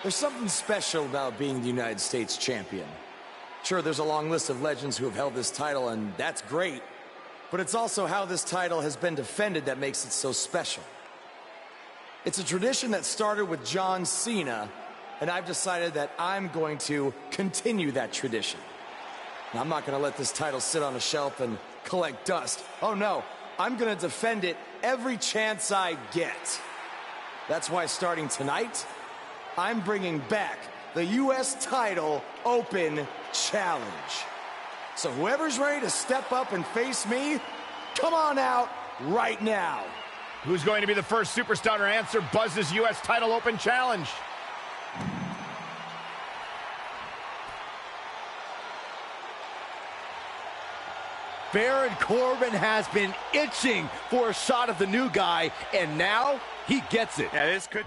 There's something special about being the United States champion. Sure, there's a long list of legends who have held this title, and that's great. But it's also how this title has been defended that makes it so special. It's a tradition that started with John Cena, and I've decided that I'm going to continue that tradition. Now, I'm not going to let this title sit on a shelf and collect dust. Oh no, I'm going to defend it every chance I get. That's why starting tonight, I'm bringing back the U.S. Title Open Challenge. So whoever's ready to step up and face me, come on out right now. Who's going to be the first superstar to answer Buzz's U.S. Title Open Challenge? Baron Corbin has been itching for a shot of the new guy, and now he gets it. Yeah, this could...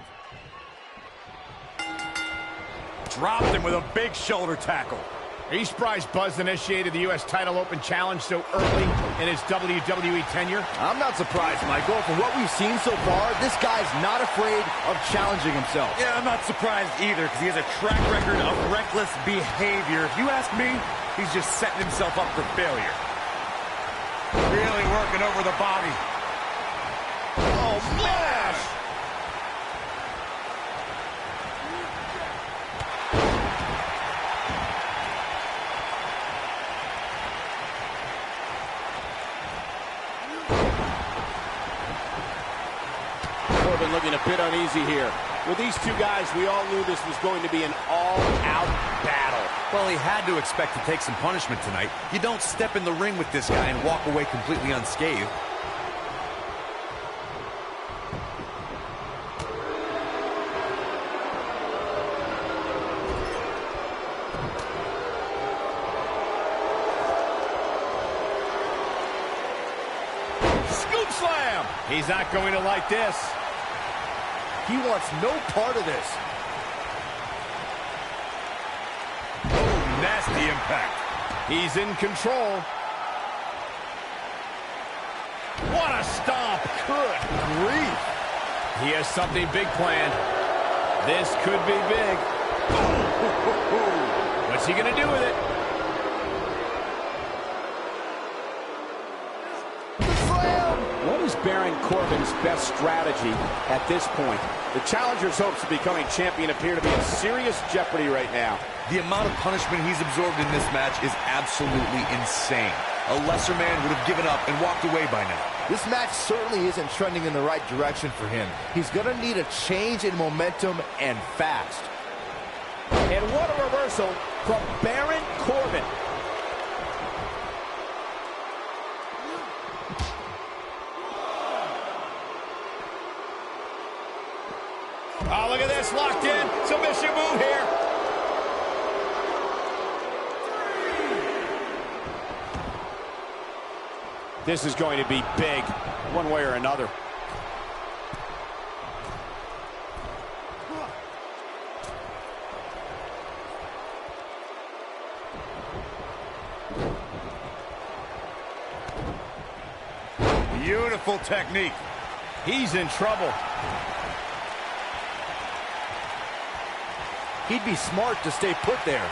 Dropped him with a big shoulder tackle. Are you surprised Buzz initiated the U.S. Title Open Challenge so early in his WWE tenure? I'm not surprised, Michael. From what we've seen so far, this guy's not afraid of challenging himself. Yeah, I'm not surprised either, because he has a track record of reckless behavior. If you ask me, he's just setting himself up for failure. Really working over the body. Oh, smash! Corbin looking a bit uneasy here. With these two guys, we all knew this was going to be an all-out battle. Well, he had to expect to take some punishment tonight. You don't step in the ring with this guy and walk away completely unscathed. Scoop slam! He's not going to like this. He wants no part of this. Oh, nasty impact. He's in control. What a stomp. Good grief. He has something big planned. This could be big. Oh, what's he going to do with it? What is Baron Corbin's best strategy at this point? The challenger's hopes of becoming champion appear to be in serious jeopardy right now. The amount of punishment he's absorbed in this match is absolutely insane. A lesser man would have given up and walked away by now. This match certainly isn't trending in the right direction for him. He's going to need a change in momentum, and fast. And what a reversal from Baron Corbin. Oh, look at this, locked in. Submission move here. This is going to be big, one way or another. Beautiful technique. He's in trouble. He'd be smart to stay put there.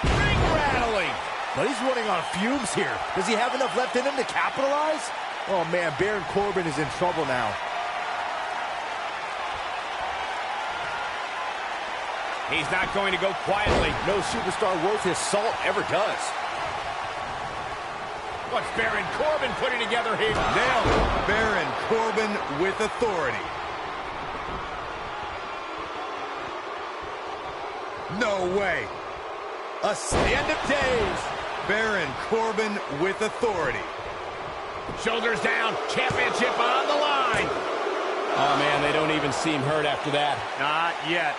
Ring rattling. But he's running on fumes here. Does he have enough left in him to capitalize? Oh, man, Baron Corbin is in trouble now. He's not going to go quietly. No superstar worth his salt ever does. What's Baron Corbin putting together here? Nailed it. Baron Corbin with authority. No way. A stand of days. Baron Corbin with authority. Shoulders down, championship on the line. Oh, man, they don't even seem hurt after that. Not yet.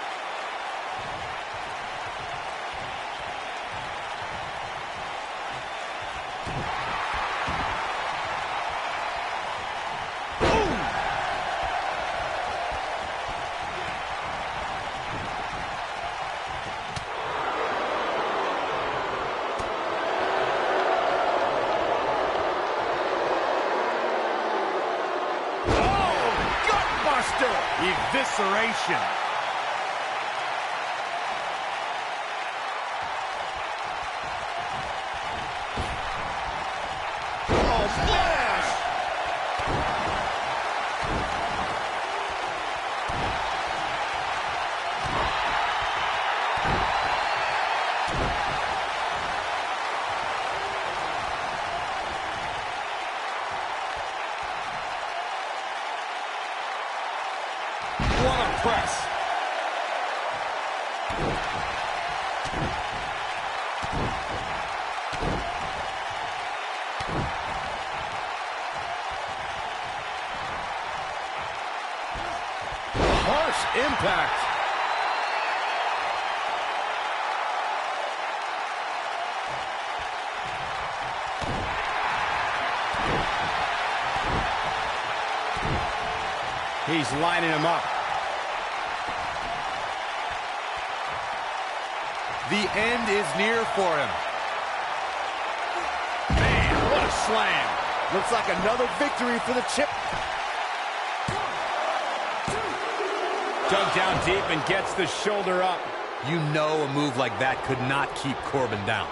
Evisceration. splash! What a press. Harsh impact. He's lining him up. The end is near for him. Man, what a slam. Looks like another victory for the chip. Dug down deep and gets the shoulder up. You know a move like that could not keep Corbin down.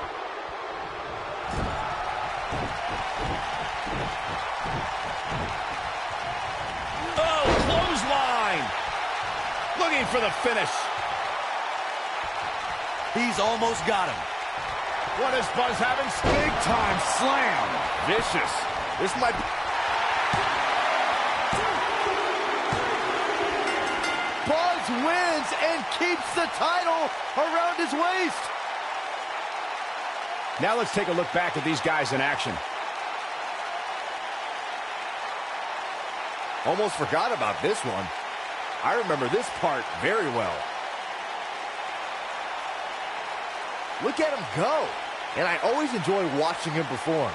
Oh, clothesline. Looking for the finish. He's almost got him. What is Buzz having? Big time slam. Vicious. This might be... Buzz wins and keeps the title around his waist. Now let's take a look back at these guys in action. Almost forgot about this one. I remember this part very well. Look at him go. And I always enjoy watching him perform.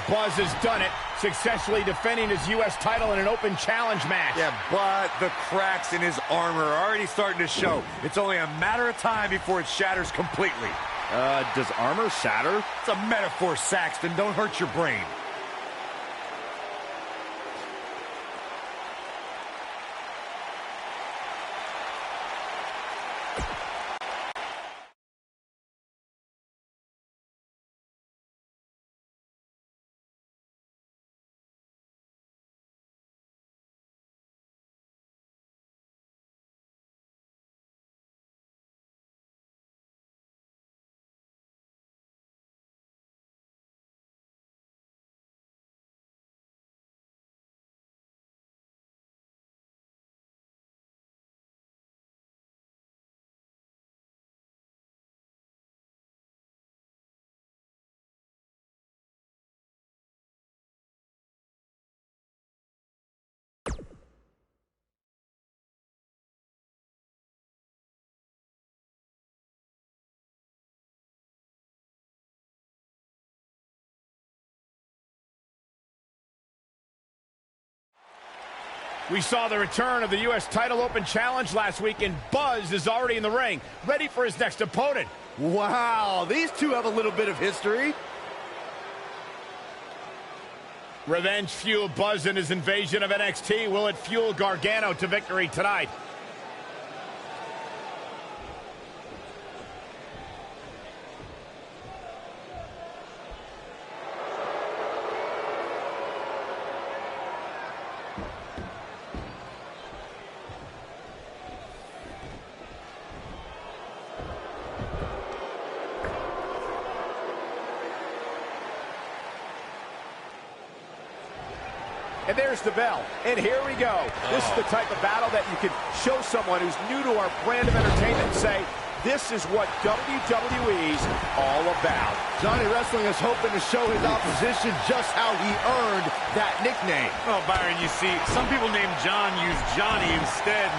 Buzz has done it, successfully defending his U.S. title in an open challenge match. Yeah, but the cracks in his armor are already starting to show. It's only a matter of time before it shatters completely. Does armor shatter? It's a metaphor, Saxton. Don't hurt your brain. We saw the return of the U.S. title open challenge last week, and Buzz is already in the ring, ready for his next opponent. Wow, these two have a little bit of history. Revenge fueled Buzz in his invasion of NXT. Will it fuel Gargano to victory tonight? And there's the bell. And here we go. This is the type of battle that you can show someone who's new to our brand of entertainment and say, this is what WWE's all about. Johnny Wrestling is hoping to show his opposition just how he earned that nickname. Well, Byron, you see, some people named John use Johnny instead.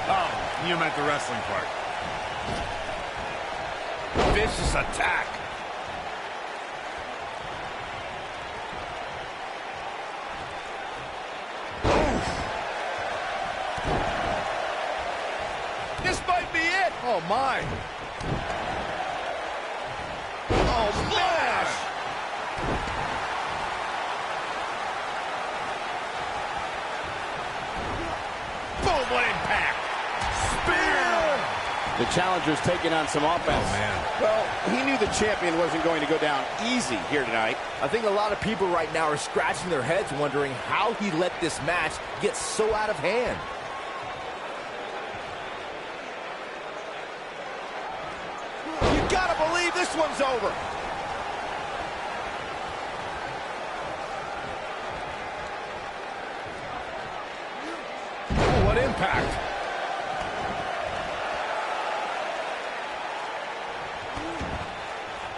Oh, you meant the wrestling part. Vicious attack. This might be it. Oh, my. Oh, smash. Boom, what impact. Spear. The challenger's taking on some offense. Oh, man. Well, he knew the champion wasn't going to go down easy here tonight. I think a lot of people right now are scratching their heads wondering how he let this match get so out of hand. You gotta believe this one's over. Oh, what impact.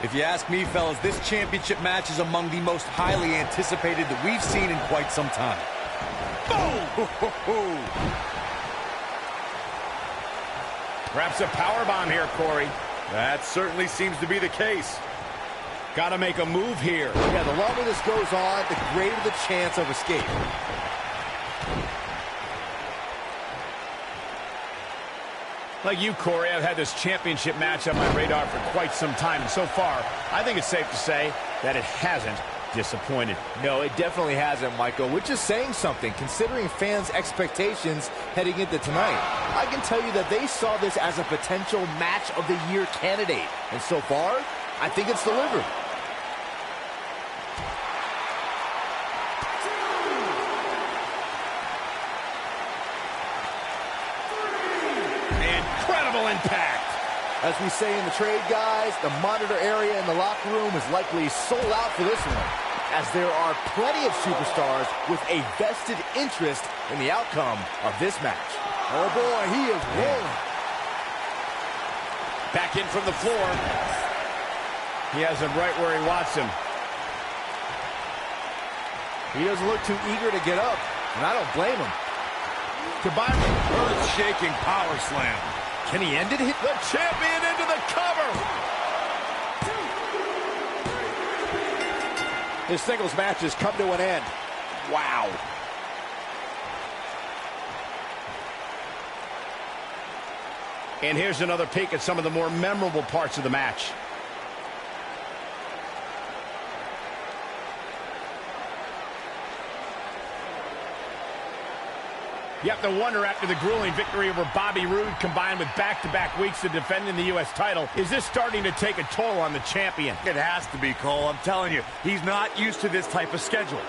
If you ask me, fellas, this championship match is among the most highly anticipated that we've seen in quite some time. Boom! Perhaps a powerbomb here, Corey. That certainly seems to be the case. Got to make a move here. Yeah, the longer this goes on, the greater the chance of escape. Like you, Corey, I've had this championship match on my radar for quite some time. And so far, I think it's safe to say that it hasn't disappointed. No, it definitely hasn't, Michael, which is saying something, considering fans' expectations heading into tonight. I can tell you that they saw this as a potential match of the year candidate. And so far, I think it's delivered. Impact. As we say in the trade, guys, the monitor area in the locker room is likely sold out for this one, as there are plenty of superstars with a vested interest in the outcome of this match. Oh boy, he is rolling. Back in from the floor. He has him right where he wants him. He doesn't look too eager to get up, and I don't blame him. Combined with earth-shaking power slam. Can he end it? The champion into the cover! His singles match has come to an end. Wow. And here's another peek at some of the more memorable parts of the match. You have to wonder, after the grueling victory over Bobby Roode, combined with back-to-back weeks of defending the U.S. title, is this starting to take a toll on the champion? It has to be, Cole. I'm telling you, he's not used to this type of schedule.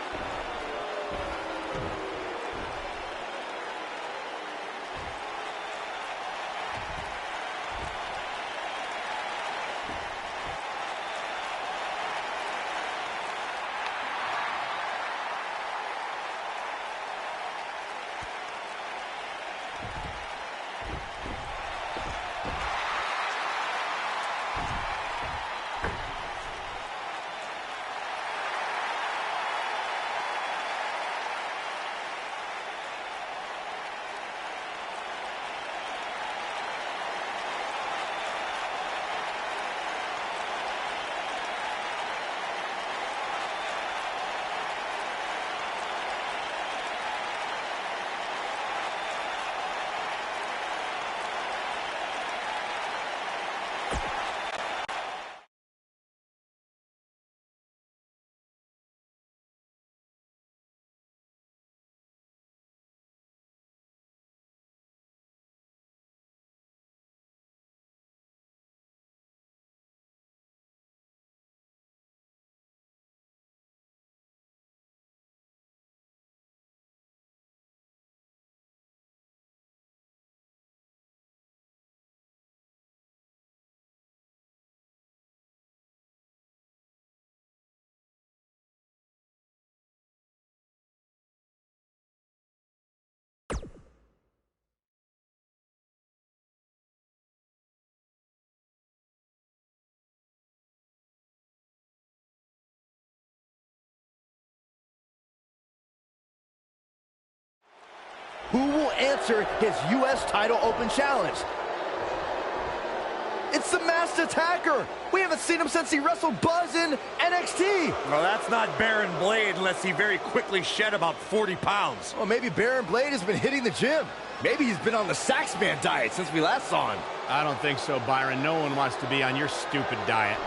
Who will answer his U.S. title open challenge? It's the Masked Attacker. We haven't seen him since he wrestled Buzz in NXT. Well, that's not Baron Blade unless he very quickly shed about 40 pounds. Well, maybe Baron Blade has been hitting the gym. Maybe he's been on the Saxman diet since we last saw him. I don't think so, Byron. No one wants to be on your stupid diet.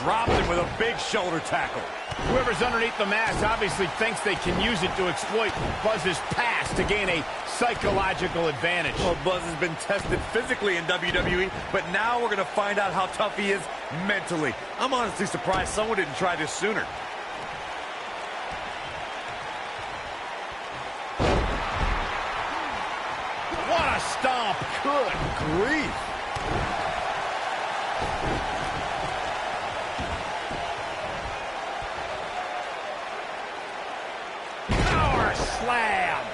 dropped him with a big shoulder tackle. Whoever's underneath the mask obviously thinks they can use it to exploit Buzz's past to gain a psychological advantage. Well, Buzz has been tested physically in WWE, but now we're going to find out how tough he is mentally. I'm honestly surprised someone didn't try this sooner. What a stomp! Good grief. Power slam!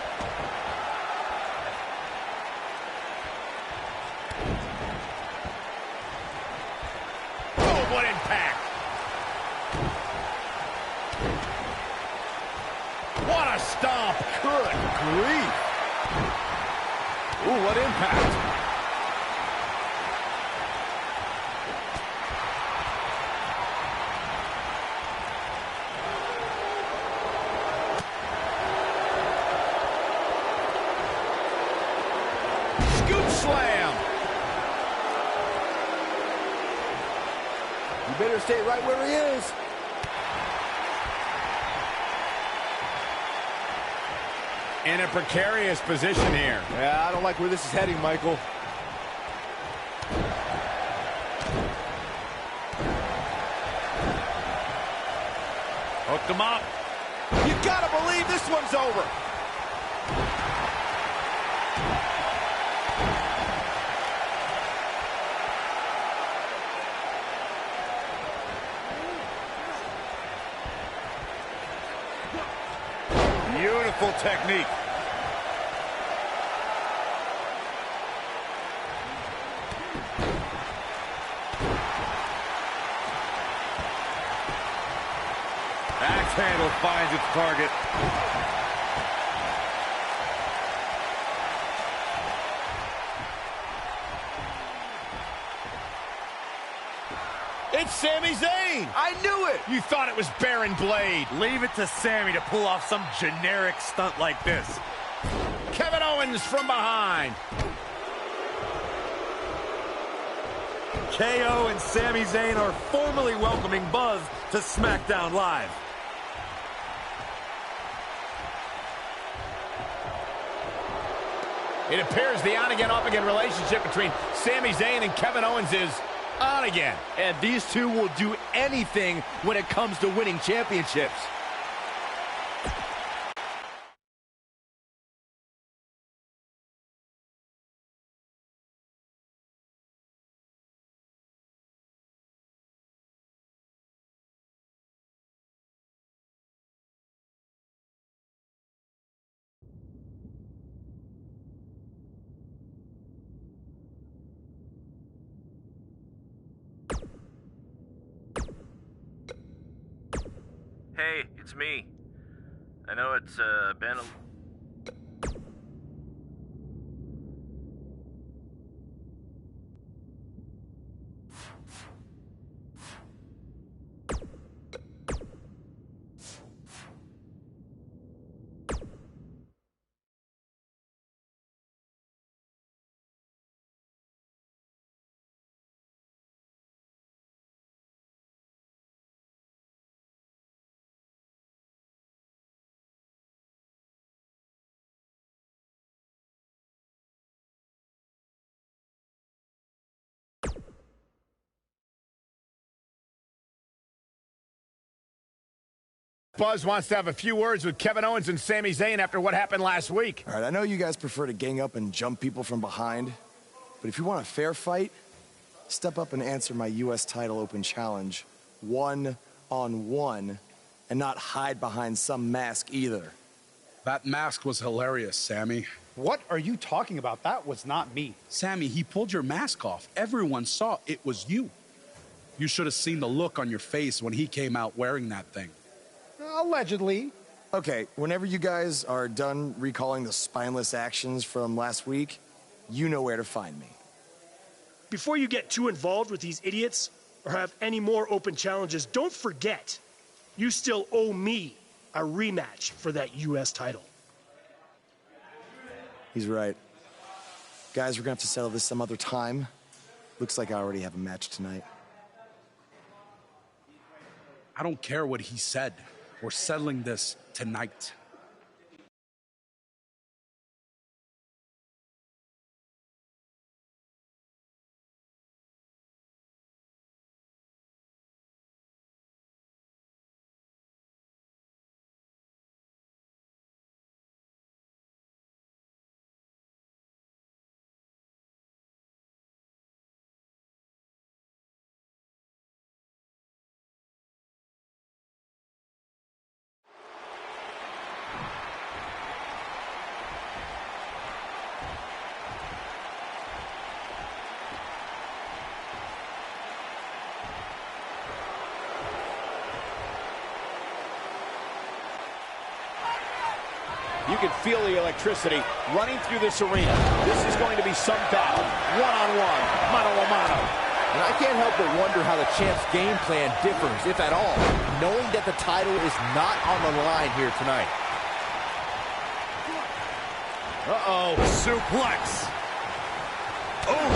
Oh, what impact! What a stomp! Good grief. Ooh, what impact. Scoop slam! You better stay right where he is. In a precarious position here. Yeah, I don't like where this is heading, Michael. Hooked him up. You gotta believe this one's over. Beautiful technique. Axe handle finds its target. It's Sami Zayn! I knew it! You thought it was Baron Blade. Leave it to Sammy to pull off some generic stunt like this. Kevin Owens from behind. KO and Sami Zayn are formally welcoming Buzz to SmackDown Live. It appears the on-again, off-again relationship between Sami Zayn and Kevin Owens is on again. And these two will do anything when it comes to winning championships. Hey, it's me. I know it's been a... Buzz wants to have a few words with Kevin Owens and Sami Zayn after what happened last week. All right, I know you guys prefer to gang up and jump people from behind, but if you want a fair fight, step up and answer my U.S. title open challenge, 1-on-1, and not hide behind some mask either. That mask was hilarious, Sammy. What are you talking about? That was not me. Sammy, he pulled your mask off. Everyone saw it was you. You should have seen the look on your face when he came out wearing that thing. Allegedly. Okay, whenever you guys are done recalling the spineless actions from last week, you know where to find me. Before you get too involved with these idiots or have any more open challenges, don't forget, you still owe me a rematch for that U.S. title. He's right. Guys, we're gonna have to settle this some other time. Looks like I already have a match tonight. I don't care what he said. We're settling this tonight. You can feel the electricity running through this arena. This is going to be some battle. One-on-one, mano-a-mano. And I can't help but wonder how the champ's game plan differs, if at all, knowing that the title is not on the line here tonight. Uh-oh, suplex. Oh.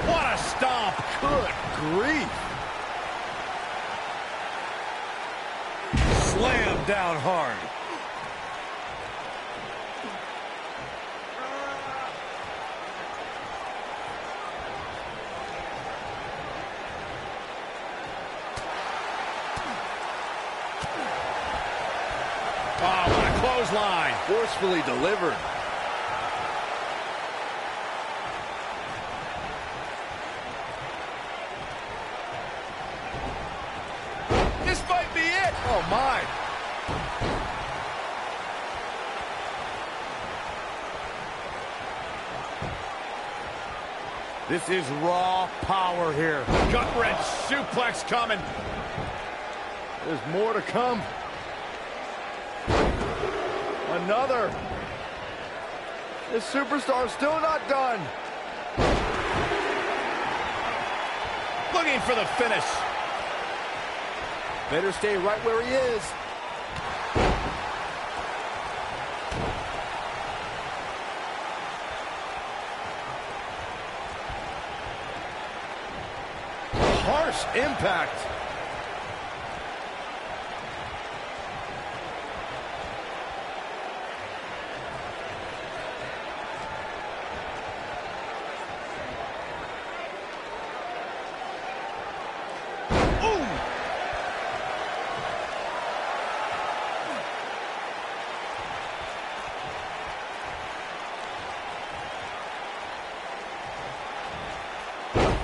What a stomp. Good grief. Slam down hard. Oh, what a clothesline. Forcefully delivered. This might be it. Oh, my. This is raw power here. Gut-wrench suplex coming. There's more to come. Another. This superstar's still not done. Looking for the finish. Better stay right where he is. Harsh impact.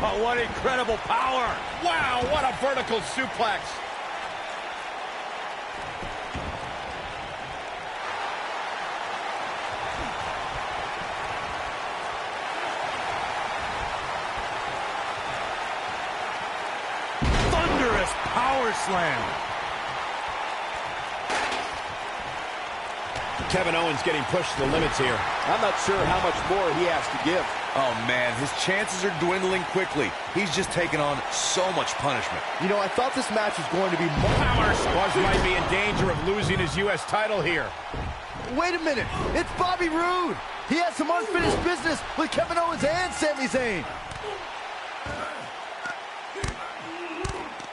Oh, what incredible power. Wow, what a vertical suplex. Thunderous power slam. Kevin Owens getting pushed to the limits here. I'm not sure how much more he has to give. Oh, man, his chances are dwindling quickly. He's just taken on so much punishment. You know, I thought this match was going to be Power Squad might be in danger of losing his U.S. title here. Wait a minute. It's Bobby Roode. He has some unfinished business with Kevin Owens and Sami Zayn.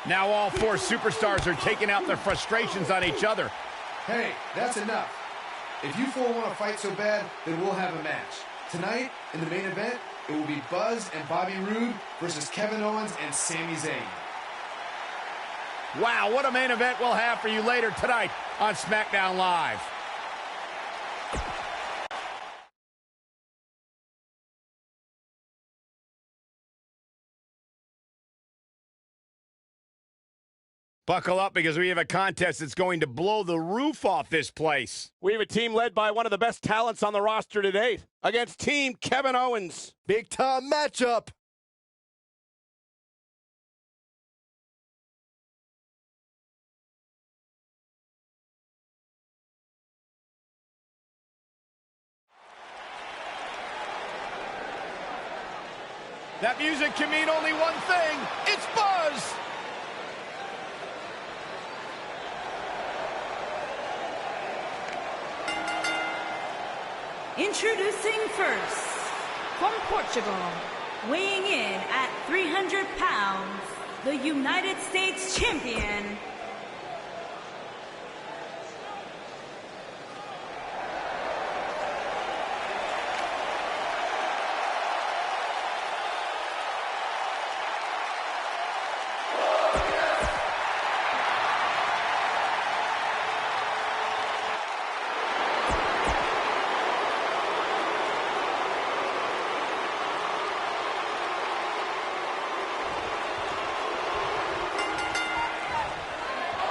Now all four superstars are taking out their frustrations on each other. Hey, that's enough. If you four want to fight so bad, then we'll have a match. Tonight, in the main event, it will be Buzz and Bobby Roode versus Kevin Owens and Sami Zayn. Wow, what a main event we'll have for you later tonight on SmackDown Live. Buckle up because we have a contest that's going to blow the roof off this place. We have a team led by one of the best talents on the roster to date against Team Kevin Owens. Big time matchup. That music can mean only one thing. It's Buzz. Introducing first, from Portugal, weighing in at 300 pounds, the United States Champion,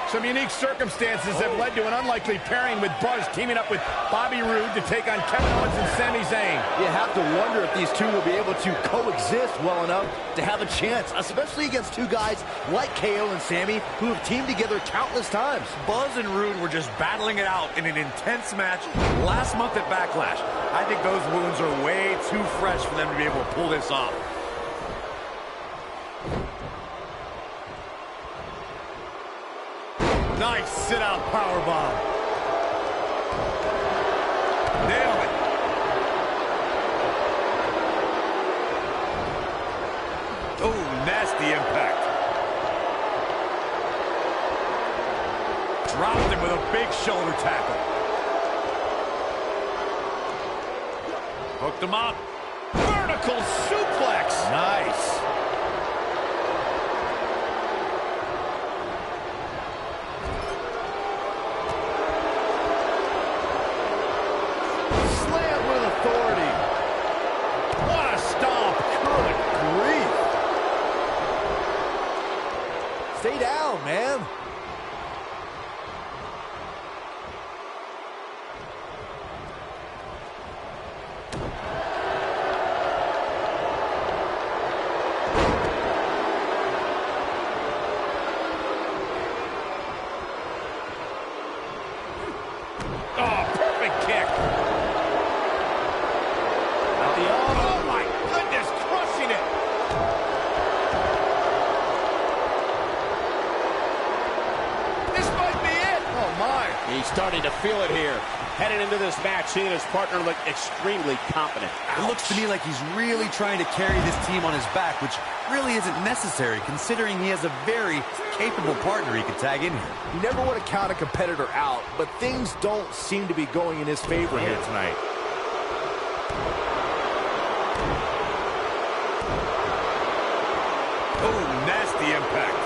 Some unique circumstances have led to an unlikely pairing with Boas teaming up with Bobby Roode to take on Kevin Owens and Sami Zayn. You have to wonder if these two will be able to coexist well enough to have a chance, especially against two guys like KO and Sami who have teamed together countless times. Boas and Roode were just battling it out in an intense match last month at Backlash. I think those wounds are way too fresh for them to be able to pull this off. Nice sit-out powerbomb. Nailed it. Oh, nasty impact. Dropped him with a big shoulder tackle. Hooked him up. Vertical suplex. Nice. Stay down, man. Oh, perfect kick. Oh, my goodness, crushing it. He's starting to feel it here. Headed into this match, seeing his partner look extremely confident. Ouch. It looks to me like he's really trying to carry this team on his back, which really isn't necessary, considering he has a very capable partner he could tag in here. You never want to count a competitor out, but things don't seem to be going in his favor here tonight. Oh, nasty impact.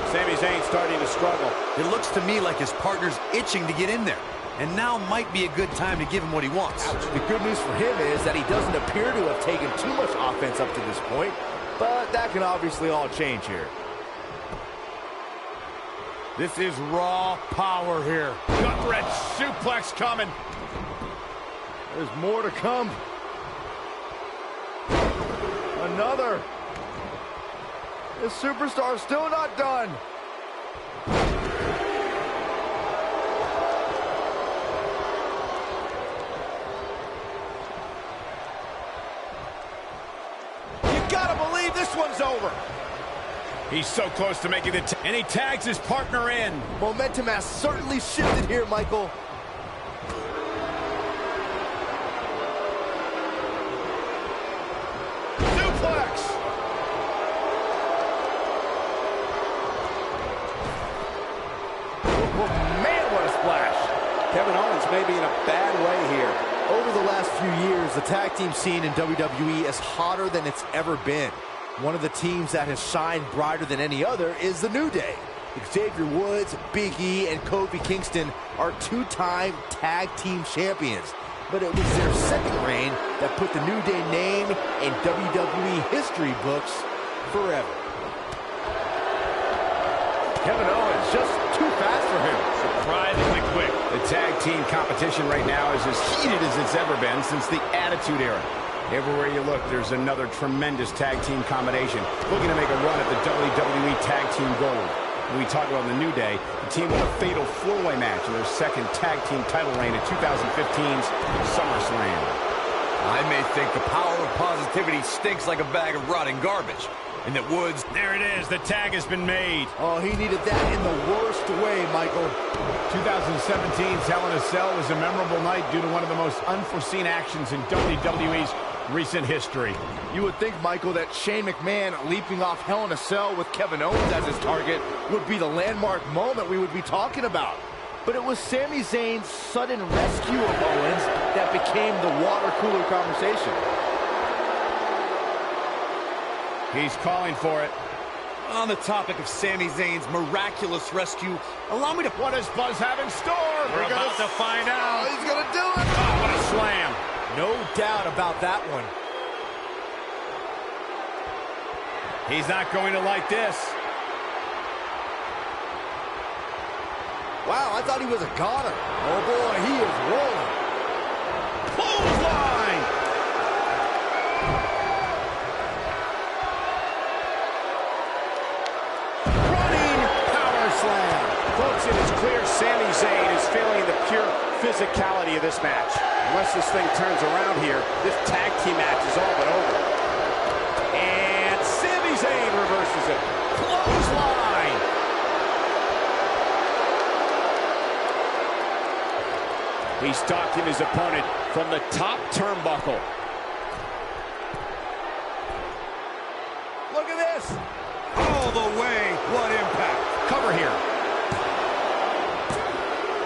Sami Zayn starting to struggle. It looks to me like his partner's itching to get in there. And now might be a good time to give him what he wants. Ouch. The good news for him is that he doesn't appear to have taken too much offense up to this point, but that can obviously all change here. This is raw power here. Gut-wrench suplex coming. There's more to come. Another. This superstar's still not done. You gotta believe this one's over. He's so close to making the and he tags his partner in. Momentum has certainly shifted here, Michael. Suplex. Oh, man, what a splash. Kevin Owens may be in a bad way here. Over the last few years, the tag team scene in WWE is hotter than it's ever been. One of the teams that has shined brighter than any other is the New Day. Xavier Woods, Big E, and Kofi Kingston are two-time tag team champions. But it was their second reign that put the New Day name in WWE history books forever. Kevin Owens just too fast for him. Surprisingly quick. The tag team competition right now is as heated as it's ever been since the Attitude Era. Everywhere you look, there's another tremendous tag team combination looking to make a run at the WWE Tag Team Gold. When we talk about the New Day, the team won a fatal four-way match in their second tag team title reign at 2015's SummerSlam. I may think the power of positivity stinks like a bag of rotting garbage. And that Woods... There it is. The tag has been made. Oh, he needed that in the worst way, Michael. 2017's Hell in a Cell was a memorable night due to one of the most unforeseen actions in WWE's recent history. You would think, Michael, that Shane McMahon leaping off Hell in a Cell with Kevin Owens as his target would be the landmark moment we would be talking about. But it was Sami Zayn's sudden rescue of Owens that became the water cooler conversation. He's calling for it. On the topic of Sami Zayn's miraculous rescue, allow me to... What does Buzz have in store? We're about to find out. Oh, he's going to do it. Oh, what a slam. No doubt about that one. He's not going to like this. Wow, I thought he was a goner. Oh, boy, he is rolling. Clothesline! Running power slam. Folks, it is clear Sami Zayn is feeling the pure physicality of this match. Unless this thing turns around here, this tag team match is all but over. And Sami Zayn reverses it. Clothesline! He's stalking his opponent from the top turnbuckle. Look at this. All the way. What impact. Cover here.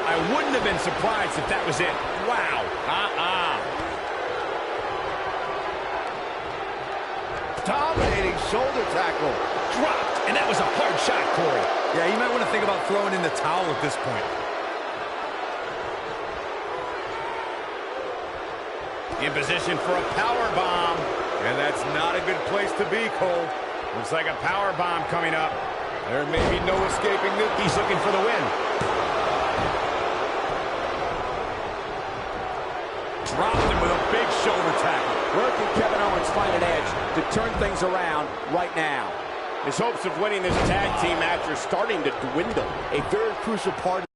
I wouldn't have been surprised if that was it. Wow. Dominating shoulder tackle. Dropped. And that was a hard shot, Corey. Yeah, you might want to think about throwing in the towel at this point. In position for a power bomb. And that's not a good place to be, Cole. Looks like a power bomb coming up. There may be no escaping this. He's looking for the win. Dropped him with a big shoulder tackle. Where can Kevin Owens find an edge to turn things around right now? His hopes of winning this tag team match are starting to dwindle. A very crucial part of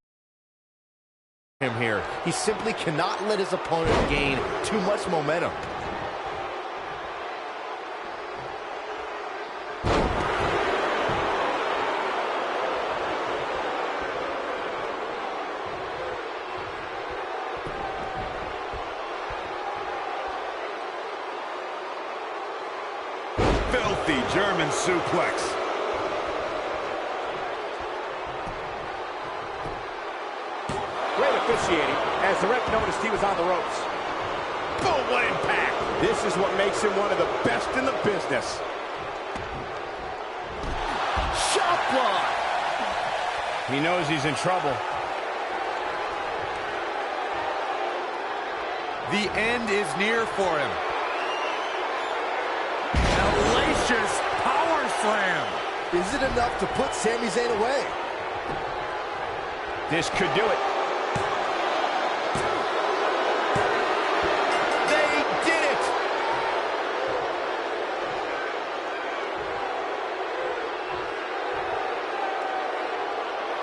him here. He simply cannot let his opponent gain too much momentum. Filthy German suplex. Great officiating as the ref noticed he was on the ropes. Boom, what impact. This is what makes him one of the best in the business. Shot block. He knows he's in trouble. The end is near for him. Hellacious power slam. Is it enough to put Sami Zayn away? This could do it. They did it.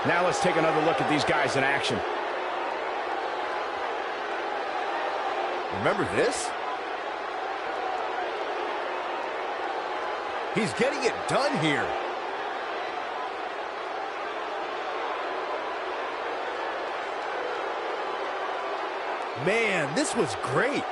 Now let's take another look at these guys in action. Remember this? He's getting it done here. Man, this was great.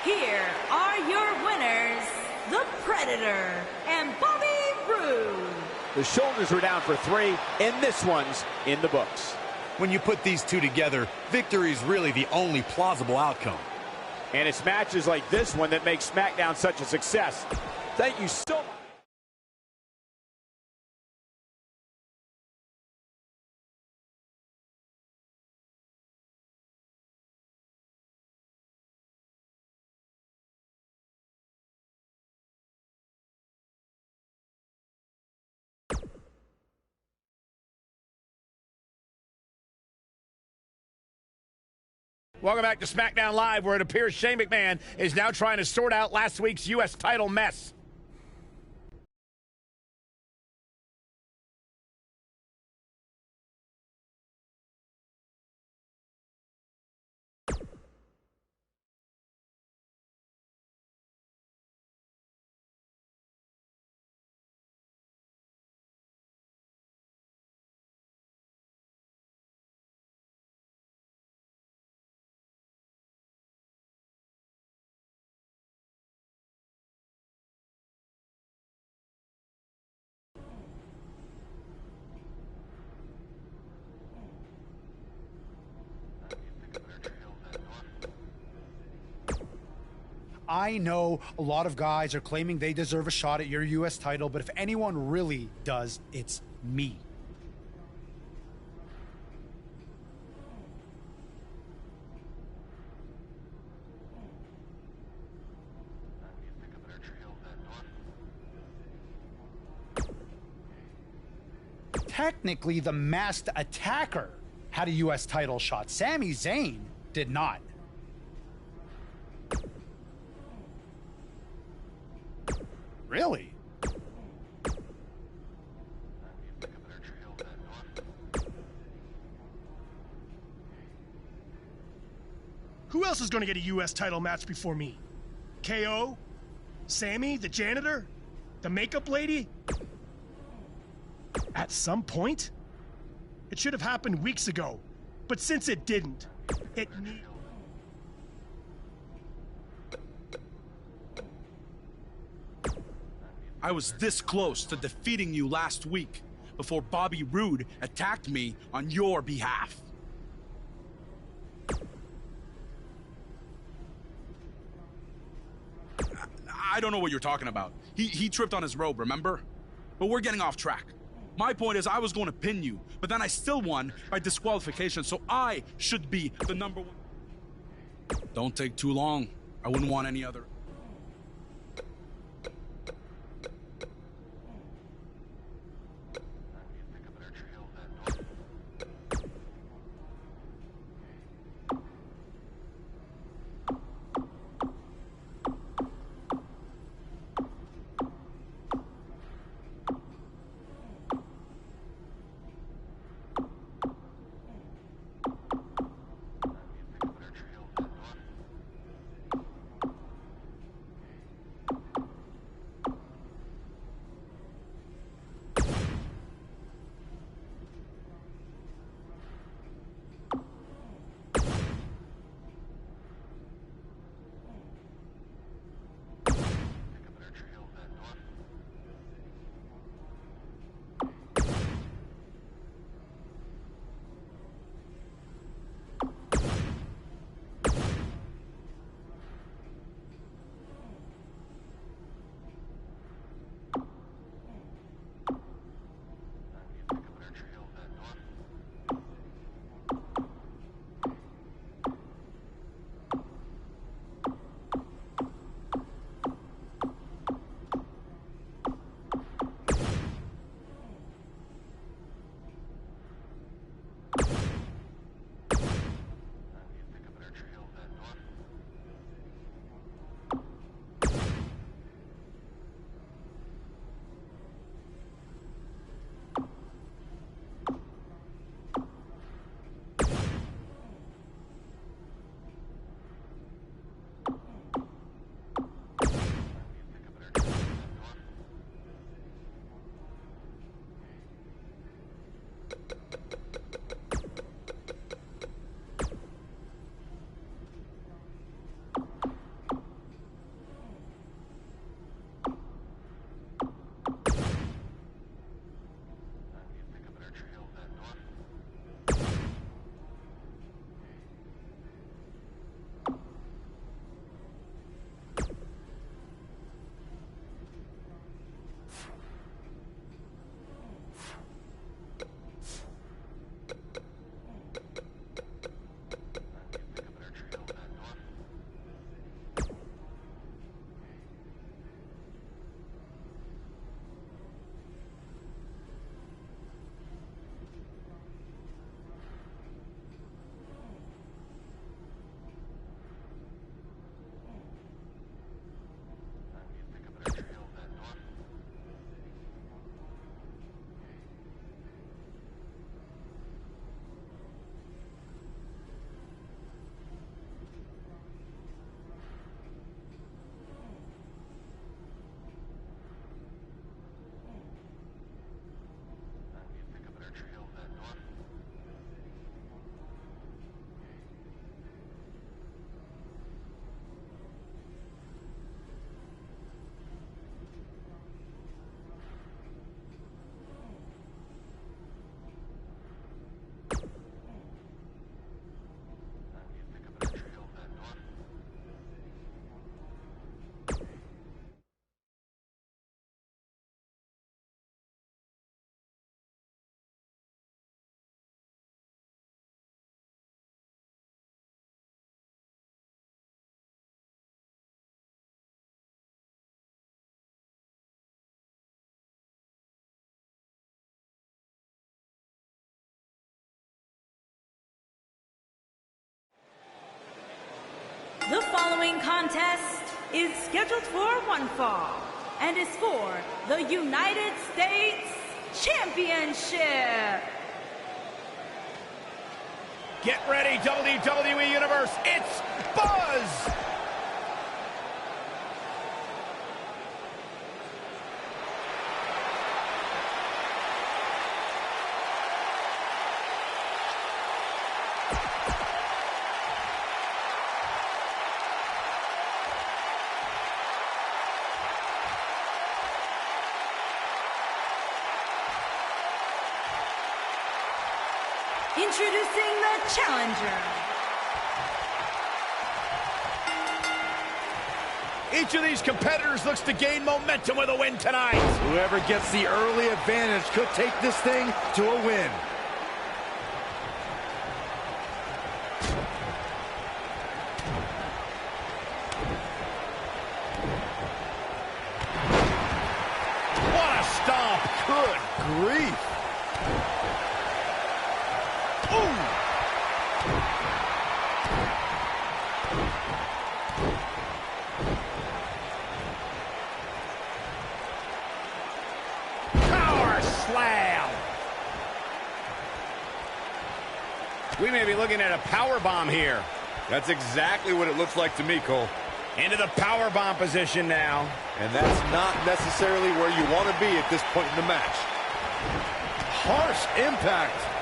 Here are your winners, the Predator and Bobby Roode. The shoulders were down for 3, and this one's in the books. When you put these two together, victory is really the only plausible outcome. And it's matches like this one that make SmackDown such a success. Thank you so much. Welcome back to SmackDown Live, where it appears Shane McMahon is now trying to sort out last week's U.S. title mess. I know a lot of guys are claiming they deserve a shot at your U.S. title, but if anyone really does, it's me. Technically, the masked attacker had a U.S. title shot. Sami Zayn did not. Really? Who else is going to get a U.S. title match before me? KO? Sammy, the janitor? The makeup lady? At some point? It should have happened weeks ago. But since it didn't, it needs... I was this close to defeating you last week before Bobby Roode attacked me on your behalf. I don't know what you're talking about. He tripped on his robe, remember? But we're getting off track. My point is I was going to pin you, but then I still won by disqualification, so I should be the number one. Don't take too long. I wouldn't want any other. The following contest is scheduled for one fall and is for the United States Championship. Get ready, WWE Universe. It's Buzz! Introducing the challenger. Each of these competitors looks to gain momentum with a win tonight. Whoever gets the early advantage could take this thing to a win. What a stomp. Good grief. Power slam. We may be looking at a power bomb here. That's exactly what it looks like to me, Cole. Into the power bomb position now. And that's not necessarily where you want to be at this point in the match. Harsh impact.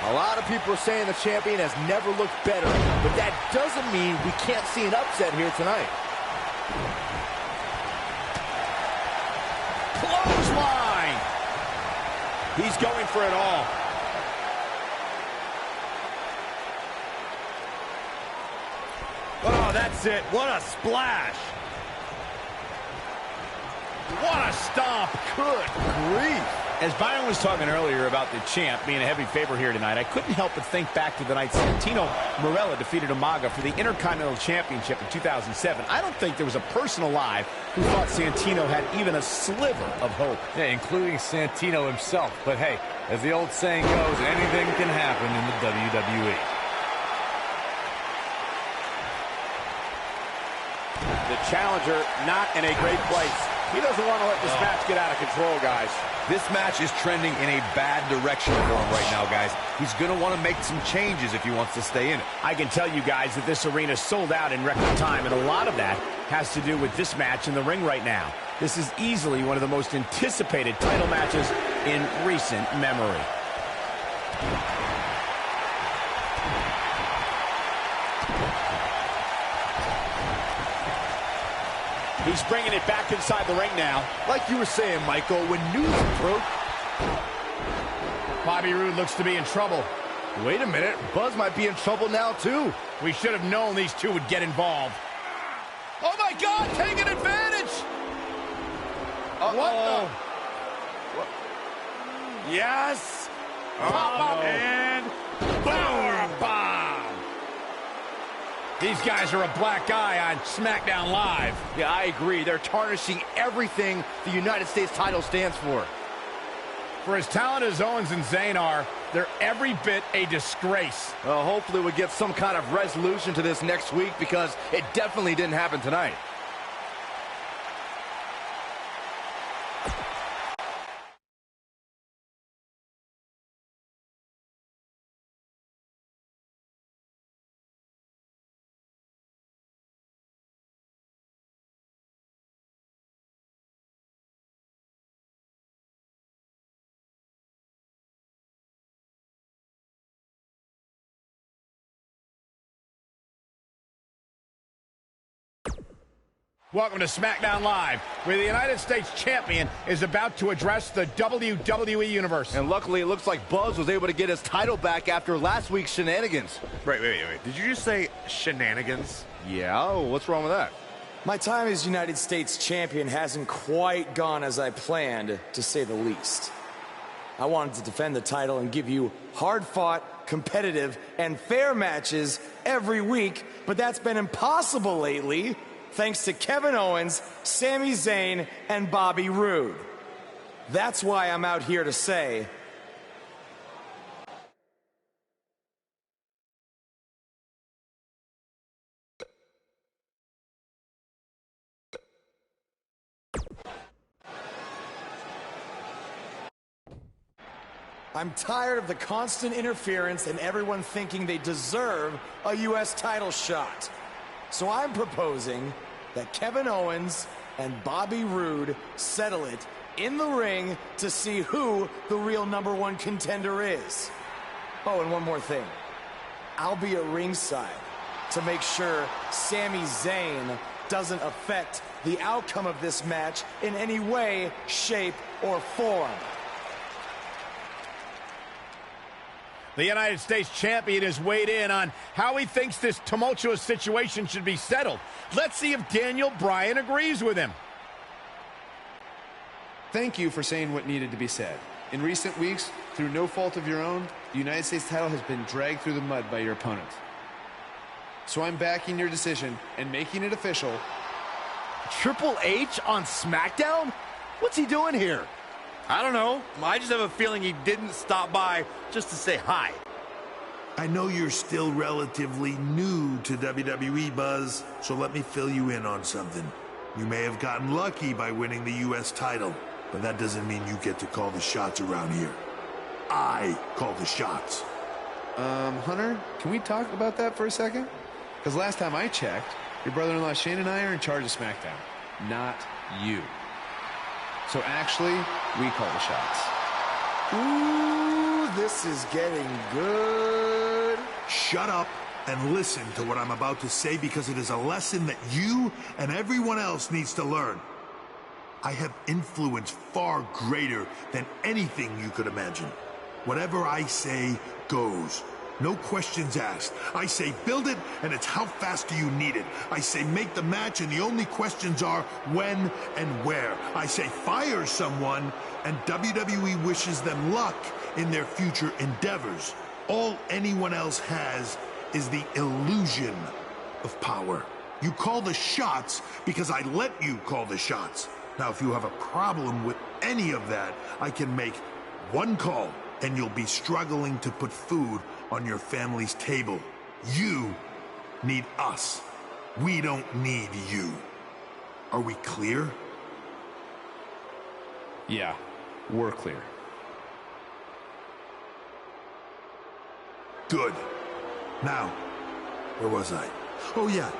A lot of people are saying the champion has never looked better, but that doesn't mean we can't see an upset here tonight. Clothesline! He's going for it all. Oh, that's it. What a splash. What a stomp. Good grief. As Byron was talking earlier about the champ being a heavy favorite here tonight, I couldn't help but think back to the night Santino Marella defeated Umaga for the Intercontinental Championship in 2007. I don't think there was a person alive who thought Santino had even a sliver of hope. Yeah, including Santino himself. But hey, as the old saying goes, anything can happen in the WWE. The challenger not in a great place. He doesn't want to let this match get out of control, guys. This match is trending in a bad direction for him right now, guys. He's going to want to make some changes if he wants to stay in it. I can tell you guys that this arena sold out in record time, and a lot of that has to do with this match in the ring right now. This is easily one of the most anticipated title matches in recent memory. He's bringing it back inside the ring now. Like you were saying, Michael, when news broke... Bobby Roode looks to be in trouble. Wait a minute, Buzz might be in trouble now, too. We should have known these two would get involved. Oh, my God, taking advantage! Uh-oh. What the? Yes! Pop up and power bomb! These guys are a black eye on SmackDown Live. Yeah, I agree. They're tarnishing everything the United States title stands for. For as talented as Owens and Zayn are, they're every bit a disgrace. Well, hopefully we'll get some kind of resolution to this next week, because it definitely didn't happen tonight. Welcome to SmackDown Live, where the United States Champion is about to address the WWE Universe. And luckily, it looks like Buzz was able to get his title back after last week's shenanigans. Wait. Did you just say shenanigans? Yeah, what's wrong with that? My time as United States Champion hasn't quite gone as I planned, to say the least. I wanted to defend the title and give you hard-fought, competitive, and fair matches every week, but that's been impossible lately thanks to Kevin Owens, Sami Zayn, and Bobby Roode. That's why I'm out here to say, I'm tired of the constant interference and everyone thinking they deserve a U.S. title shot. So I'm proposing that Kevin Owens and Bobby Roode settle it in the ring to see who the real #1 contender is. Oh, and one more thing. I'll be at ringside to make sure Sami Zayn doesn't affect the outcome of this match in any way, shape, or form. The United States champion has weighed in on how he thinks this tumultuous situation should be settled. Let's see if Daniel Bryan agrees with him. Thank you for saying what needed to be said. In recent weeks, through no fault of your own, the United States title has been dragged through the mud by your opponent. So I'm backing your decision and making it official. Triple H on SmackDown? What's he doing here? I don't know. I just have a feeling he didn't stop by just to say hi. I know you're still relatively new to WWE, Buzz, so let me fill you in on something. You may have gotten lucky by winning the U.S. title, but that doesn't mean you get to call the shots around here. I call the shots. Hunter, can we talk about that for a second? Because last time I checked, your brother-in-law Shane and I are in charge of SmackDown, not you. So actually, we call the shots. Ooh, this is getting good. Shut up and listen to what I'm about to say, because it is a lesson that you and everyone else needs to learn. I have influence far greater than anything you could imagine. Whatever I say goes. No questions asked. I say build it, and it's how fast do you need it. I say make the match, and the only questions are when and where. I say fire someone, and WWE wishes them luck in their future endeavors. All anyone else has is the illusion of power. You call the shots because I let you call the shots. Now, if you have a problem with any of that, I can make one call, and you'll be struggling to put food on your family's table. You need us. We don't need you. Are we clear? Yeah, we're clear. Good. Now, where was I? Oh yeah,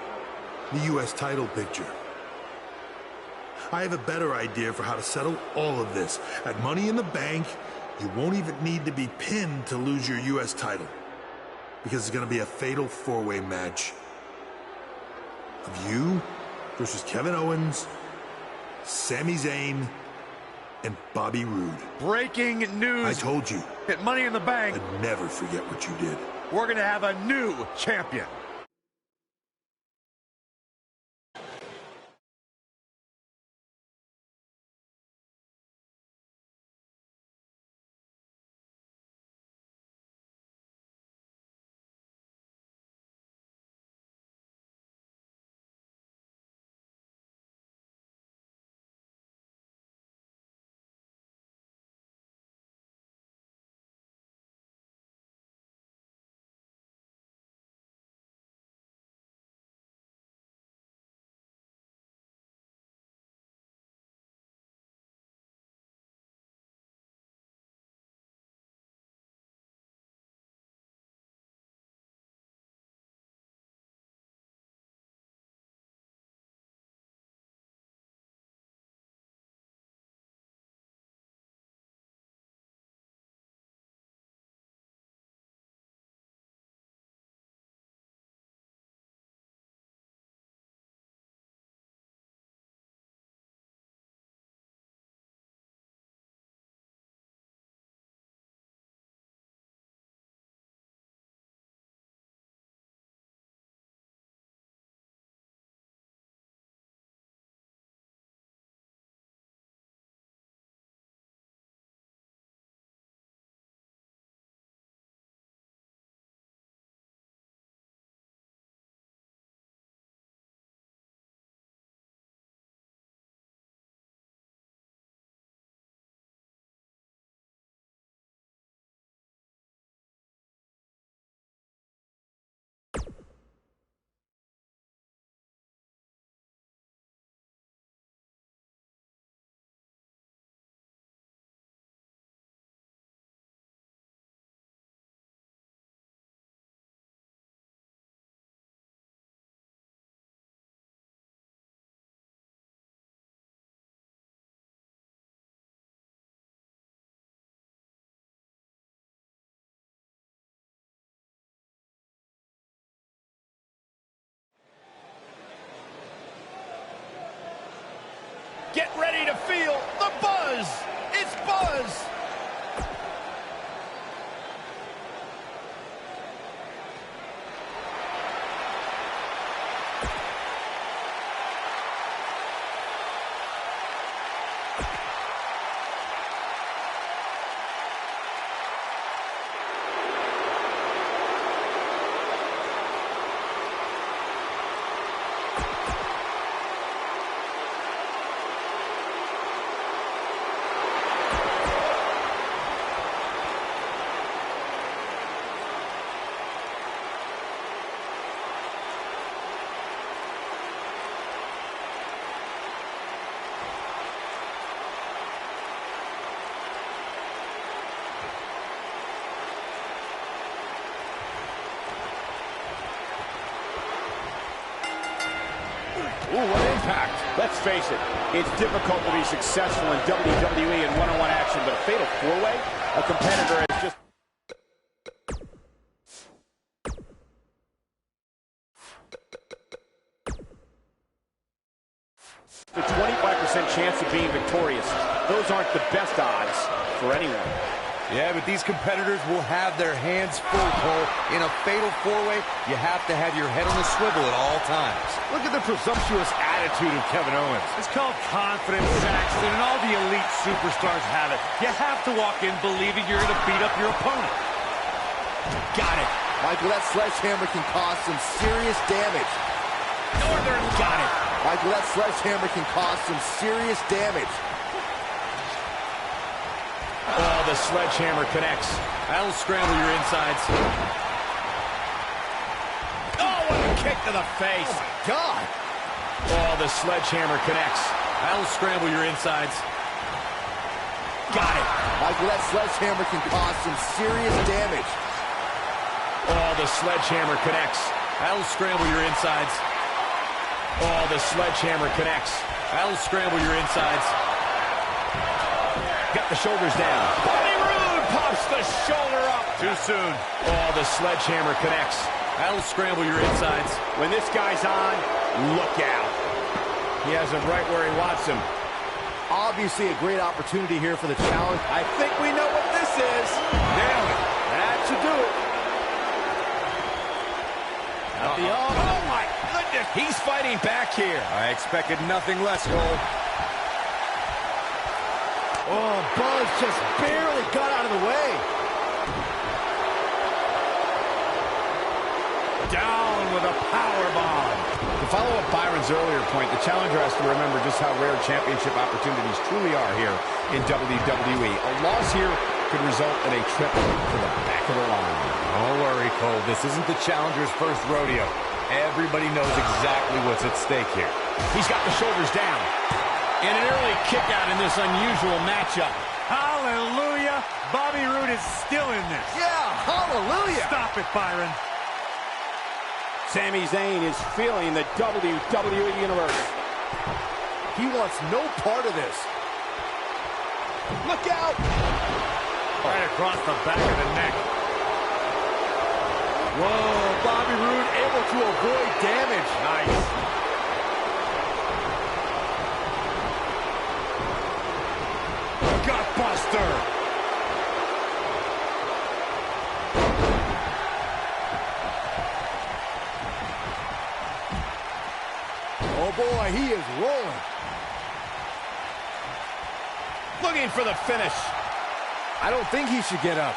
the U.S. title picture. I have a better idea for how to settle all of this. At Money in the Bank, you won't even need to be pinned to lose your U.S. title, because it's going to be a fatal four-way match of you versus Kevin Owens, Sami Zayn, and Bobby Roode. Breaking news. I told you. At Money in the Bank, I'd never forget what you did. we're going to have a new champion. Get ready to feel the buzz. It's Buzz. Ooh, what impact. Let's face it, it's difficult to be successful in WWE in one-on-one action, but a fatal four-way? A competitor is just... The 25% chance of being victorious. Those aren't the best odds for anyone. Yeah, but these competitors will have their hands full, Cole. In a fatal four-way, you have to have your head on the swivel at all times. Look at the presumptuous attitude of Kevin Owens. It's called confidence, Saxton, and all the elite superstars have it. You have to walk in believing you're going to beat up your opponent. Got it. Michael, that sledgehammer can cause some serious damage. Northern got it. Michael, that sledgehammer can cause some serious damage. Oh, the sledgehammer connects. That'll scramble your insides. Oh, what a kick to the face. Oh, my God. Oh, the sledgehammer connects. That'll scramble your insides. Got it. Michael, that sledgehammer can cause some serious damage. Oh, the sledgehammer connects. That'll scramble your insides. Oh, the sledgehammer connects. That'll scramble your insides. Got the shoulders down. Bobby Roode pops the shoulder up. Too soon. Oh, the sledgehammer connects. That'll scramble your insides. When this guy's on, look out. He has him right where he wants him. Obviously a great opportunity here for the challenge. I think we know what this is. Nailed it. That should do it. Oh, my goodness. He's fighting back here. I expected nothing less, Cole. Oh, Buzz just barely got out of the way. Down with a power bomb. To follow up Byron's earlier point, the challenger has to remember just how rare championship opportunities truly are here in WWE. A loss here could result in a trip to the back of the line. Don't worry, Cole. This isn't the challenger's first rodeo. Everybody knows exactly what's at stake here. He's got the shoulders down. And an early kick out in this unusual matchup. Hallelujah! Bobby Roode is still in this. Yeah, hallelujah! Stop it, Byron. Sami Zayn is feeling the WWE Universe. He wants no part of this. Look out! Right across the back of the neck. Whoa, Bobby Roode able to avoid damage. Nice. Gutbuster. Oh boy, he is rolling. Looking for the finish. I don't think he should get up.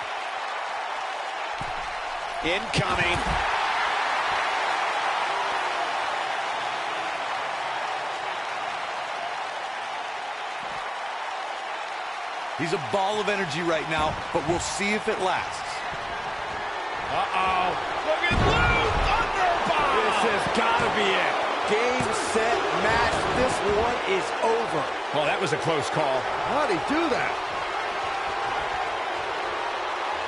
Incoming. He's a ball of energy right now, but we'll see if it lasts. Uh-oh. Look at Lou! Thunderbomb! This has got to be it. Game, set, match. This one is over. Well, that was a close call. How'd he do that?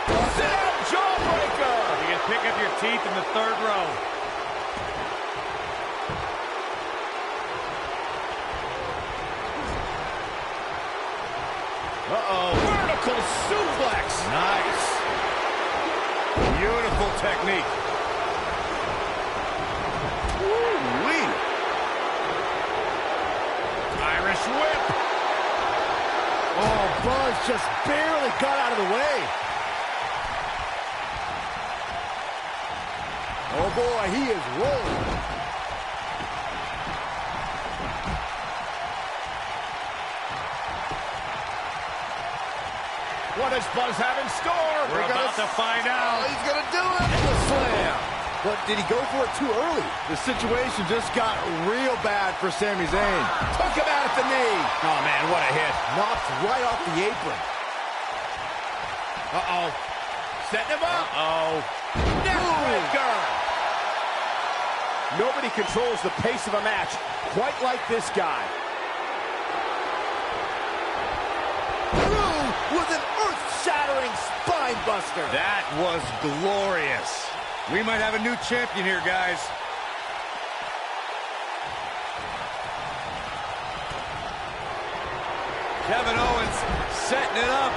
Sit-up jawbreaker! You can pick up your teeth in the third row. Uh-oh. Vertical suplex. Nice. Beautiful technique. Woo-wee. Irish whip. just barely got out of the way. Oh boy, he is rolling. What does Buzz have in store? We're about to find out. Oh, he's gonna do it. The slam. But did he go for it too early? The situation just got real bad for Sami Zayn. Took him out at the knee. Oh, man, what a hit. Knocked right off the apron. Uh-oh. Setting him up. Uh-oh. Neckbreaker. Nobody controls the pace of a match quite like this guy. With an earth-shattering spine buster. That was glorious. We might have a new champion here, guys. Kevin Owens setting it up.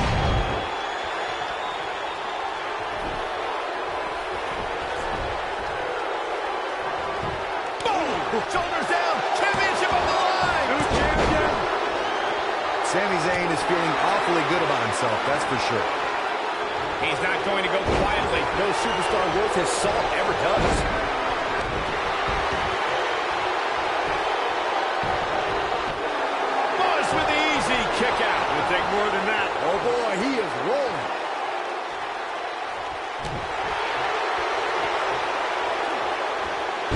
Boom! Shoulders down. Championship on the line. New champion. Sami Zayn is feeling awfully good about himself, that's for sure. He's not going to go quietly. No superstar worth his salt ever does. Boas with the easy kick out. It'll take more than that. Oh boy, he is rolling.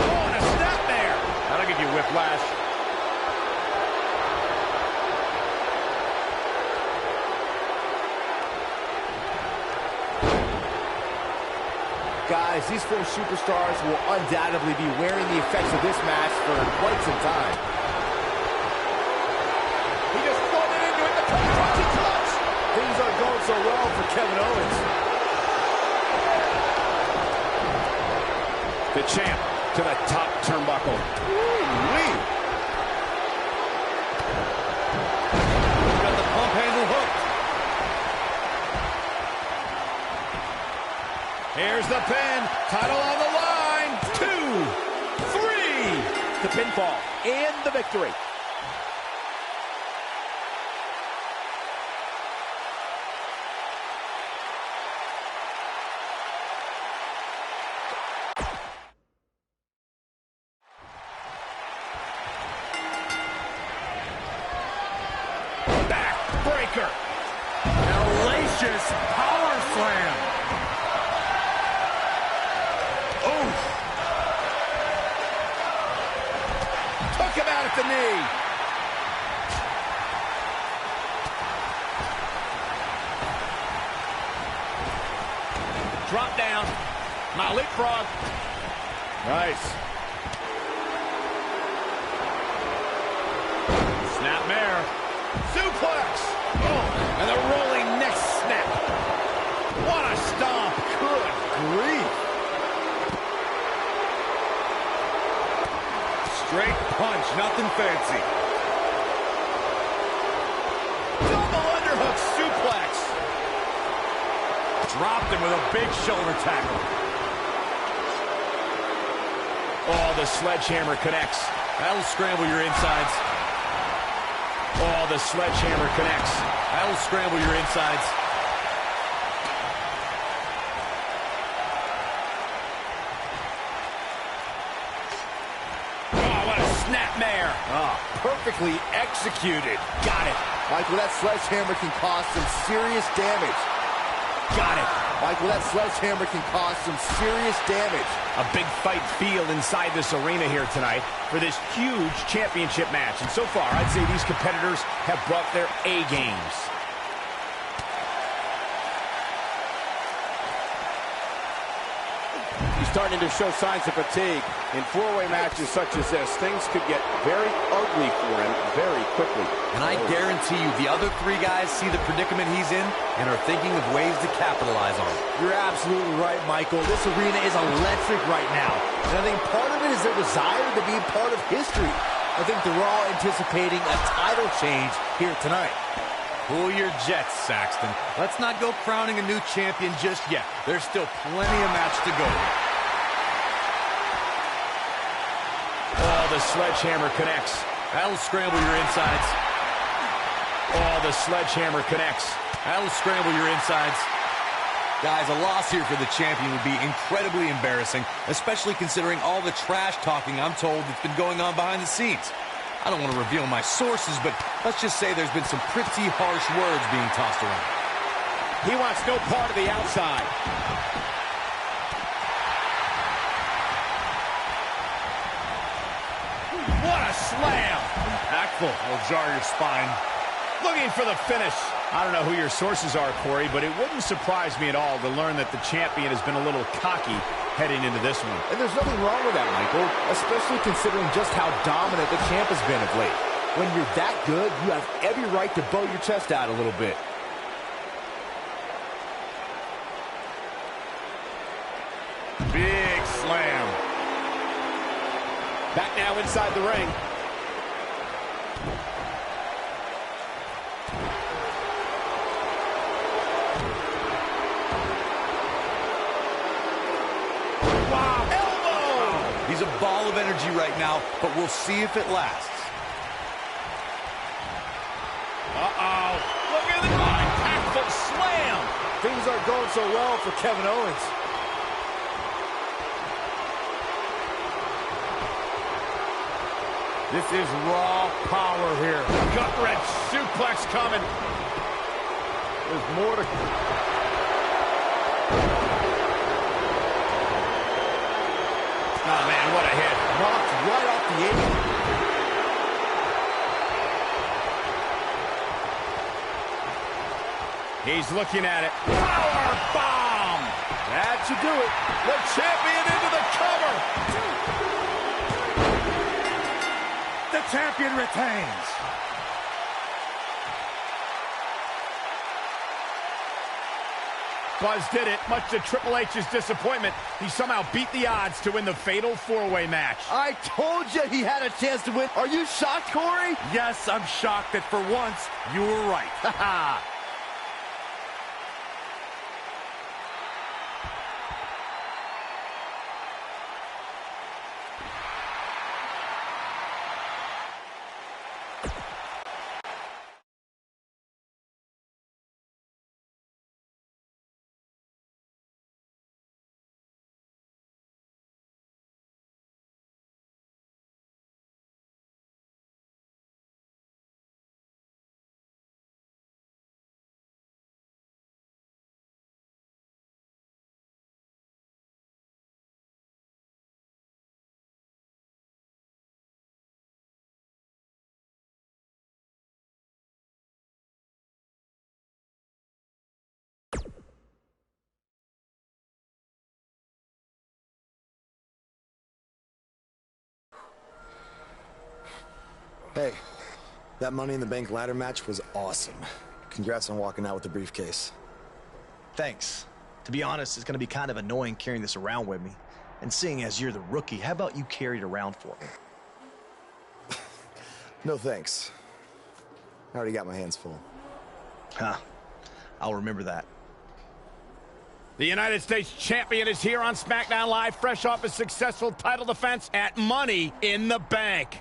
Oh, and a snap there. That'll give you whiplash. Guys, these four superstars will undoubtedly be wearing the effects of this match for quite some time. He just floated into it, the touch. Things aren't going so well for Kevin Owens. The champ to the top turnbuckle. Woo-wee. Got the pump handle hooked. Here's the pin. Title on the line. 2, 3. The pinfall and the victory. Backbreaker. Hellacious power slam. Took him out at the knee. Drop down. Now leapfrog. Nice. Snapmare. Suplex. Oh, and the rolling neck snap. What a stomp. Good grief. Straight punch, nothing fancy. Double underhook suplex. Dropped him with a big shoulder tackle. Oh, the sledgehammer connects. That'll scramble your insides. Oh, the sledgehammer connects. That'll scramble your insides. Oh, what a snapmare. Perfectly executed. Got it. Michael, that sledgehammer can cause some serious damage. Got it. Michael, that sledgehammer can cause some serious damage. A big fight field inside this arena here tonight for this huge championship match. And so far, I'd say these competitors have brought their A games. He's starting to show signs of fatigue. In four-way matches such as this, things could get very ugly for him very quickly. And I guarantee you the other three guys see the predicament he's in and are thinking of ways to capitalize on it. You're absolutely right, Michael. This arena is electric right now. And I think part of it is their desire to be part of history. I think they're all anticipating a title change here tonight. Cool your jets, Saxton. Let's not go crowning a new champion just yet. There's still plenty of match to go. Oh, the sledgehammer connects. That'll scramble your insides. Oh, the sledgehammer connects. That'll scramble your insides. Guys, a loss here for the champion would be incredibly embarrassing, especially considering all the trash talking I'm told that's been going on behind the scenes. I don't want to reveal my sources, but let's just say there's been some pretty harsh words being tossed around. He wants no part of the outside. What a slam! Impactful. Will jar your spine. Looking for the finish. I don't know who your sources are, Corey, but it wouldn't surprise me at all to learn that the champion has been a little cocky heading into this one. And there's nothing wrong with that, Michael, especially considering just how dominant the champ has been of late. When you're that good, you have every right to bow your chest out a little bit. Big slam. Back now inside the ring. He's a ball of energy right now, but we'll see if it lasts. Uh-oh. Look at the impactful slam. Things aren't going so well for Kevin Owens. This is raw power here. Gut-wrench suplex coming. There's more to... Oh, man, what a hit. Knocked right off the apron. He's looking at it. Power bomb! That should do it. The champion into the cover! The champion retains. Buzz did it, much to Triple H's disappointment. He somehow beat the odds to win the fatal four-way match. I told you he had a chance to win. Are you shocked, Corey? Yes, I'm shocked that for once, you were right. Haha. Hey, that Money in the Bank ladder match was awesome. Congrats on walking out with the briefcase. Thanks. To be honest, it's going to be kind of annoying carrying this around with me. And seeing as you're the rookie, how about you carry it around for me? No thanks. I already got my hands full. Huh. I'll remember that. The United States champion is here on SmackDown Live, fresh off a successful title defense at Money in the Bank.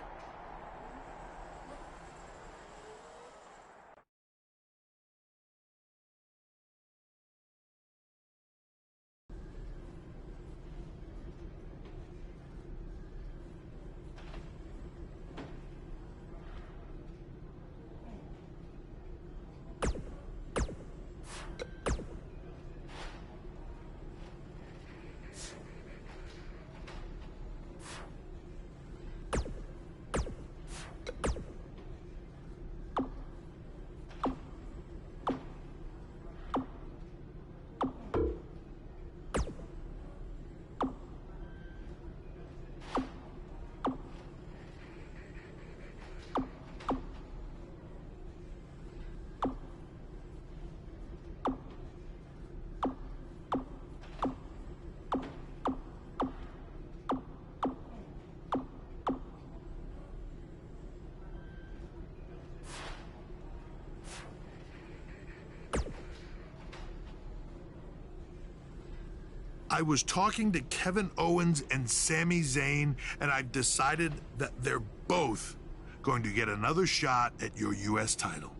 I was talking to Kevin Owens and Sami Zayn, and I've decided that they're both going to get another shot at your U.S. title.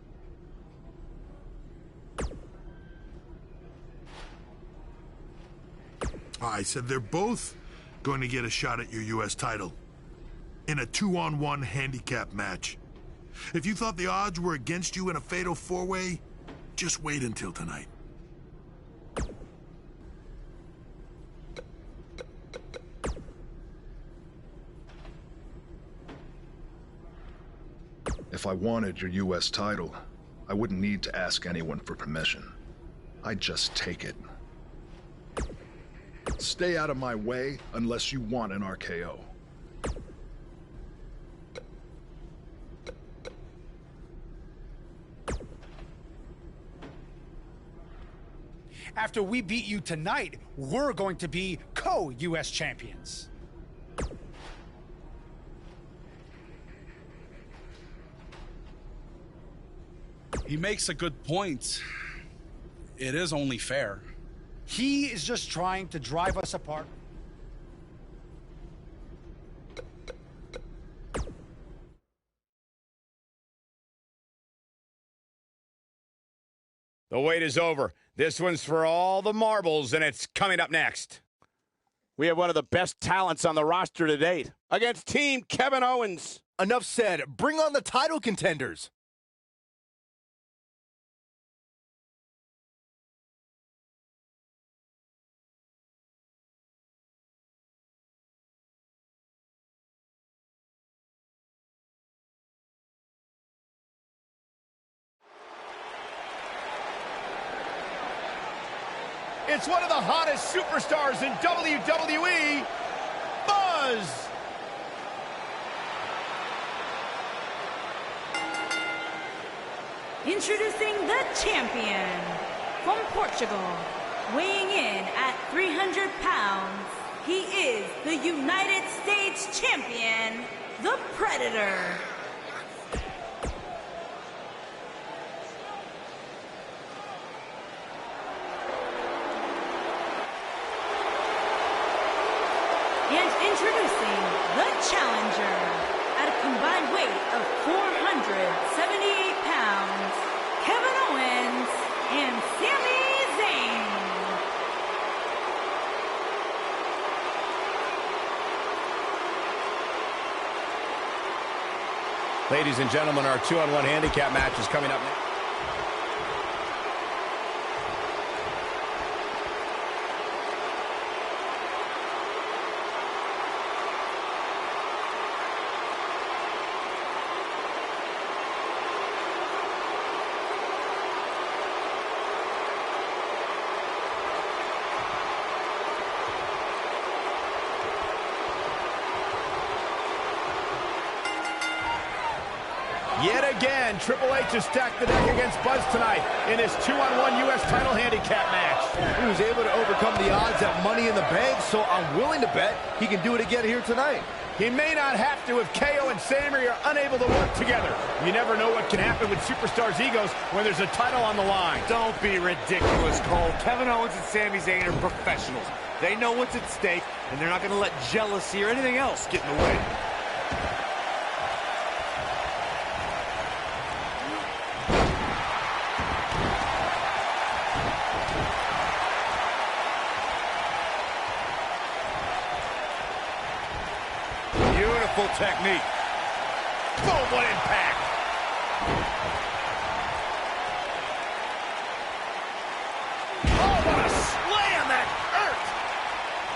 I said they're both going to get a shot at your U.S. title in a 2-on-1 handicap match. If you thought the odds were against you in a fatal four-way, just wait until tonight. If I wanted your U.S. title, I wouldn't need to ask anyone for permission. I'd just take it. Stay out of my way unless you want an RKO. After we beat you tonight, we're going to be co-U.S. champions. He makes a good point. It is only fair. He is just trying to drive us apart. The wait is over. This one's for all the marbles, and it's coming up next. We have one of the best talents on the roster to date against Team Kevin Owens. Enough said. Bring on the title contenders. It's one of the hottest superstars in WWE, Boas. Introducing the champion from Portugal, weighing in at 300 pounds, he is the United States champion, the Predator. And introducing the challenger at a combined weight of 478 pounds, Kevin Owens and Sami Zayn. Ladies and gentlemen, our 2-on-1 handicap match is coming up next. Yet again, Triple H has stacked the deck against Buzz tonight in his 2-on-1 U.S. title handicap match. He was able to overcome the odds at Money in the Bank, so I'm willing to bet he can do it again here tonight. He may not have to if KO and Sami are unable to work together. You never know what can happen with superstars' egos when there's a title on the line. Don't be ridiculous, Cole. Kevin Owens and Sami Zayn are professionals. They know what's at stake, and they're not going to let jealousy or anything else get in the way. Beautiful technique. Boom, what impact. Oh, what a slam that hurt.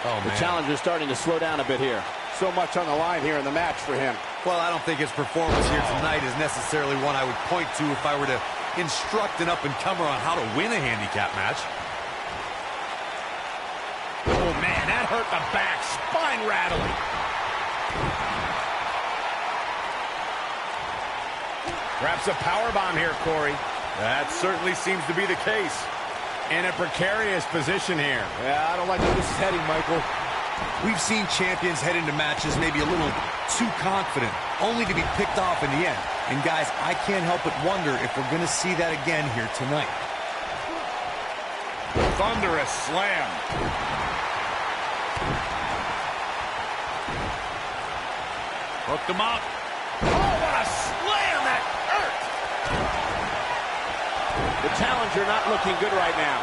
Oh, man. The challenger's starting to slow down a bit here. So much on the line here in the match for him. Well, I don't think his performance here tonight is necessarily one I would point to if I were to instruct an up-and-comer on how to win a handicap match. Oh, man, that hurt the back. Spine rattling. Perhaps a powerbomb here, Corey. That certainly seems to be the case. In a precarious position here. Yeah, I don't like where this is heading, Michael. We've seen champions head into matches maybe a little too confident, only to be picked off in the end. And guys, I can't help but wonder if we're going to see that again here tonight. Thunderous slam. Hooked him up. Oh, what a slam that hurt! The challenger not looking good right now.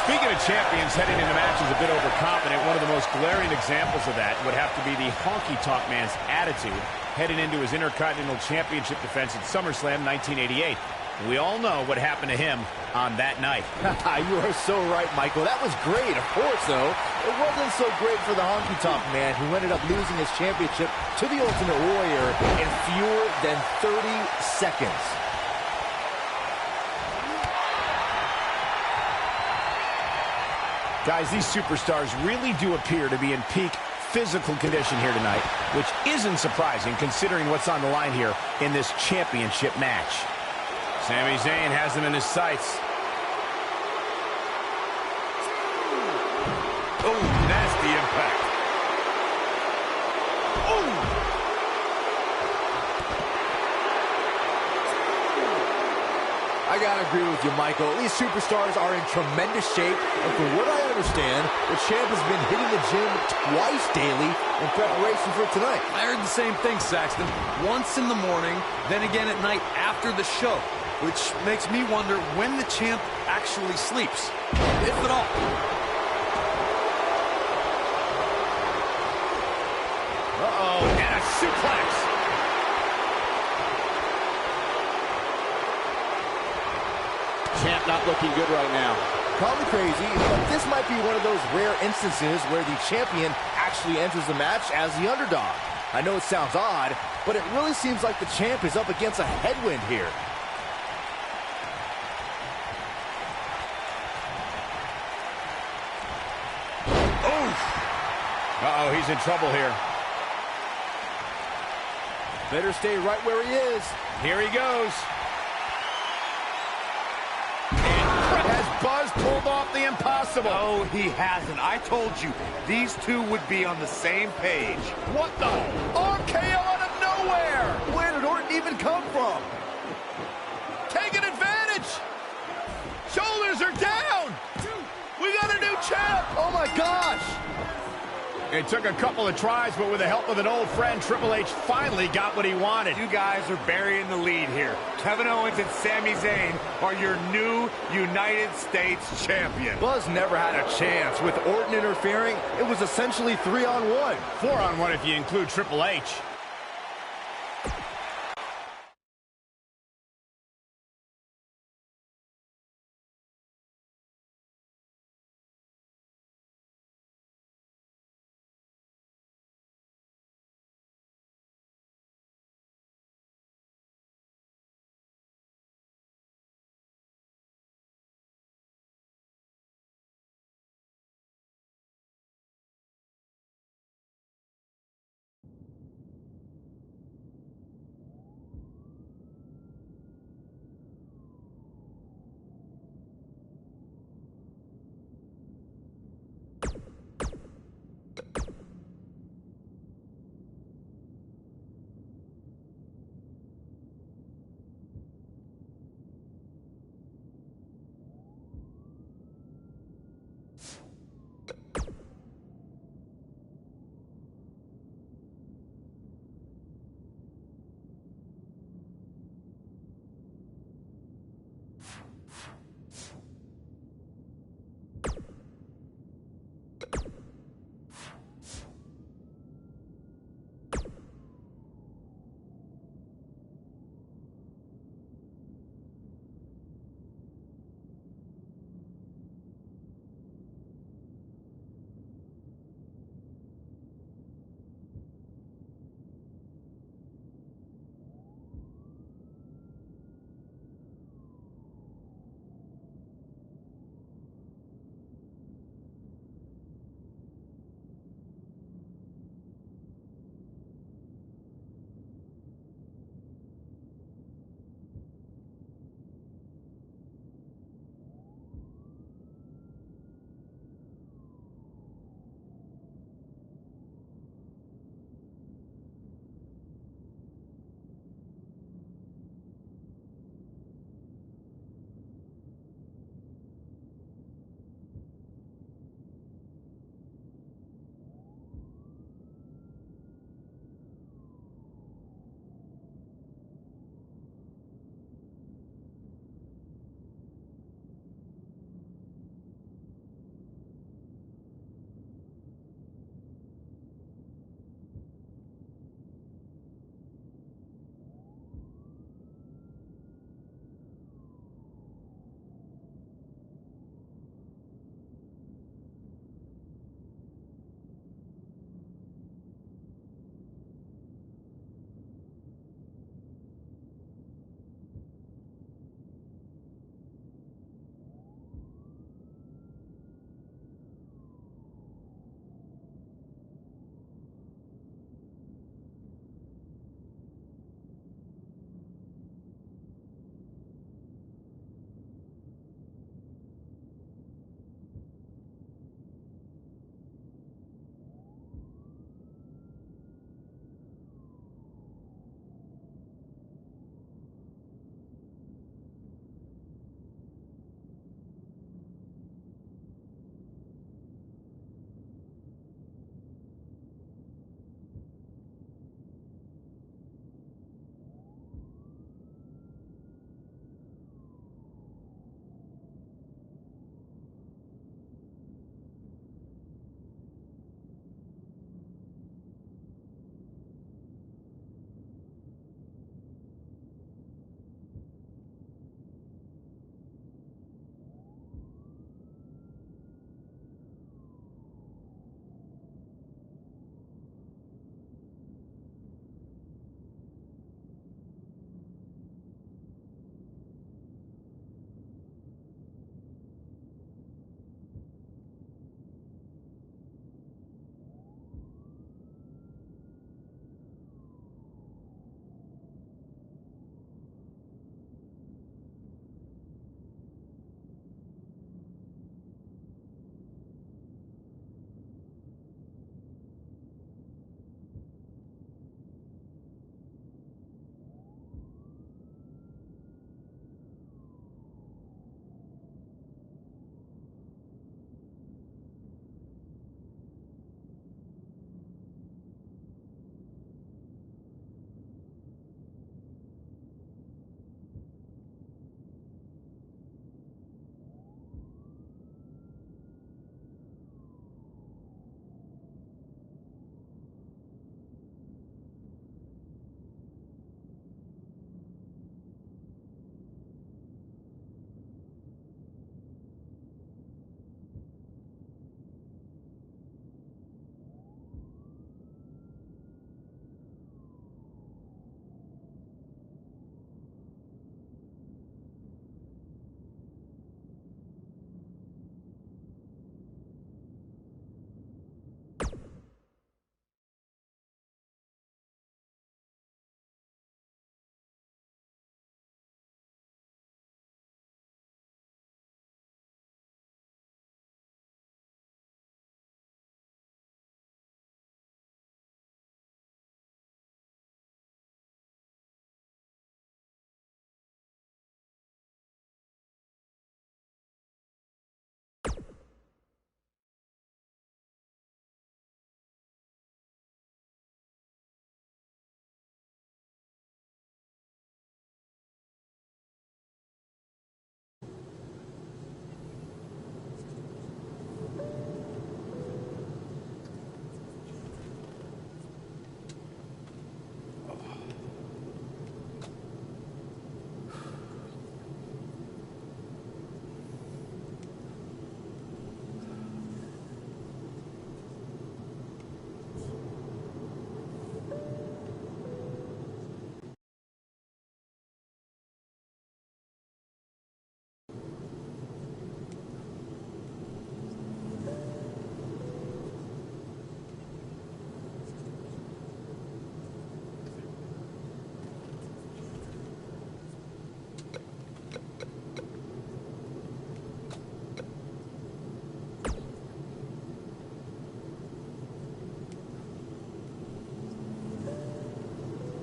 Speaking of champions heading into matches a bit overconfident, one of the most glaring examples of that would have to be the honky-tonk man's attitude heading into his Intercontinental Championship defense at SummerSlam 1988. We all know what happened to him on that night. You are so right, Michael. That was great. Of course, though, it wasn't so great for the honky-tonk man who ended up losing his championship to the Ultimate Warrior in fewer than 30 seconds. Guys, these superstars really do appear to be in peak physical condition here tonight, which isn't surprising considering what's on the line here in this championship match. Sami Zayn has him in his sights. Oh, nasty impact. Oh! I gotta agree with you, Michael. These superstars are in tremendous shape, and from what I understand, the champ has been hitting the gym twice daily in preparation for tonight. I heard the same thing, Saxton. Once in the morning, then again at night after the show, which makes me wonder when the champ actually sleeps, if at all. Uh-oh, and a suplex. Champ not looking good right now. Call me crazy, but this might be one of those rare instances where the champion actually enters the match as the underdog. I know it sounds odd, but it really seems like the champ is up against a headwind here. Uh-oh, he's in trouble here. Better stay right where he is. Here he goes. Has Buzz pulled off the impossible? No, he hasn't. I told you, these two would be on the same page. What the? RKO out of nowhere! Where did Orton even come from? Taking advantage! Shoulders are down! We got a new champ! Oh my gosh! It took a couple of tries, but with the help of an old friend, Triple H finally got what he wanted. You guys are burying the lead here. Kevin Owens and Sami Zayn are your new United States champion. Buzz never had a chance. With Orton interfering, it was essentially 3-on-1. 4-on-1 if you include Triple H.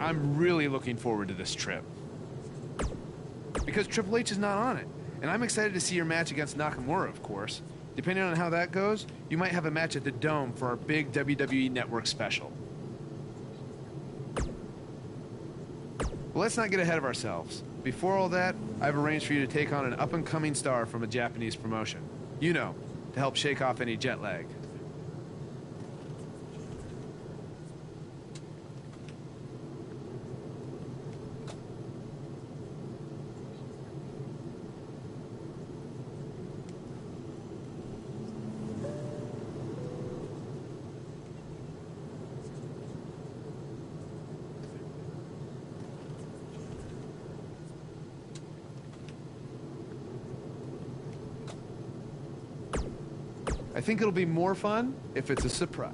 I'm really looking forward to this trip. Because Triple H is not on it. And I'm excited to see your match against Nakamura, of course. Depending on how that goes, you might have a match at the Dome for our big WWE Network special. But let's not get ahead of ourselves. Before all that, I've arranged for you to take on an up-and-coming star from a Japanese promotion. You know, to help shake off any jet lag. I think it'll be more fun if it's a surprise.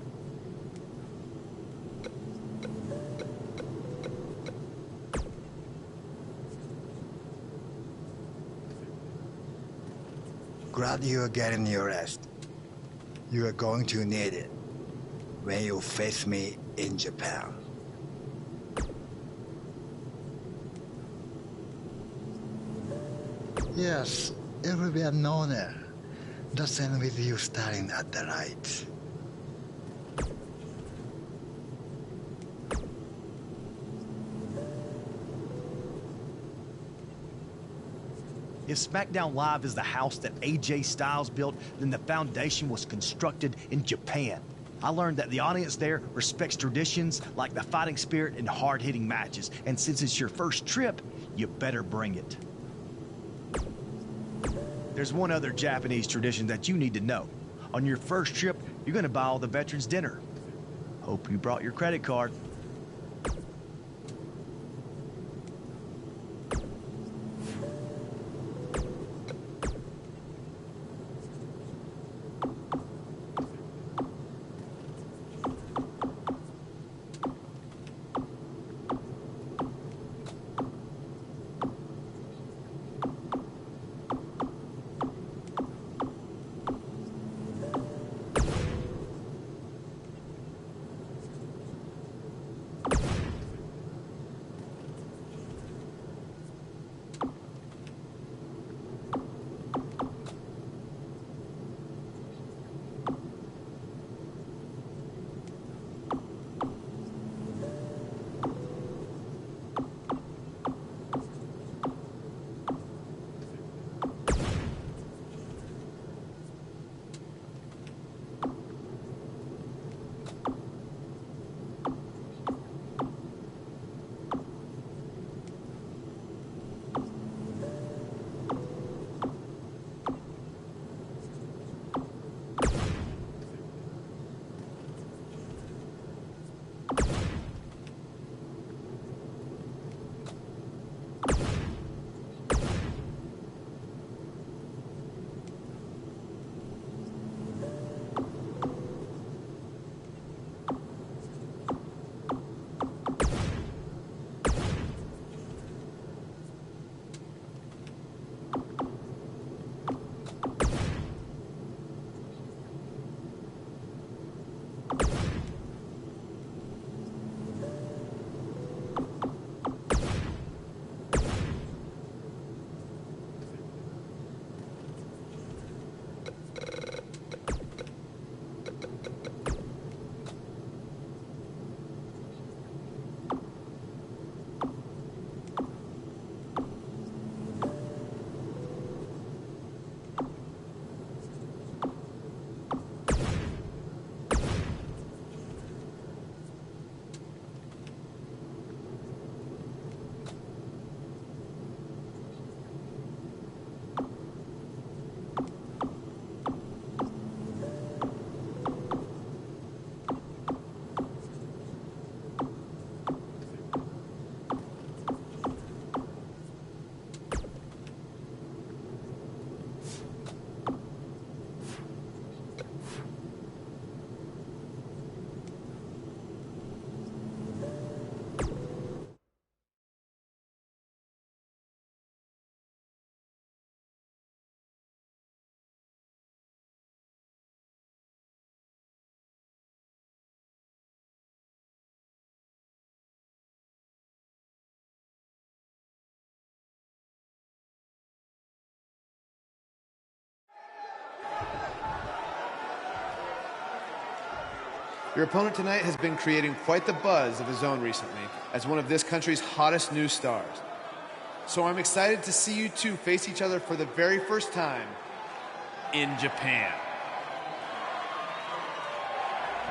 Glad you are getting your rest. You are going to need it when you face me in Japan. Yes, it will be an honor. Just end with you starting at the right. If SmackDown Live is the house that AJ Styles built, then the foundation was constructed in Japan. I learned that the audience there respects traditions like the fighting spirit and hard-hitting matches. And since it's your first trip, you better bring it. There's one other Japanese tradition that you need to know. On your first trip, you're gonna buy all the veterans dinner. Hope you brought your credit card. Your opponent tonight has been creating quite the buzz of his own recently as one of this country's hottest new stars. So I'm excited to see you two face each other for the very first time in Japan.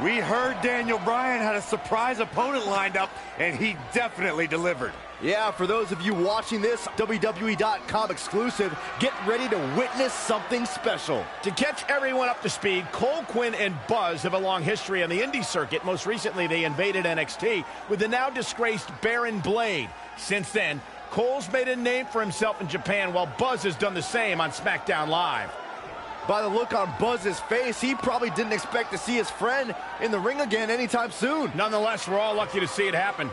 We heard Daniel Bryan had a surprise opponent lined up, and he definitely delivered. Yeah, for those of you watching this WWE.com exclusive, get ready to witness something special. To catch everyone up to speed, Cole, Quinn, and Buzz have a long history on the indie circuit. Most recently, they invaded NXT with the now disgraced Baron Blade. Since then, Cole's made a name for himself in Japan, while Buzz has done the same on SmackDown Live. By the look on Buzz's face, he probably didn't expect to see his friend in the ring again anytime soon. Nonetheless, we're all lucky to see it happen.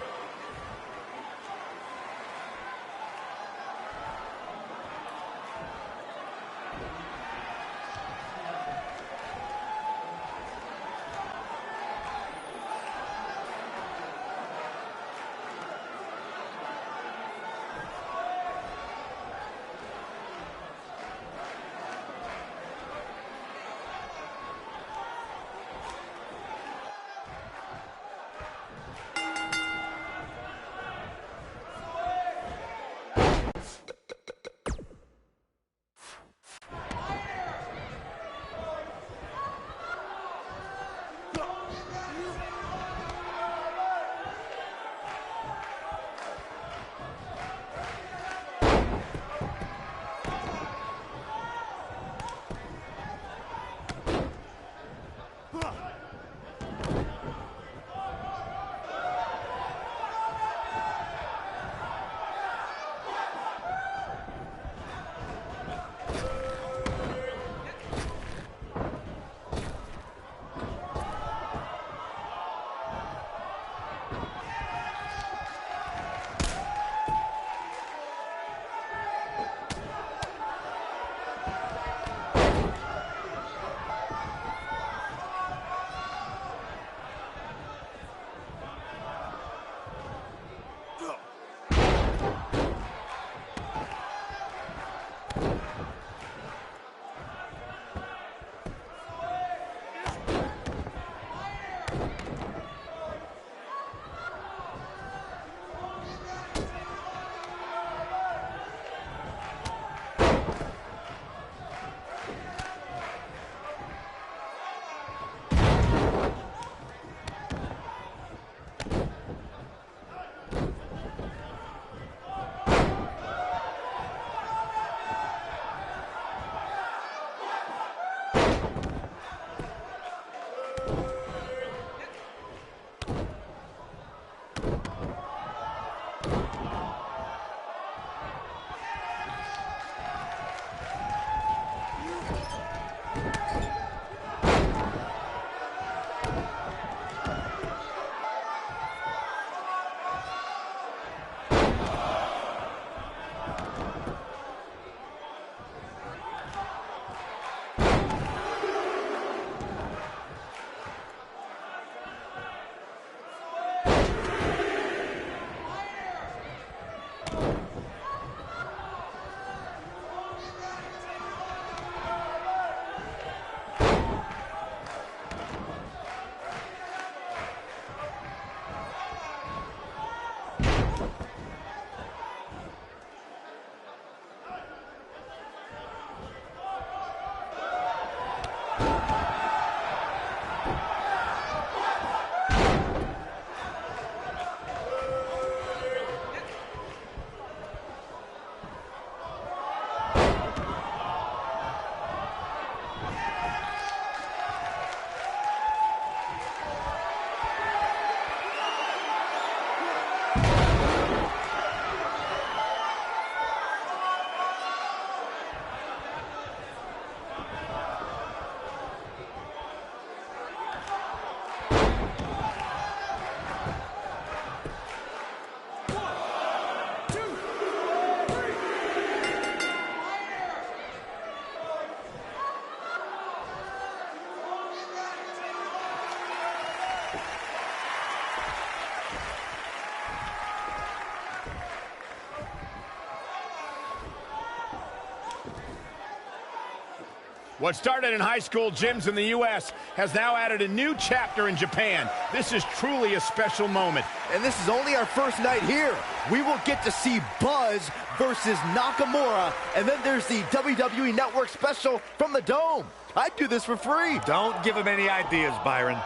What started in high school gyms in the U.S. has now added a new chapter in Japan. This is truly a special moment. And this is only our first night here. We will get to see Buzz versus Nakamura, and then there's the WWE Network special from the Dome. I'd do this for free. Don't give him any ideas, Byron.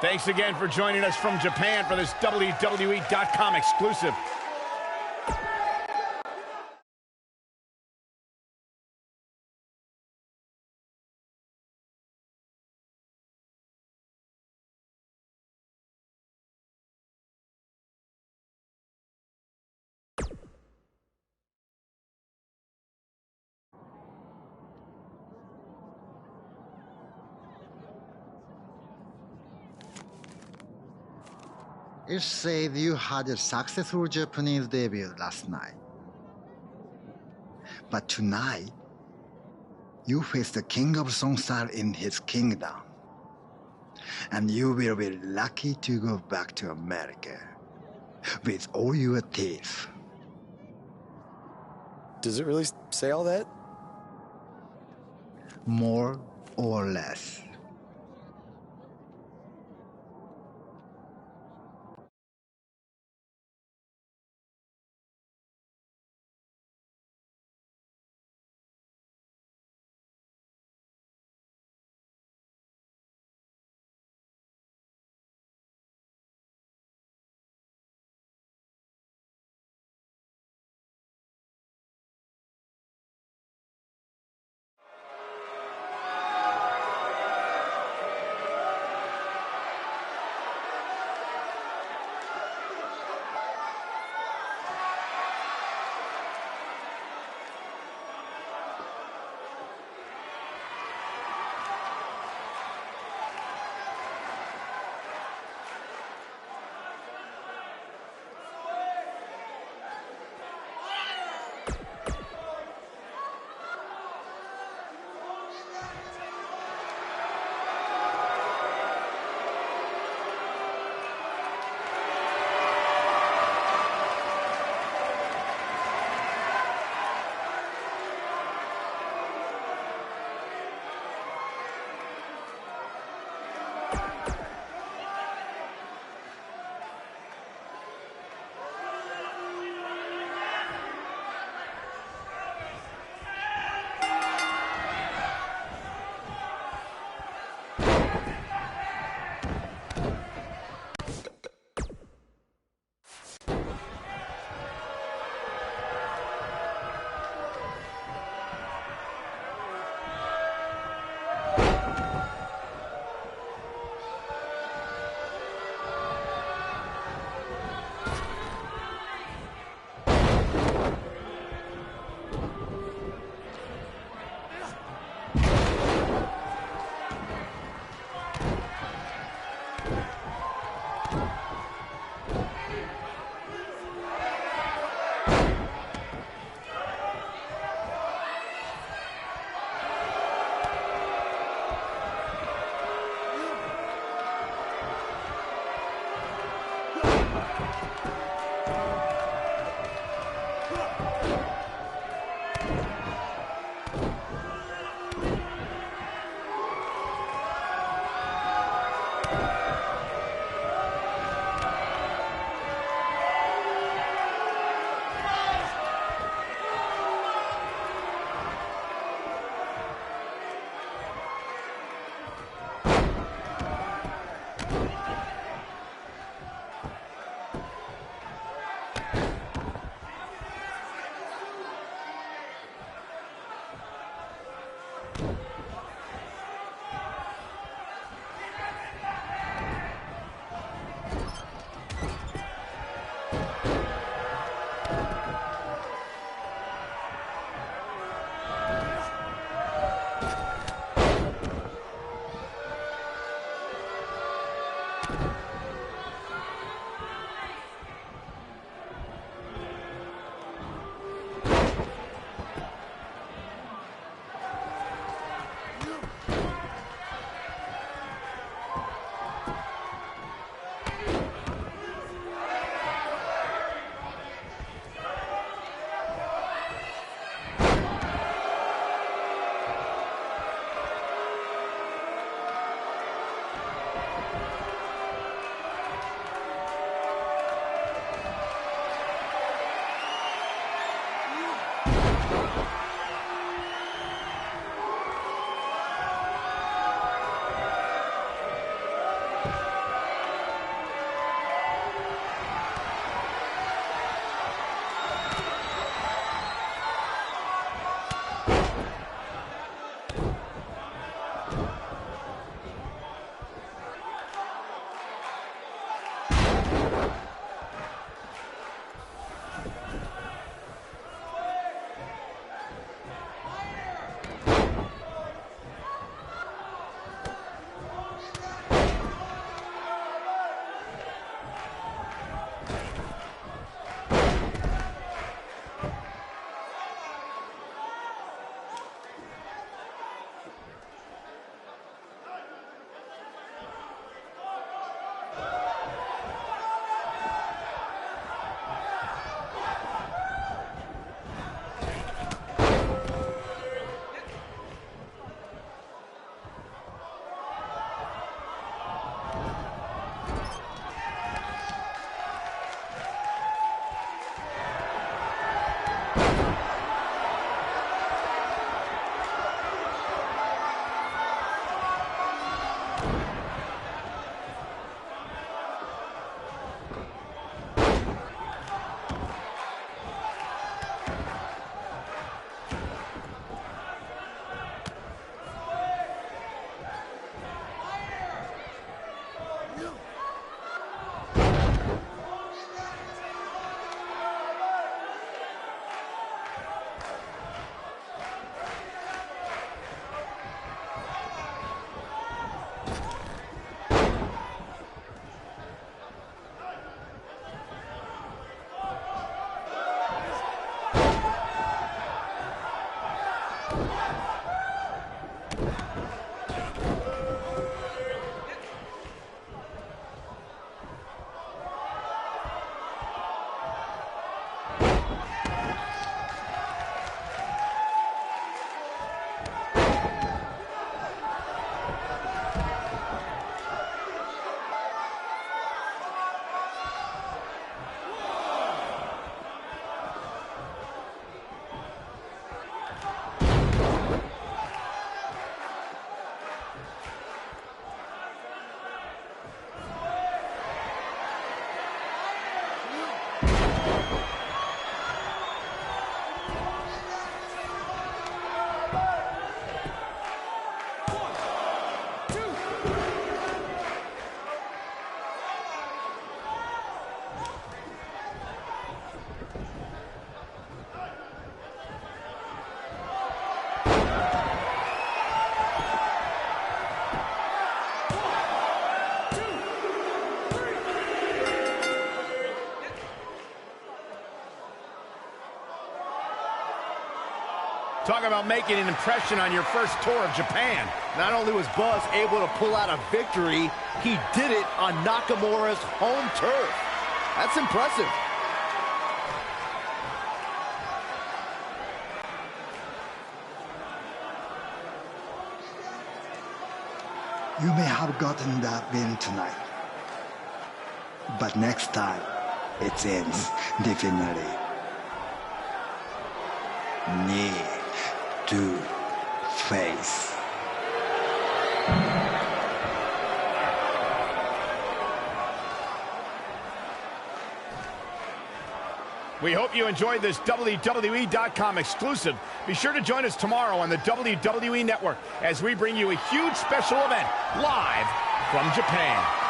Thanks again for joining us from Japan for this WWE.com exclusive. It said you had a successful Japanese debut last night. But tonight, you face the king of Songstyle in his kingdom. And you will be lucky to go back to America with all your teeth. Does it really say all that? More or less. Talk about making an impression on your first tour of Japan. Not only was Buzz able to pull out a victory, he did it on Nakamura's home turf. That's impressive. You may have gotten that win tonight, but next time it ends differently. Knee to face. We hope you enjoyed this WWE.com exclusive. Be sure to join us tomorrow on the WWE Network as we bring you a huge special event live from Japan.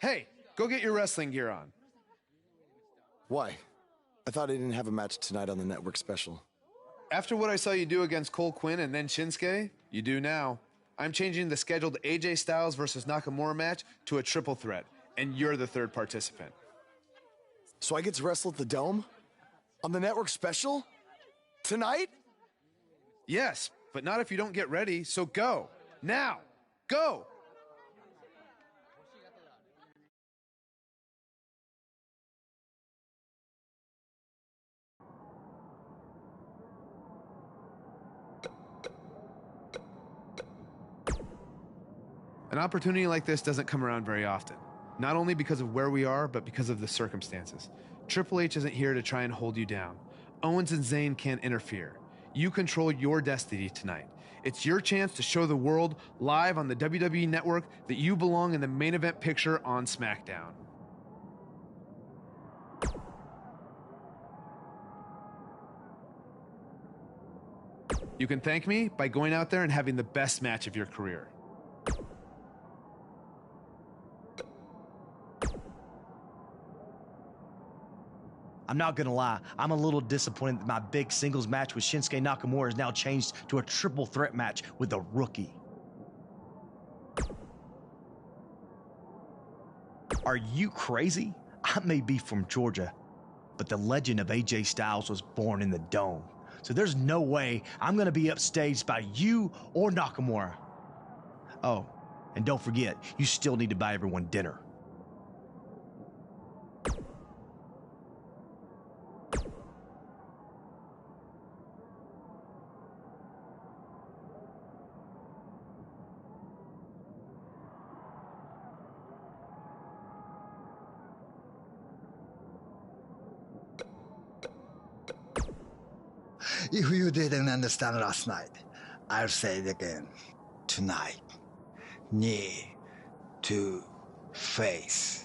Hey, go get your wrestling gear on. Why? I thought I didn't have a match tonight on the network special. After what I saw you do against Cole Quinn and then Shinsuke, you do now. I'm changing the scheduled AJ Styles versus Nakamura match to a triple threat, and you're the third participant. So I get to wrestle at the Dome? On the network special? Tonight? Yes, but not if you don't get ready, so go. Now. Go! An opportunity like this doesn't come around very often. Not only because of where we are, but because of the circumstances. Triple H isn't here to try and hold you down. Owens and Zayn can't interfere. You control your destiny tonight. It's your chance to show the world live on the WWE Network that you belong in the main event picture on SmackDown. You can thank me by going out there and having the best match of your career. I'm not gonna lie, I'm a little disappointed that my big singles match with Shinsuke Nakamura is now changed to a triple threat match with a rookie. Are you crazy? I may be from Georgia, but the legend of AJ Styles was born in the Dome. So there's no way I'm gonna be upstaged by you or Nakamura. Oh, and don't forget, you still need to buy everyone dinner. If you didn't understand last night, I'll say it again. Tonight, knee to face.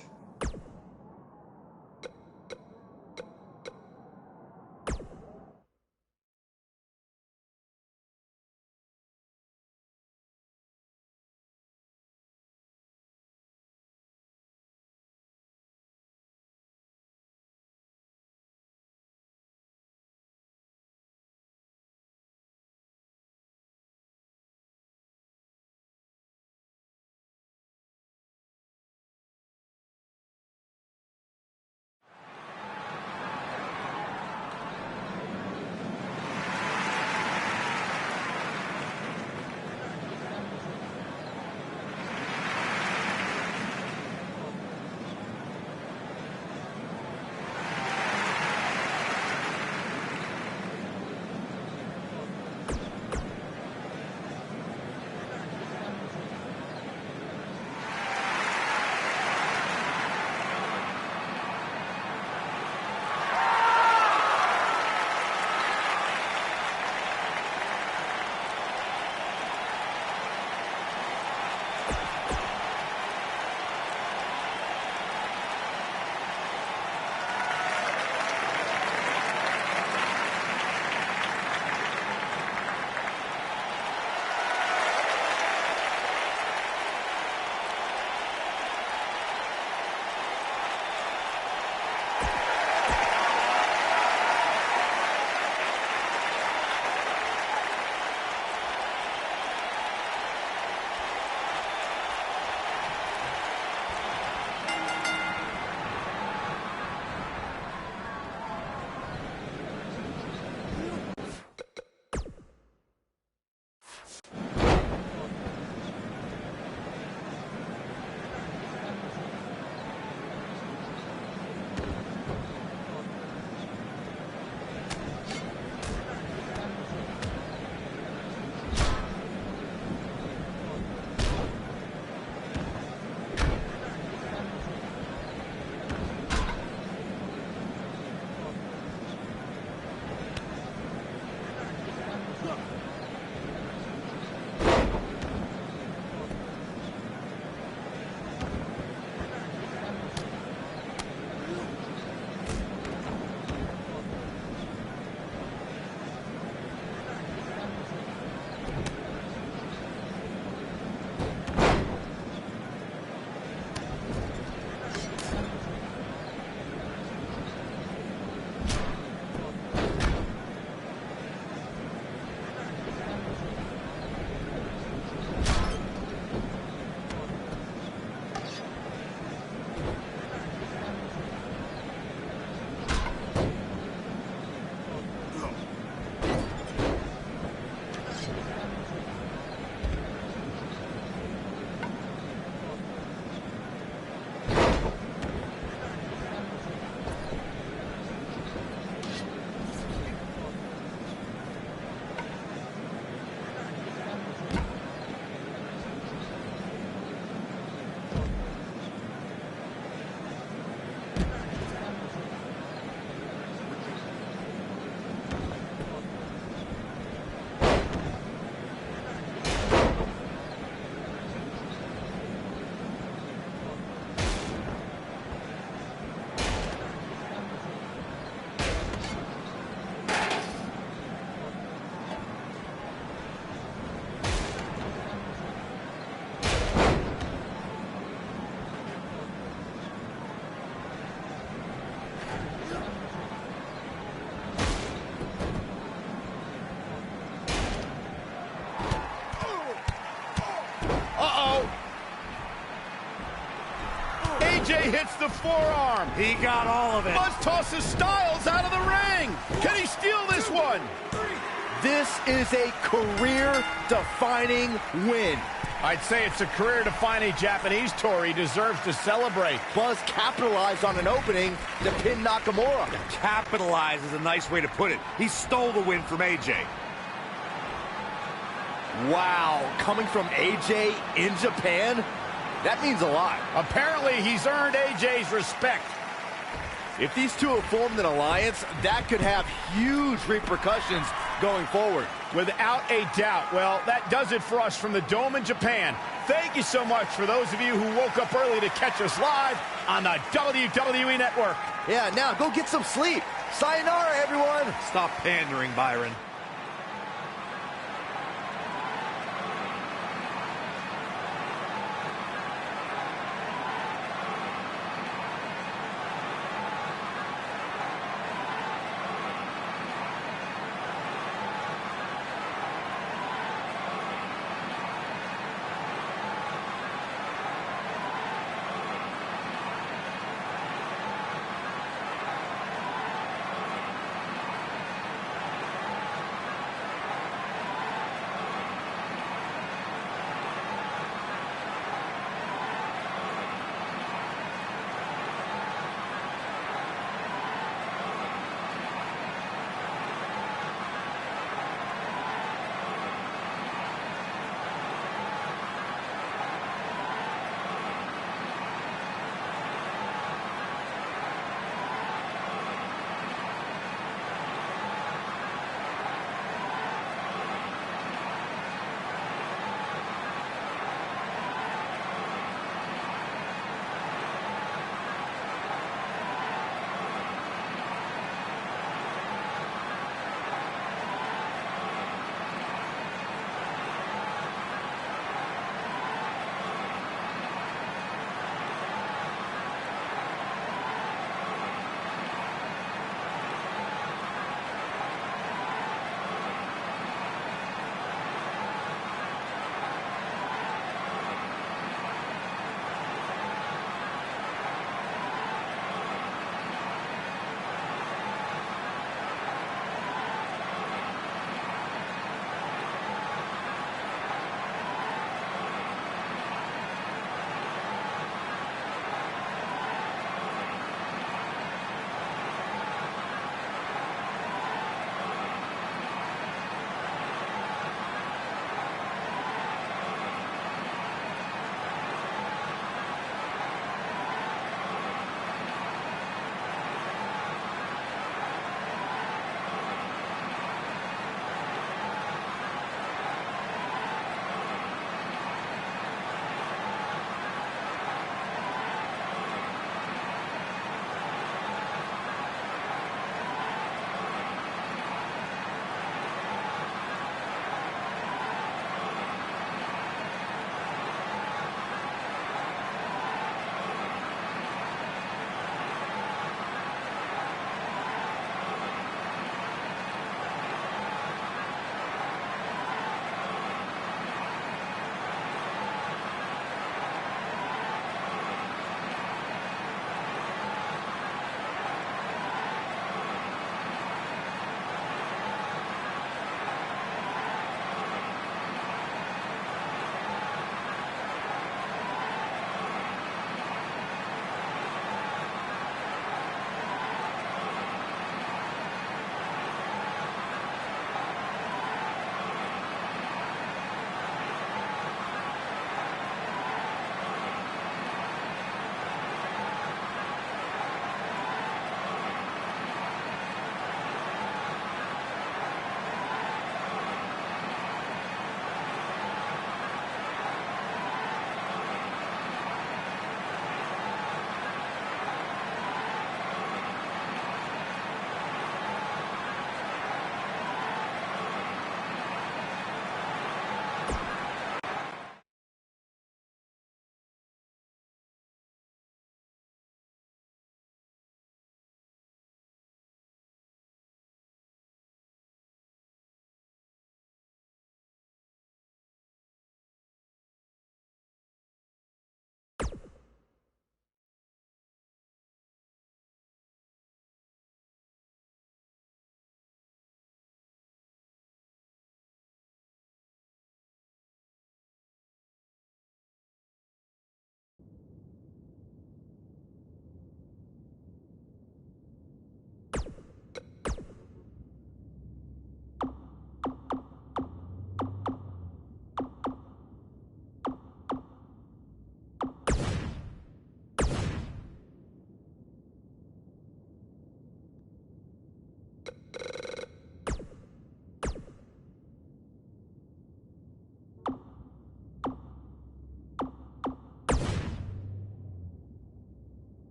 AJ hits the forearm. He got all of it. Must tosses Styles out of the ring. Can he steal this one? This is a career-defining win. I'd say it's a career-defining Japanese tour. He deserves to celebrate. Plus, capitalized on an opening to pin Nakamura. Capitalize is a nice way to put it. He stole the win from AJ. Wow, coming from AJ in Japan? That means a lot. Apparently, he's earned AJ's respect. If these two have formed an alliance, that could have huge repercussions going forward. Without a doubt. Well, that does it for us from the Dome in Japan. Thank you so much for those of you who woke up early to catch us live on the WWE Network. Yeah, now go get some sleep. Sayonara, everyone. Stop pandering, Byron.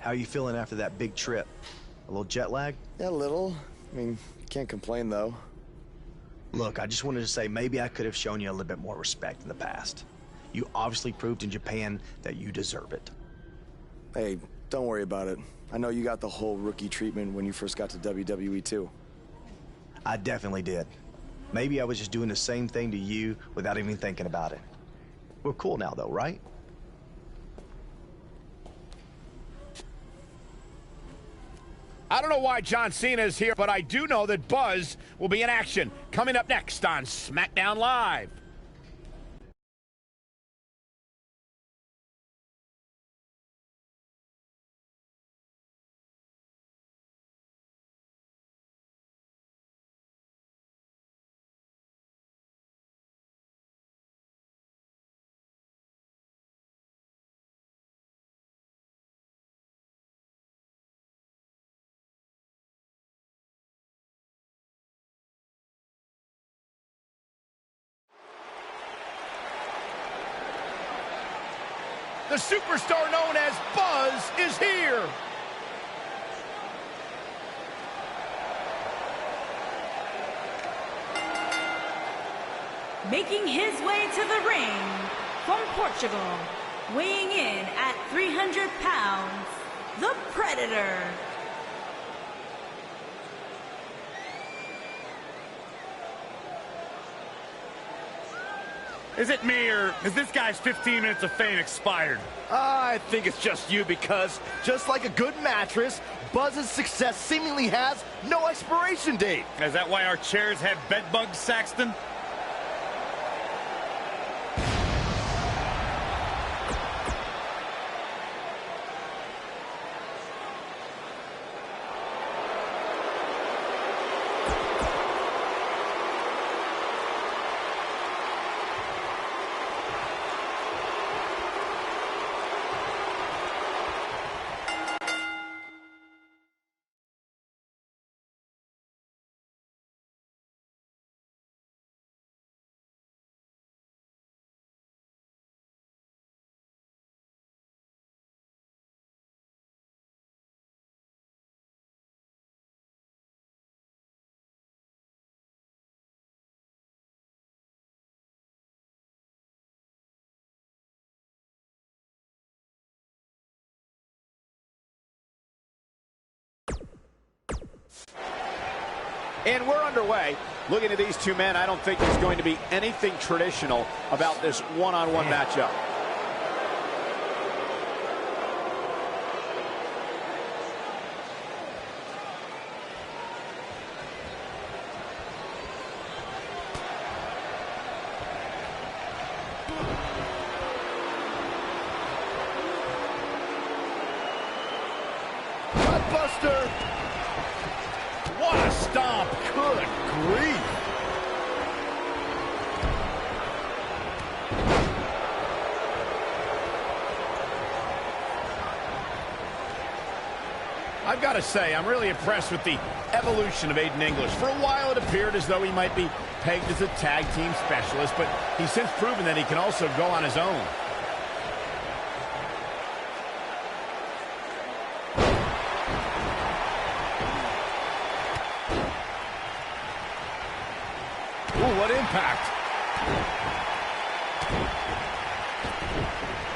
How are you feeling after that big trip? A little jet lag? Yeah, a little. I mean, can't complain, though. Look, I just wanted to say maybe I could have shown you a little bit more respect in the past. You obviously proved in Japan that you deserve it. Hey, don't worry about it. I know you got the whole rookie treatment when you first got to WWE, too. I definitely did. Maybe I was just doing the same thing to you without even thinking about it. We're cool now, though, right? I don't know why John Cena is here, but I do know that Buzz will be in action coming up next on SmackDown Live. The superstar known as Buzz is here. Making his way to the ring from Portugal, weighing in at 300 pounds, the Predator. Is it me, or has this guy's 15 minutes of fame expired? I think it's just you, because just like a good mattress, Buzz's success seemingly has no expiration date. Is that why our chairs have bed bugs, Saxton? And we're underway. Looking at these two men, I don't think there's going to be anything traditional about this one-on-one matchup. Buster! What a stomp! Good grief! I've got to say, I'm really impressed with the evolution of Aiden English. For a while, it appeared as though he might be pegged as a tag team specialist, but he's since proven that he can also go on his own. Ooh, what impact!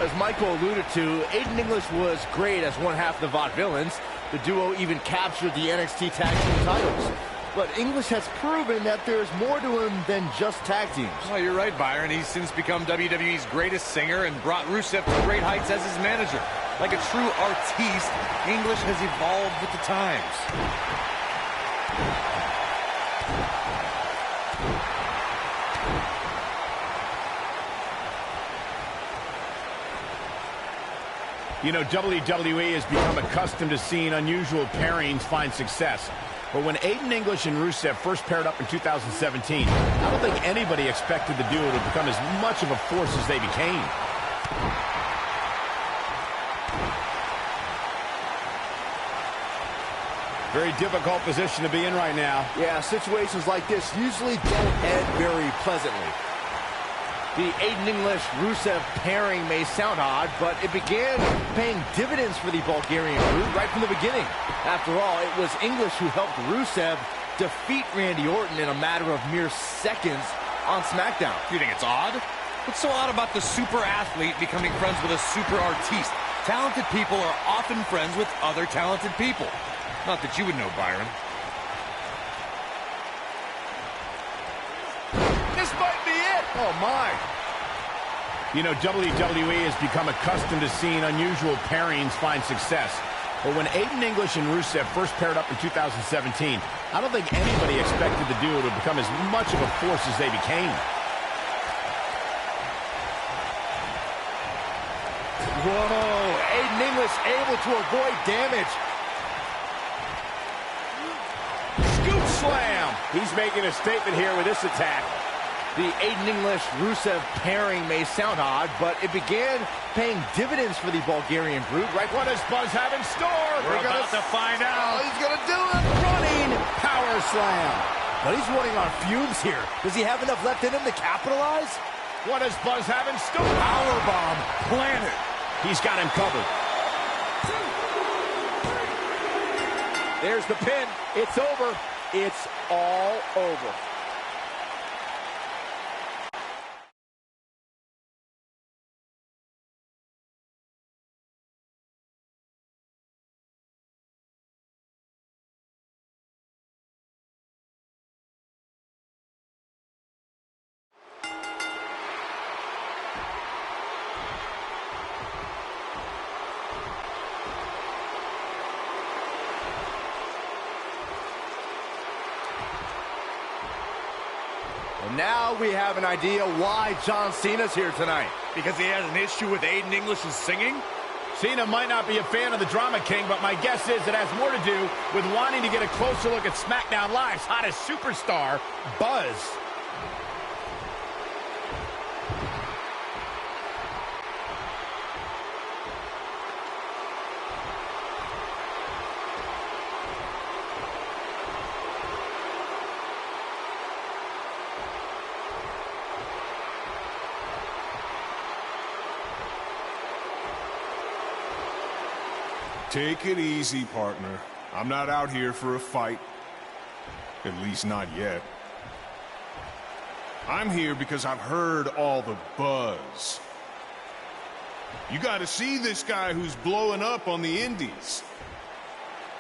As Michael alluded to, Aiden English was great as one half of the Vaudevillains. The duo even captured the NXT Tag Team titles. But English has proven that there's more to him than just tag teams. Well, you're right, Byron. He's since become WWE's greatest singer and brought Rusev to great heights as his manager. Like a true artiste, English has evolved with the times. You know, WWE has become accustomed to seeing unusual pairings find success. But when Aiden English and Rusev first paired up in 2017, I don't think anybody expected the duo to become as much of a force as they became. Very difficult position to be in right now. Yeah, situations like this usually don't end very pleasantly. The Aiden English-Rusev pairing may sound odd, but it began paying dividends for the Bulgarian Brute right from the beginning. After all, it was English who helped Rusev defeat Randy Orton in a matter of mere seconds on SmackDown. You think it's odd? What's so odd about the super athlete becoming friends with a super artiste? Talented people are often friends with other talented people. Not that you would know, Byron. This might be it! Oh, my. You know, WWE has become accustomed to seeing unusual pairings find success. But when Aiden English and Rusev first paired up in 2017, I don't think anybody expected the duo to become as much of a force as they became. Whoa, Aiden English able to avoid damage. Scoop slam! He's making a statement here with this attack. The Aiden English-Rusev pairing may sound odd, but it began paying dividends for the Bulgarian Brute. Right? What does Buzz have in store? We're about to find out. Oh, he's going to do it. Running power slam. But he's running on fumes here. Does he have enough left in him to capitalize? What does Buzz have in store? Powerbomb planted. He's got him covered. There's the pin. It's over. It's all over. Now we have an idea why John Cena's here tonight. Because he has an issue with Aiden English's singing? Cena might not be a fan of the Drama King, but my guess is it has more to do with wanting to get a closer look at SmackDown Live's hottest superstar, Buzz. Take it easy, partner. I'm not out here for a fight. At least not yet. I'm here because I've heard all the buzz. You gotta see this guy who's blowing up on the indies.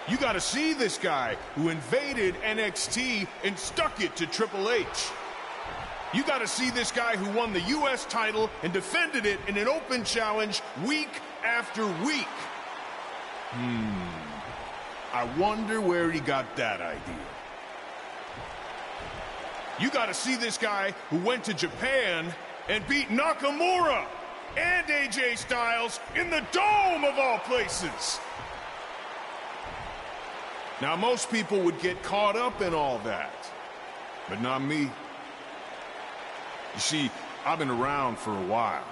You gotta see this guy who invaded NXT and stuck it to Triple H. You gotta see this guy who won the US title and defended it in an open challenge week after week. I wonder where he got that idea. You gotta see this guy who went to Japan and beat Nakamura and AJ Styles in the Dome of all places. Now, most people would get caught up in all that, but not me. You see, I've been around for a while.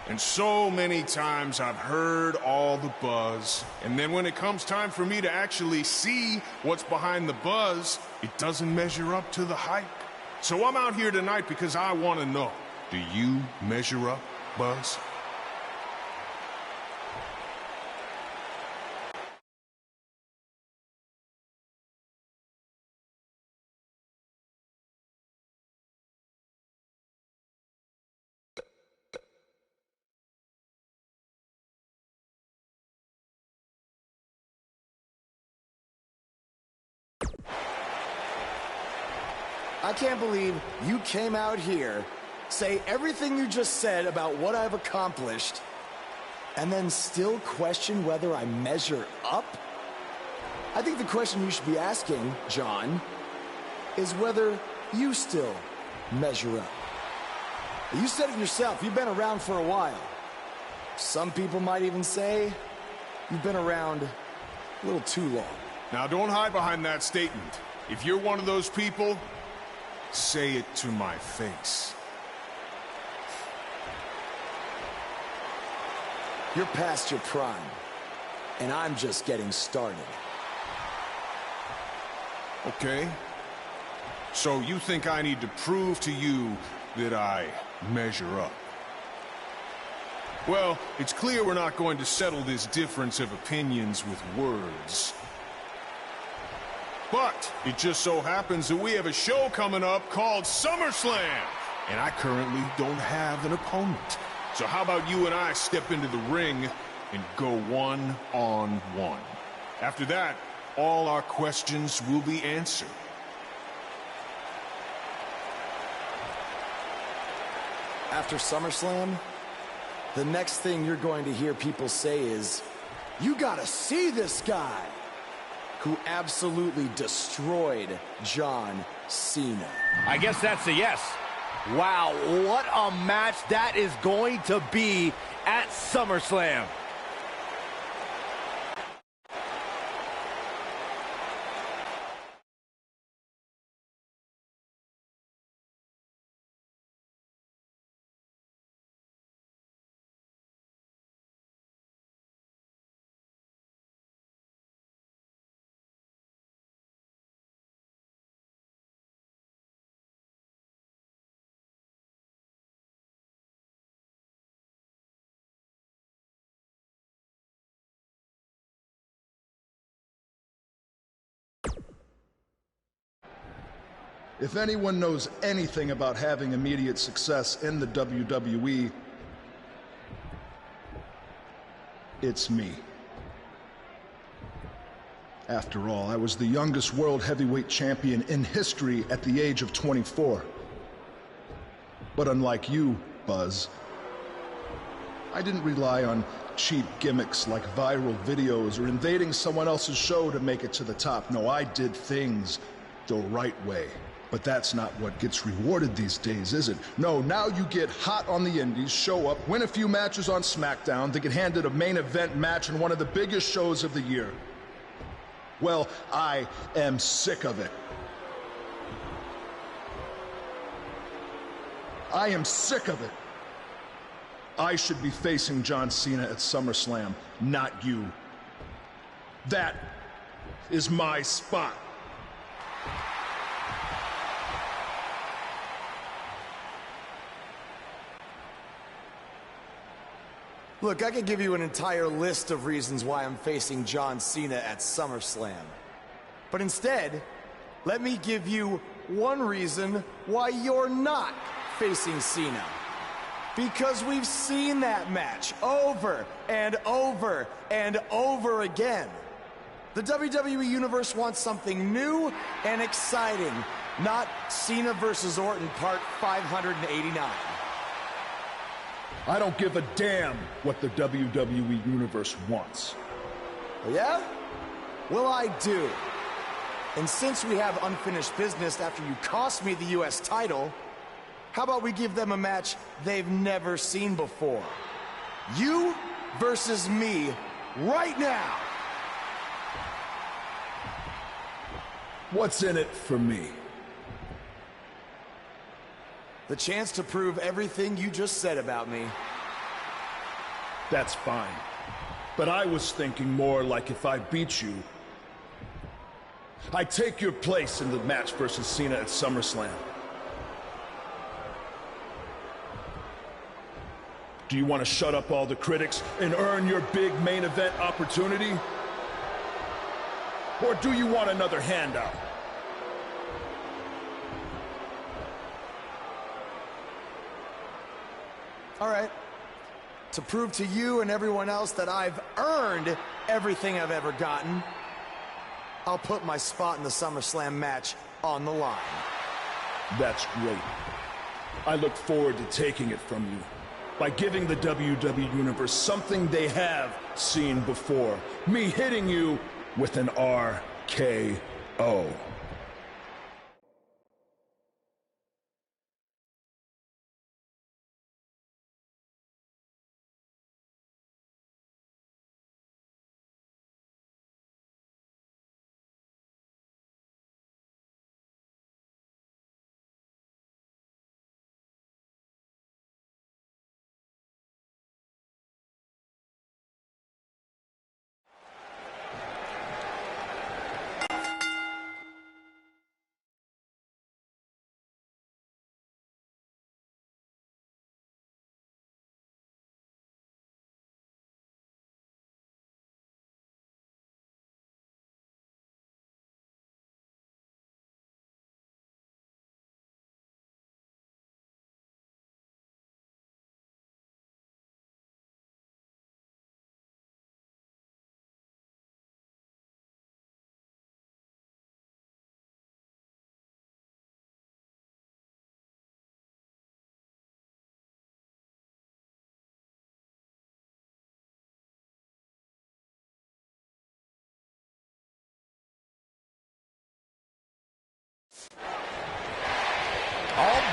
And so many times I've heard all the buzz, and then when it comes time for me to actually see what's behind the buzz, it doesn't measure up to the hype. So I'm out here tonight because I want to know, do you measure up, Buzz? I can't believe you came out here, say everything you just said about what I've accomplished, and then still question whether I measure up? I think the question you should be asking, John, is whether you still measure up. You said it yourself, you've been around for a while. Some people might even say you've been around a little too long. Now, don't hide behind that statement. If you're one of those people, say it to my face. You're past your prime, and I'm just getting started. Okay. So you think I need to prove to you that I measure up? Well, it's clear we're not going to settle this difference of opinions with words. But it just so happens that we have a show coming up called SummerSlam, and I currently don't have an opponent. So how about you and I step into the ring and go one-on-one? After that, all our questions will be answered. After SummerSlam, the next thing you're going to hear people say is, "You gotta see this guy," who absolutely destroyed John Cena. I guess that's a yes. Wow, what a match that is going to be at SummerSlam. If anyone knows anything about having immediate success in the WWE, it's me. After all, I was the youngest world heavyweight champion in history at the age of 24. But unlike you, Buzz, I didn't rely on cheap gimmicks like viral videos or invading someone else's show to make it to the top. No, I did things the right way. But that's not what gets rewarded these days, is it? No, now you get hot on the indies, show up, win a few matches on SmackDown, then get handed a main event match in one of the biggest shows of the year. Well, I am sick of it. I am sick of it. I should be facing John Cena at SummerSlam, not you. That is my spot. Look, I could give you an entire list of reasons why I'm facing John Cena at SummerSlam. But instead, let me give you one reason why you're not facing Cena. Because we've seen that match over and over and over again. The WWE Universe wants something new and exciting, not Cena versus Orton Part 589. I don't give a damn what the WWE Universe wants. Yeah? Well, I do. And since we have unfinished business after you cost me the US title, how about we give them a match they've never seen before? You versus me right now. What's in it for me? The chance to prove everything you just said about me. That's fine. But I was thinking more like if I beat you, I take your place in the match versus Cena at SummerSlam. Do you want to shut up all the critics and earn your big main event opportunity? Or do you want another handout? All right. To prove to you and everyone else that I've earned everything I've ever gotten, I'll put my spot in the SummerSlam match on the line. That's great. I look forward to taking it from you by giving the WWE Universe something they have seen before. Me hitting you with an RKO.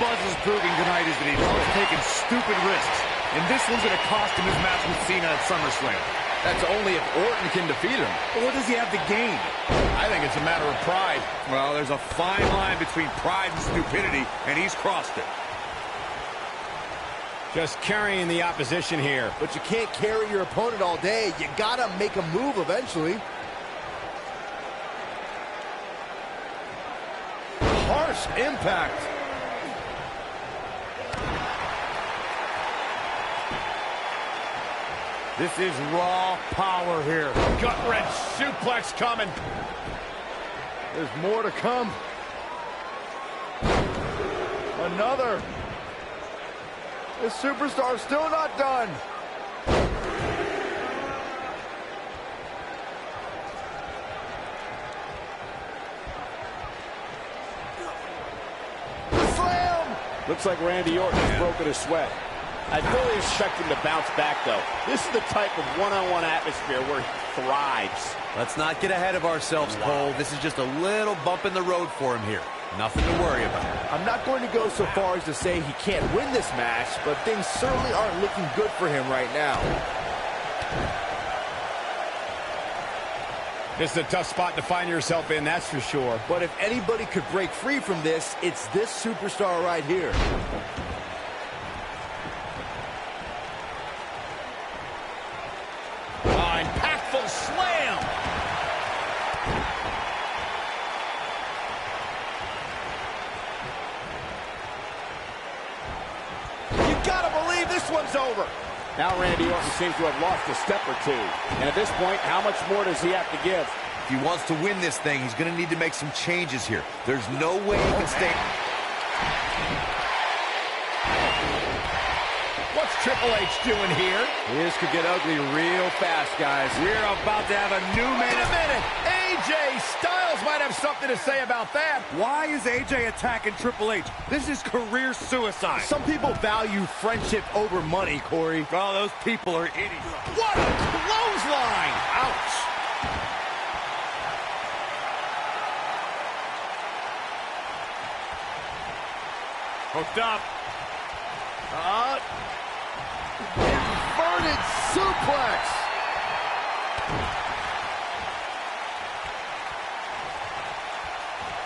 Buzz is proving tonight is that he loves taking stupid risks. And this one's going to cost him his match with Cena at SummerSlam. That's only if Orton can defeat him. But what does he have to gain? I think it's a matter of pride. Well, there's a fine line between pride and stupidity, and he's crossed it. Just carrying the opposition here. But you can't carry your opponent all day. You gotta make a move eventually. Harsh impact. This is raw power here. Gut-wrench suplex coming. There's more to come. Another. This superstar's still not done. Slam! Looks like Randy Orton has broken a sweat. I fully expect him to bounce back, though. This is the type of one-on-one atmosphere where he thrives. Let's not get ahead of ourselves, Cole. This is just a little bump in the road for him here. Nothing to worry about. I'm not going to go so far as to say he can't win this match, but things certainly aren't looking good for him right now. This is a tough spot to find yourself in, that's for sure. But if anybody could break free from this, it's this superstar right here. Impactful slam. You gotta believe this one's over. Now Randy Orton seems to have lost a step or two. And at this point, how much more does he have to give? If he wants to win this thing, he's going to need to make some changes here. There's no way he can stay... What's Triple H doing here? This could get ugly real fast, guys. We're about to have a new Wait a minute! AJ Styles might have something to say about that. Why is AJ attacking Triple H? This is career suicide. Some people value friendship over money, Corey. Oh, those people are idiots. What a clothesline! Ouch. Hooked up. Inverted suplex.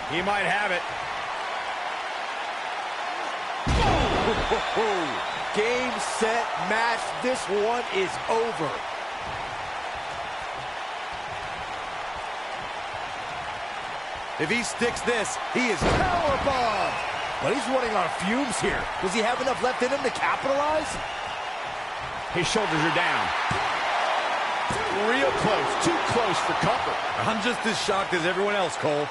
He might have it. Game, set, match. This one is over. If he sticks this, he is... Powerbomb. But he's running on fumes here. Does he have enough left in him to capitalize? His shoulders are down. Real close. Too close for comfort. I'm just as shocked as everyone else, Cole.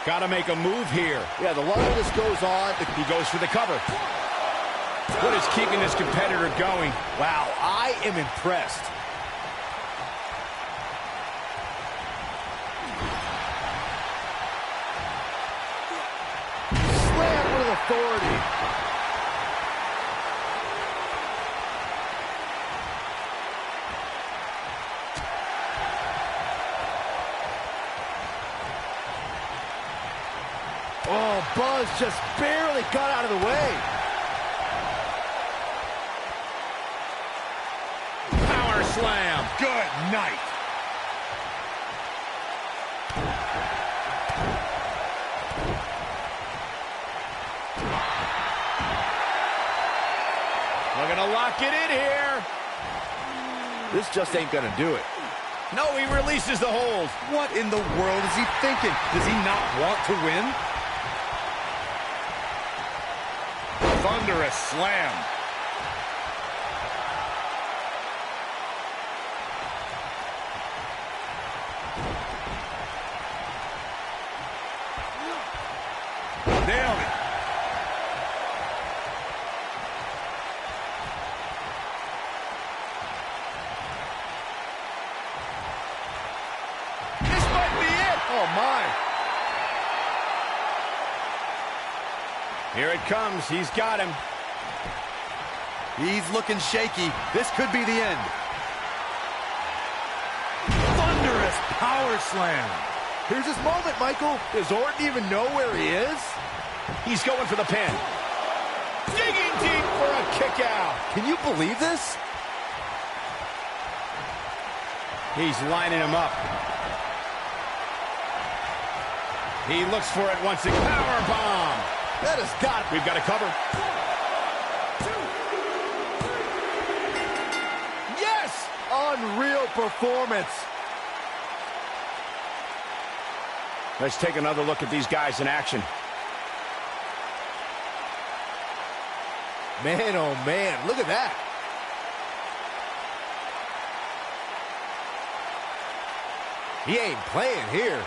Got to make a move here. Yeah, the longer this goes on, he goes for the cover. What is keeping this competitor going? Wow, I am impressed. Slam with authority. Oh, Buzz just barely got out of the way. Power slam. Good night. Looking to lock it in here. This just ain't gonna do it. No, he releases the hold. What in the world is he thinking? Does he not want to win? Thunderous slam. Nailed it. This might be it. Oh, my. Here it comes. He's got him. He's looking shaky. This could be the end. Thunderous power slam. Here's his moment, Michael. Does Orton even know where he is? He's going for the pin. Digging deep for a kick out. Can you believe this? He's lining him up. He looks for it once again. Power bomb. That has got it. We've got it covered. Yes! Unreal performance. Let's take another look at these guys in action. Man, oh man, look at that. He ain't playing here.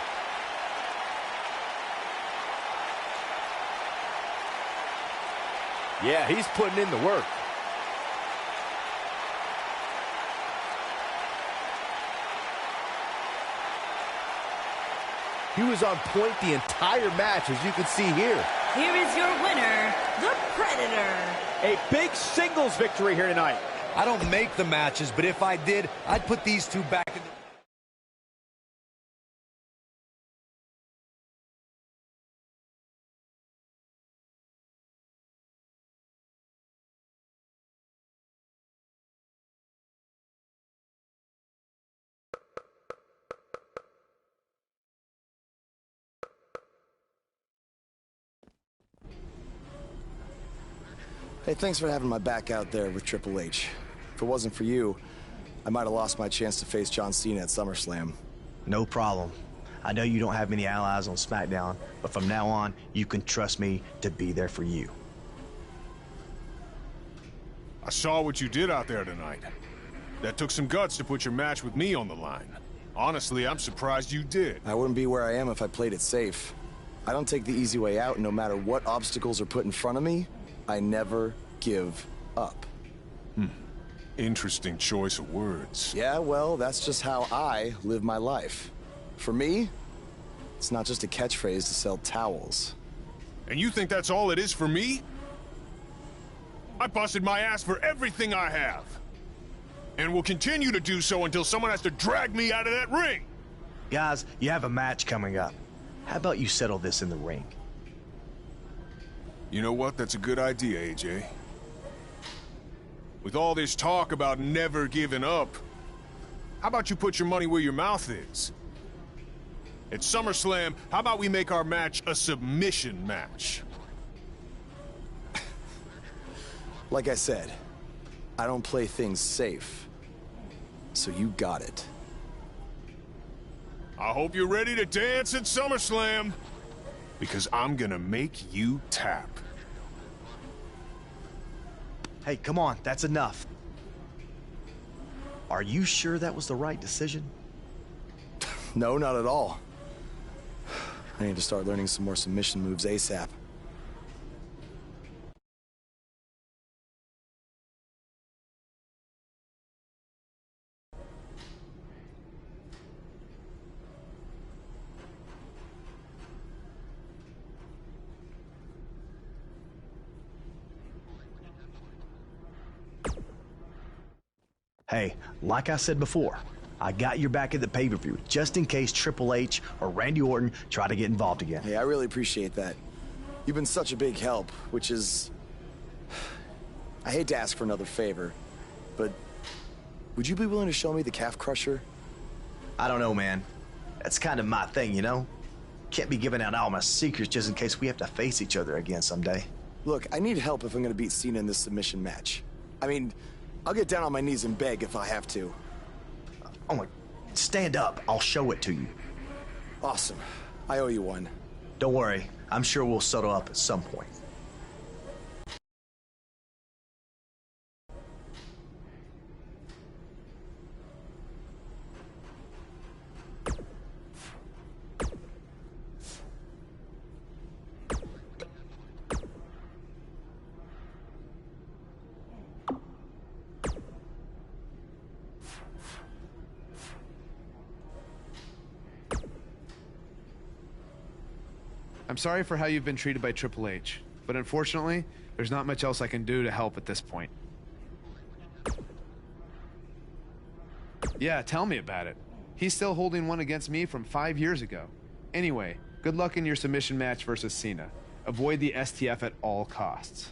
Yeah, he's putting in the work. He was on point the entire match, as you can see here. Here is your winner, the Predator. A big singles victory here tonight. I don't make the matches, but if I did, I'd put these two back in the... Hey, thanks for having my back out there with Triple H. If it wasn't for you, I might have lost my chance to face John Cena at SummerSlam. No problem. I know you don't have many allies on SmackDown, but from now on, you can trust me to be there for you. I saw what you did out there tonight. That took some guts to put your match with me on the line. Honestly, I'm surprised you did. I wouldn't be where I am if I played it safe. I don't take the easy way out, no matter what obstacles are put in front of me. I never give up. Interesting choice of words. Yeah, well, that's just how I live my life. For me, it's not just a catchphrase to sell towels. And you think that's all it is for me? I busted my ass for everything I have. And will continue to do so until someone has to drag me out of that ring. Guys, you have a match coming up. How about you settle this in the ring? You know what? That's a good idea, AJ. With all this talk about never giving up, how about you put your money where your mouth is? At SummerSlam, how about we make our match a submission match? Like I said, I don't play things safe. So you got it. I hope you're ready to dance at SummerSlam, because I'm gonna make you tap. Hey, come on, that's enough. Are you sure that was the right decision? No, not at all. I need to start learning some more submission moves ASAP. Hey, like I said before, I got your back at the pay-per-view, just in case Triple H or Randy Orton try to get involved again. Hey, I really appreciate that. You've been such a big help, which is... I hate to ask for another favor, but would you be willing to show me the calf crusher? I don't know, man. That's kind of my thing, you know? Can't be giving out all my secrets just in case we have to face each other again someday. Look, I need help if I'm gonna beat Cena in this submission match. I mean, I'll get down on my knees and beg if I have to. Oh my, stand up, I'll show it to you. Awesome. I owe you one. Don't worry, I'm sure we'll settle up at some point. I'm sorry for how you've been treated by Triple H, but unfortunately, there's not much else I can do to help at this point. Yeah, tell me about it. He's still holding one against me from 5 years ago. Anyway, good luck in your submission match versus Cena. Avoid the STF at all costs.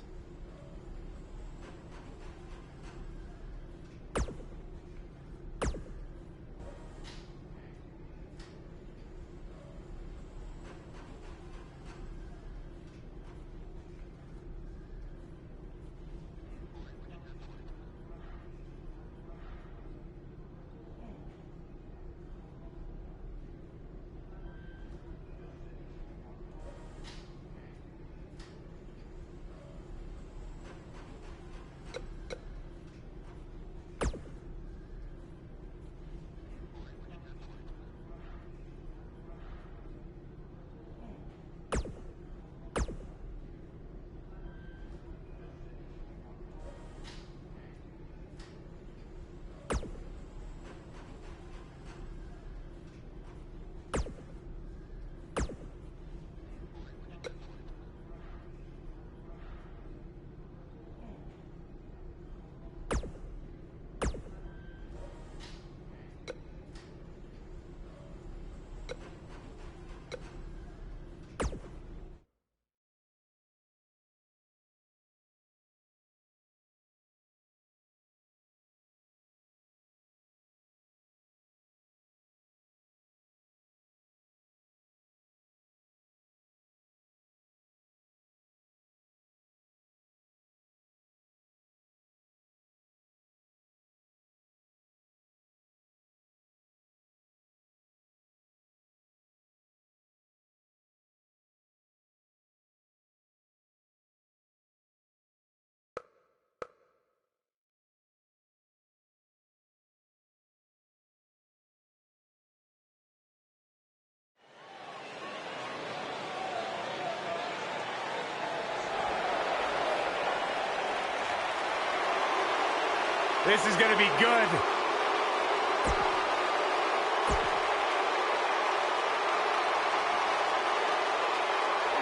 This is going to be good.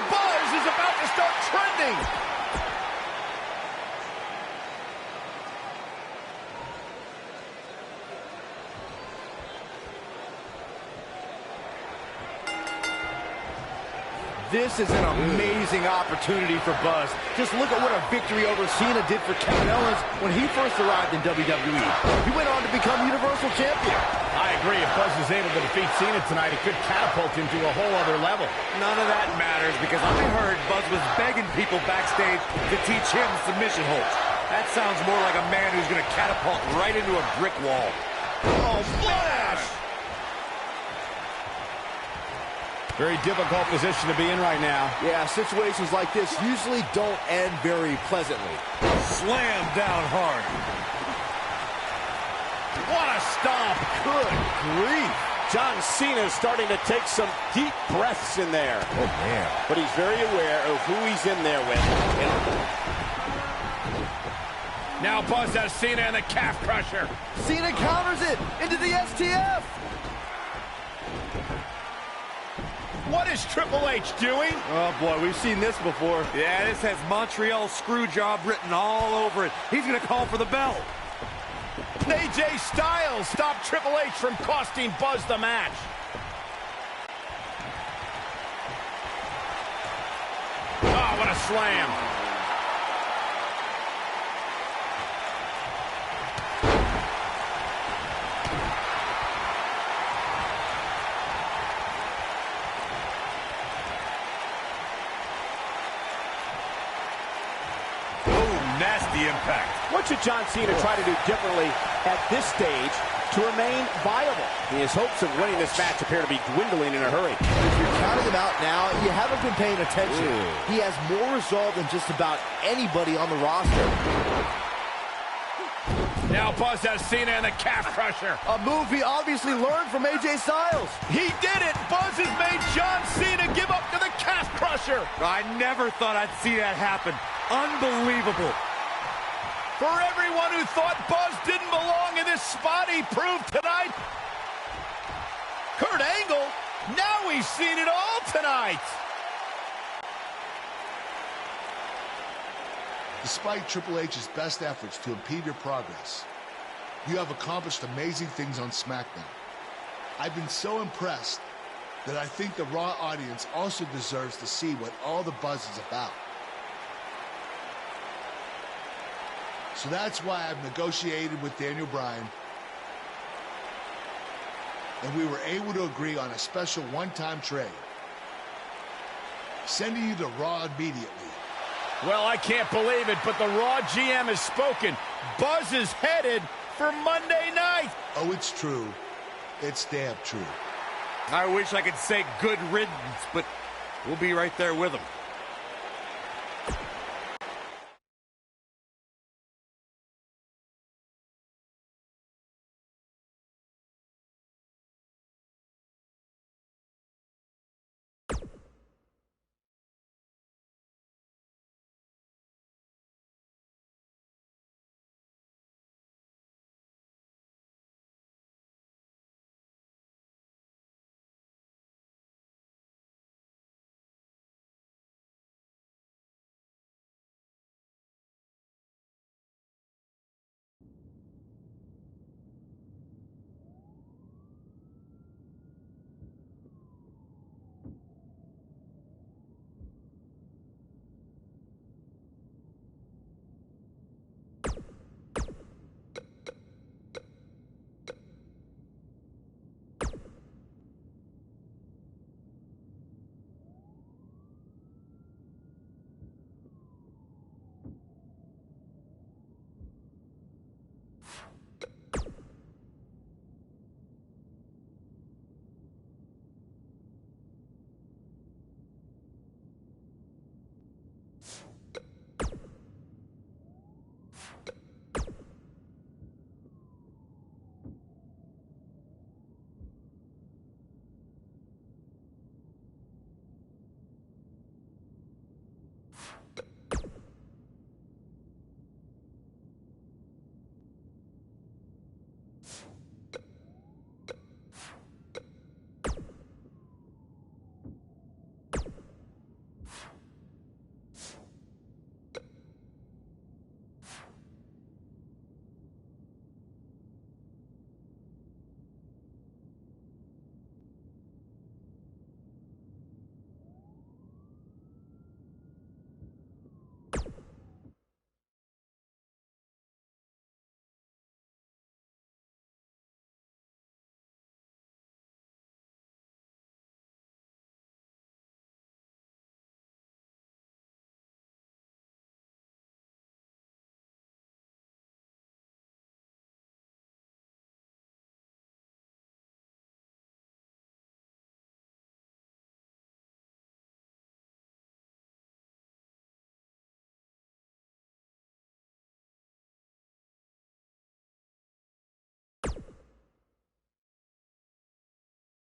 Buzz is about to start trending. This is an amazing opportunity for Buzz. Just look at what a victory over Cena did for Kevin Owens when he first arrived in WWE. He went on to become Universal Champion. I agree. If Buzz is able to defeat Cena tonight, it could catapult him to a whole other level. None of that matters because I heard Buzz was begging people backstage to teach him submission holds. That sounds more like a man who's going to catapult right into a brick wall. Oh, splash! Very difficult position to be in right now. Yeah, situations like this usually don't end very pleasantly. Slam down hard. What a stomp. Good grief. John Cena is starting to take some deep breaths in there. Oh, man. But he's very aware of who he's in there with. Now Buzz has Cena in the calf crusher. Cena counters it into the STF. What is Triple H doing? Oh, boy, we've seen this before. Yeah, this has Montreal screw job written all over it. He's going to call for the bell. AJ Styles stopped Triple H from costing Buzz the match. Oh, what a slam. Nasty impact. What should John Cena try to do differently at this stage to remain viable? His hopes of winning this match appear to be dwindling in a hurry. If you're counting him out now, you haven't been paying attention. He has more resolve than just about anybody on the roster. Now Buzz has Cena in the calf crusher. A move he obviously learned from AJ Styles. He did it! Buzz has made John Cena give up to the calf crusher. I never thought I'd see that happen. Unbelievable. For everyone who thought Buzz didn't belong in this spot, he proved tonight. Kurt Angle, now we've seen it all tonight. Despite Triple H's best efforts to impede your progress, you have accomplished amazing things on SmackDown. I've been so impressed that I think the Raw audience also deserves to see what all the buzz is about. So that's why I've negotiated with Daniel Bryan, and we were able to agree on a special one-time trade, sending you to Raw immediately. Well, I can't believe it, but the Raw GM has spoken. Buzz is headed for Monday night. Oh, it's true. It's damn true. I wish I could say good riddance, but we'll be right there with him.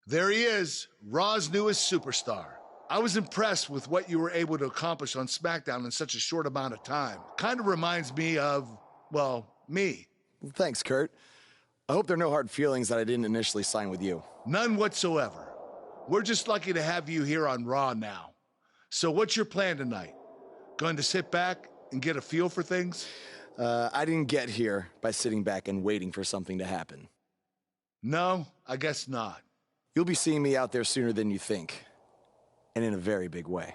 There he is, Raw's newest superstar. I was impressed with what you were able to accomplish on SmackDown in such a short amount of time. Kind of reminds me of, well, me. Well, thanks, Kurt. I hope there are no hard feelings that I didn't initially sign with you. None whatsoever. We're just lucky to have you here on Raw now. So what's your plan tonight? Going to sit back and get a feel for things? I didn't get here by sitting back and waiting for something to happen. No, I guess not. You'll be seeing me out there sooner than you think, and in a very big way.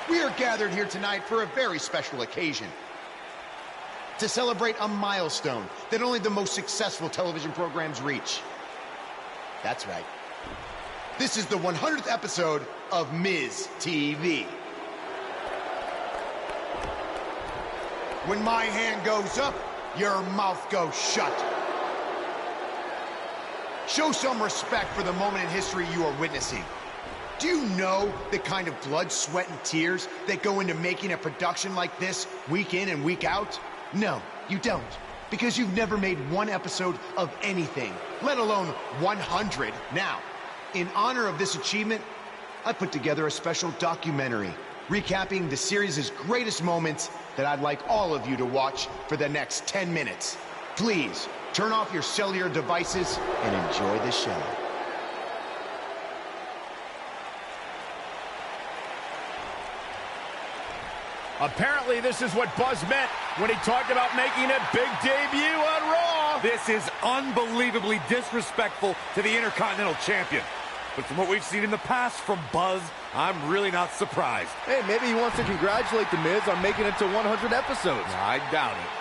We are gathered here tonight for a very special occasion. To celebrate a milestone that only the most successful television programs reach. That's right. This is the 100th episode of Miz TV. When my hand goes up, your mouth goes shut. Show some respect for the moment in history you are witnessing. Do you know the kind of blood, sweat, and tears that go into making a production like this week in and week out? No, You don't. Because you've never made one episode of anything, let alone 100. Now, in honor of this achievement, I put together a special documentary recapping the series' greatest moments that I'd like all of you to watch for the next 10 minutes. Please, turn off your cellular devices and enjoy the show. Apparently, this is what Buzz meant when he talked about making a big debut on Raw. This is unbelievably disrespectful to the Intercontinental Champion. But from what we've seen in the past from Buzz, I'm really not surprised. Hey, maybe he wants to congratulate The Miz on making it to 100 episodes. I doubt it.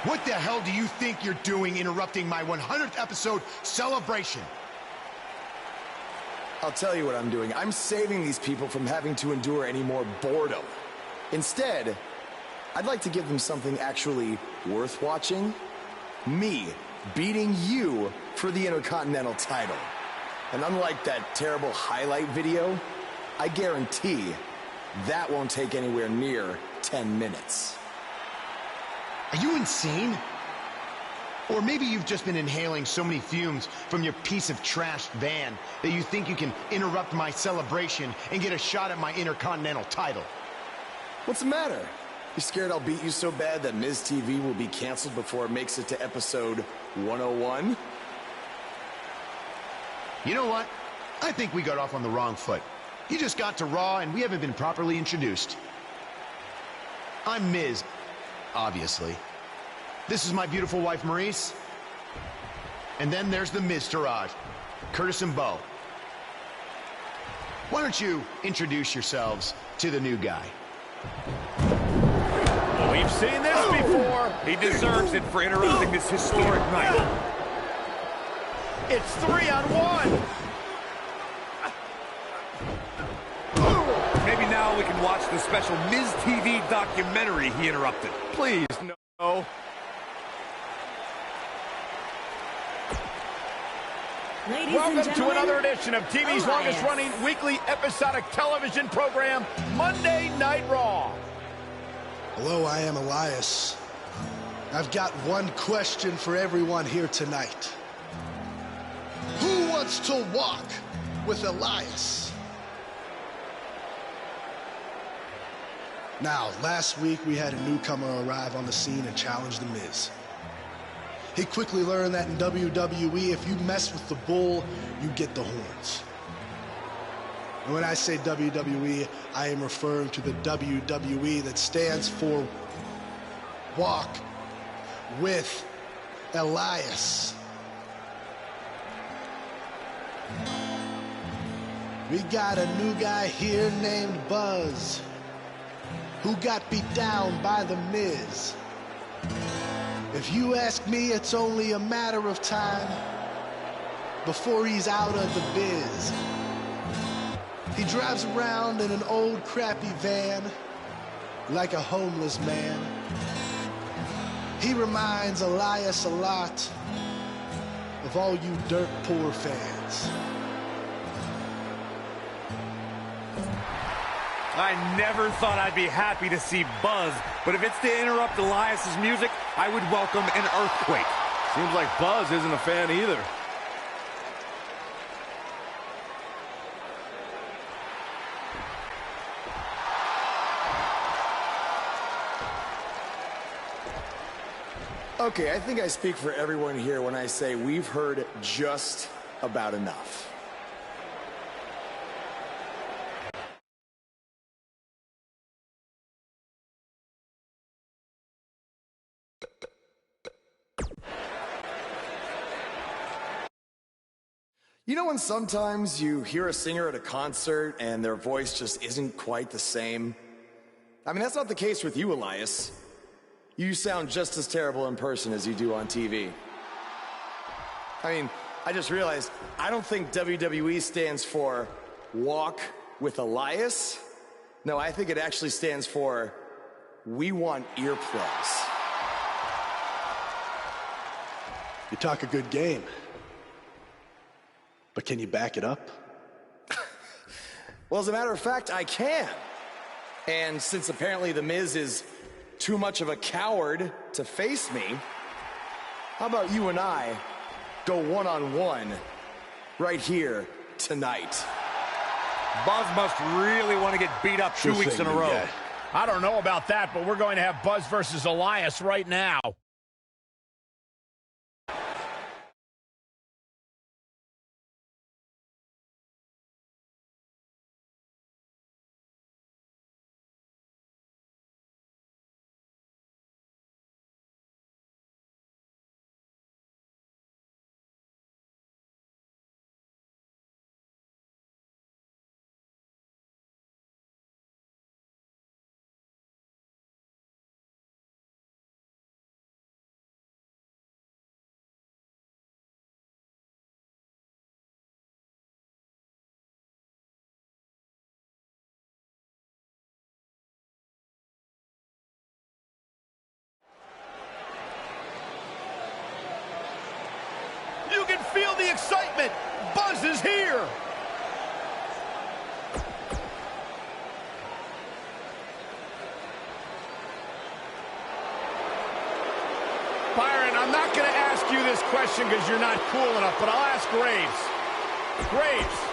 What the hell do you think you're doing interrupting my 100th episode celebration? I'll tell you what I'm doing. I'm saving these people from having to endure any more boredom. Instead, I'd like to give them something actually worth watching. Me beating you for the Intercontinental title. And unlike that terrible highlight video, I guarantee that won't take anywhere near 10 minutes. Are you insane? Or maybe you've just been inhaling so many fumes from your piece of trash van that you think you can interrupt my celebration and get a shot at my Intercontinental title. What's the matter? You scared I'll beat you so bad that Miz TV will be canceled before it makes it to episode 101? You know what? I think we got off on the wrong foot. You just got to Raw and we haven't been properly introduced. I'm Miz, obviously. This is my beautiful wife, Maurice. And then there's the Miztourage, Curtis and Bo. Why don't you introduce yourselves to the new guy? We've seen this before. He deserves it for interrupting this historic night. It's 3-on-1. Maybe now we can watch the special Miz TV documentary he interrupted. Please, no. Welcome to another edition of TV's longest-running weekly episodic television program, Monday Night Raw. Hello, I am Elias. I've got one question for everyone here tonight. Who wants to walk with Elias? Now, last week we had a newcomer arrive on the scene and challenge The Miz. He quickly learned that in WWE, if you mess with the bull, you get the horns. And when I say WWE, I am referring to the WWE that stands for Walk with Elias. We got a new guy here named Buzz, who got beat down by The Miz. If you ask me, it's only a matter of time before he's out of the biz. He drives around in an old crappy van like a homeless man. He reminds Elias a lot of all you dirt poor fans. I never thought I'd be happy to see Buzz, but if it's to interrupt Elias's music, I would welcome an earthquake. Seems like Buzz isn't a fan either. Okay, I think I speak for everyone here when I say we've heard just about enough. You know when sometimes you hear a singer at a concert and their voice just isn't quite the same? I mean, that's not the case with you, Elias. You sound just as terrible in person as you do on TV. I mean, I just realized, I don't think WWE stands for Walk with Elias. No, I think it actually stands for We Want Earplugs. You talk a good game. But can you back it up? Well, as a matter of fact, I can. And since apparently The Miz is too much of a coward to face me, how about you and I go one-on-one right here tonight? Buzz must really want to get beat up 2 weeks in a row. I don't know about that, but we're going to have Buzz versus Elias right now. You can feel the excitement. Buzz is here. Byron, I'm not going to ask you this question because you're not cool enough, but I'll ask Graves. Graves,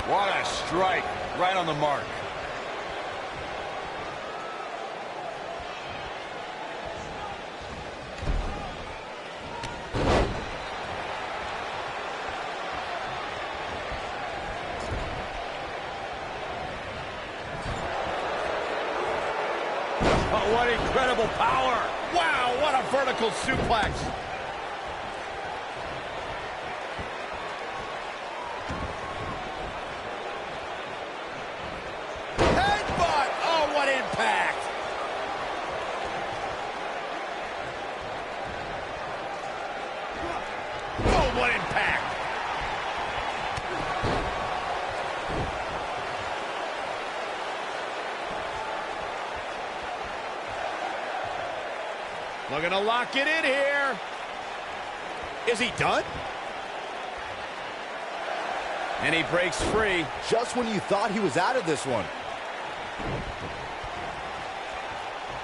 What a strike. Right on the mark. oh, what incredible power. Wow, what a vertical suplex. Impact. Oh, what impact. Looking to lock it in here. Is he done? And he breaks free just when you thought he was out of this one.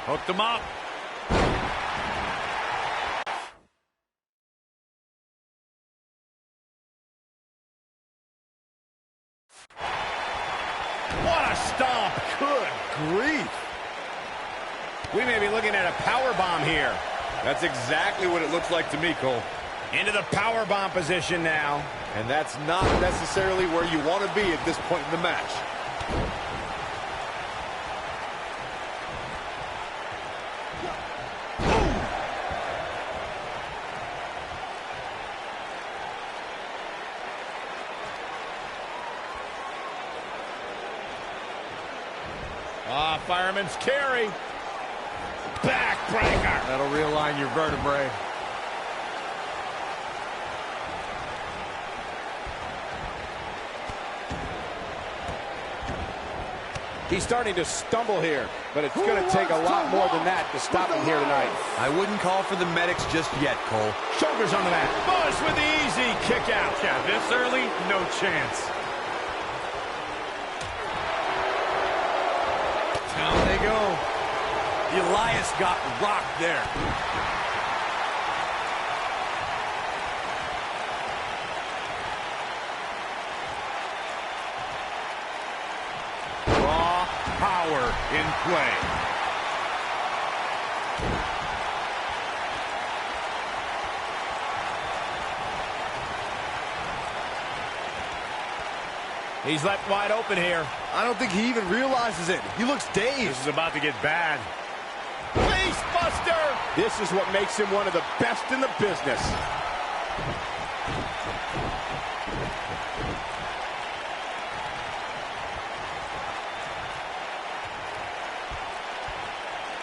Hooked him up. What a stomp. Good grief. We may be looking at a power bomb here. That's exactly what it looks like to me, Cole. Into the power bomb position now. And that's not necessarily where you want to be at this point in the match. Fireman's carry. Backbreaker. That'll realign your vertebrae. He's starting to stumble here, but it's going to take a lot more than that to stop him here tonight. I wouldn't call for the medics just yet, Cole. Shoulders on the mat. Buzz with the easy kick out. Yeah, this early, no chance. Down they go. Elias got rocked there. Raw power in play. He's left wide open here. I don't think he even realizes it. He looks dazed. This is about to get bad. Face buster! This is what makes him one of the best in the business.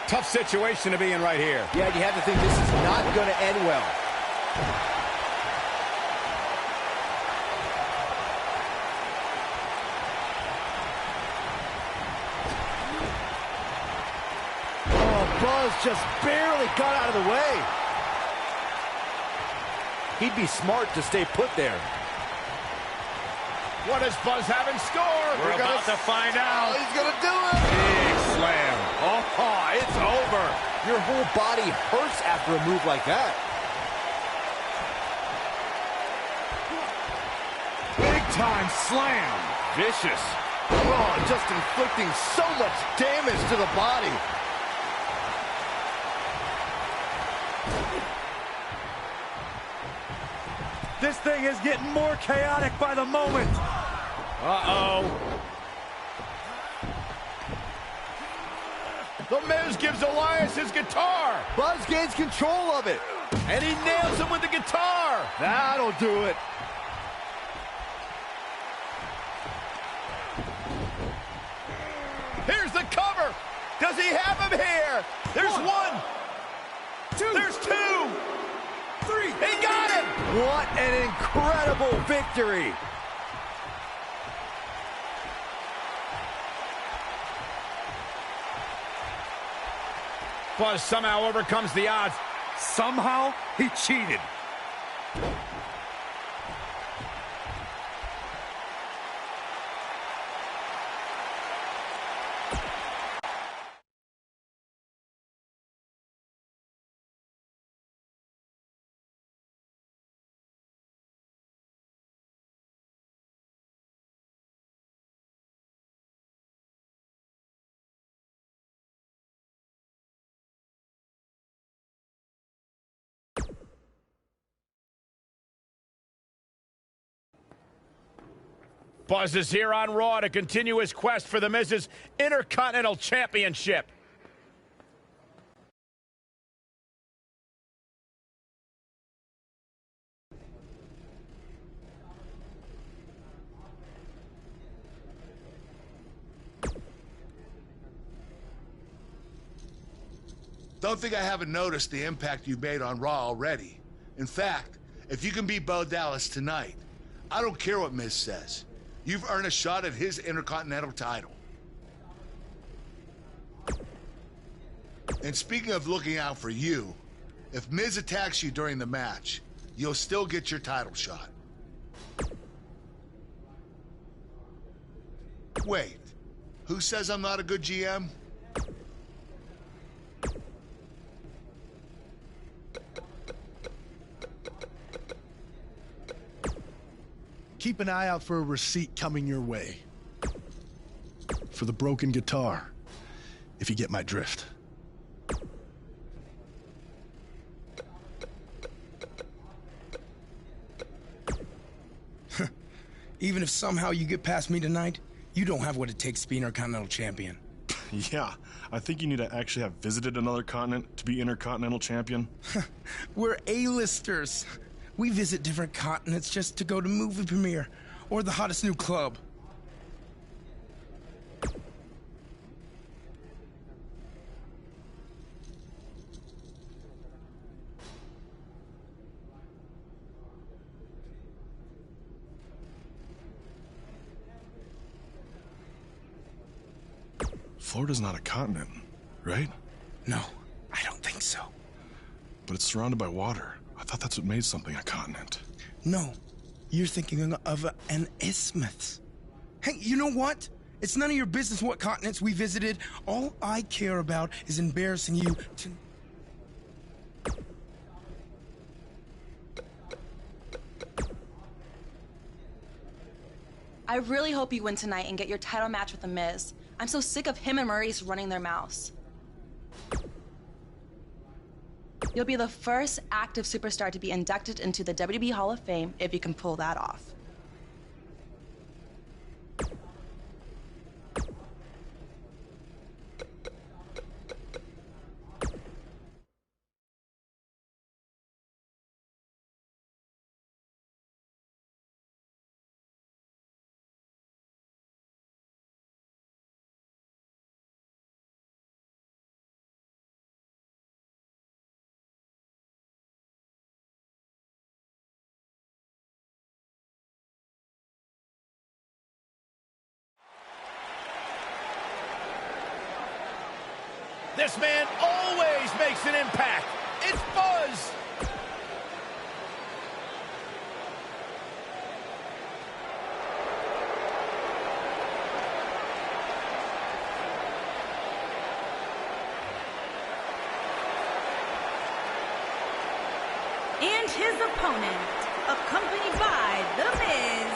Tough situation to be in right here. Yeah, you have to think this is not going to end well. Buzz just barely got out of the way. He'd be smart to stay put there. What does Buzz have in store? We're about to find out. Oh, he's going to do it. Big slam. Oh, it's over. Your whole body hurts after a move like that. Big time slam. Vicious. Oh, just inflicting so much damage to the body. This thing is getting more chaotic by the moment. Uh-oh. The Miz gives Elias his guitar. Buzz gains control of it. And he nails him with the guitar. That'll do it. Here's the cover. Does he have him here? There's one. Two. There's two. Three. He got him. What an incredible victory. Buzz somehow overcomes the odds. Somehow he cheated. Buzz is here on Raw to continue his quest for the Miz's Intercontinental Championship. Don't think I haven't noticed the impact you've made on Raw already. In fact, if you can beat Bo Dallas tonight, I don't care what Miz says. You've earned a shot at his Intercontinental title. And speaking of looking out for you, if Miz attacks you during the match, you'll still get your title shot. Wait, who says I'm not a good GM? Keep an eye out for a receipt coming your way. For the broken guitar, if you get my drift. Even if somehow you get past me tonight, you don't have what it takes to be Intercontinental Champion. Yeah, I think you need to actually have visited another continent to be Intercontinental Champion. We're A-listers. We visit different continents just to go to movie premiere or the hottest new club. Florida's not a continent, right? No, I don't think so. But it's surrounded by water. I thought that's what made something a continent. No, you're thinking of an isthmus. Hey, you know what? It's none of your business what continents we visited. All I care about is embarrassing you to... I really hope you win tonight and get your title match with The Miz. I'm so sick of him and Maurice running their mouths. You'll be the first active superstar to be inducted into the WWE Hall of Fame if you can pull that off. This man always makes an impact. It's Buzz. And his opponent, accompanied by The Miz.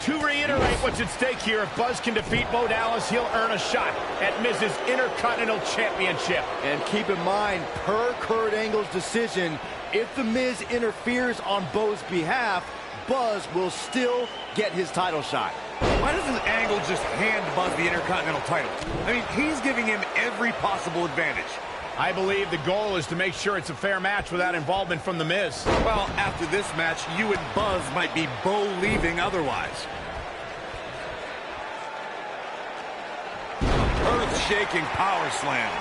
To reiterate what's at stake here, if Buzz can defeat Bo Dallas, he'll earn a shot at Miz's Intercontinental Championship. And keep in mind, per Kurt Angle's decision, if The Miz interferes on Bo's behalf, Buzz will still get his title shot. Why doesn't Angle just hand Buzz the Intercontinental title? I mean, he's giving him every possible advantage. I believe the goal is to make sure it's a fair match without involvement from The Miz. Well, after this match, you and Buzz might be Bo leaving otherwise. Earth-shaking power slam.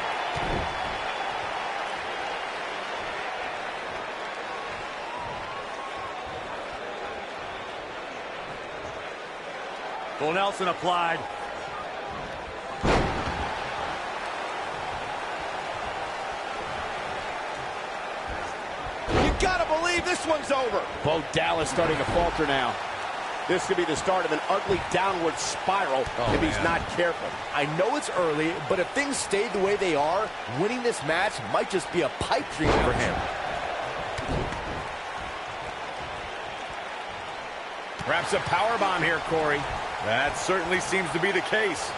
Full Nelson applied. You gotta believe this one's over. Bo Dallas starting to falter now. This could be the start of an ugly downward spiral if he's not careful. I know it's early, but if things stay the way they are, winning this match might just be a pipe dream for him. Perhaps a powerbomb here, Corey. That certainly seems to be the case.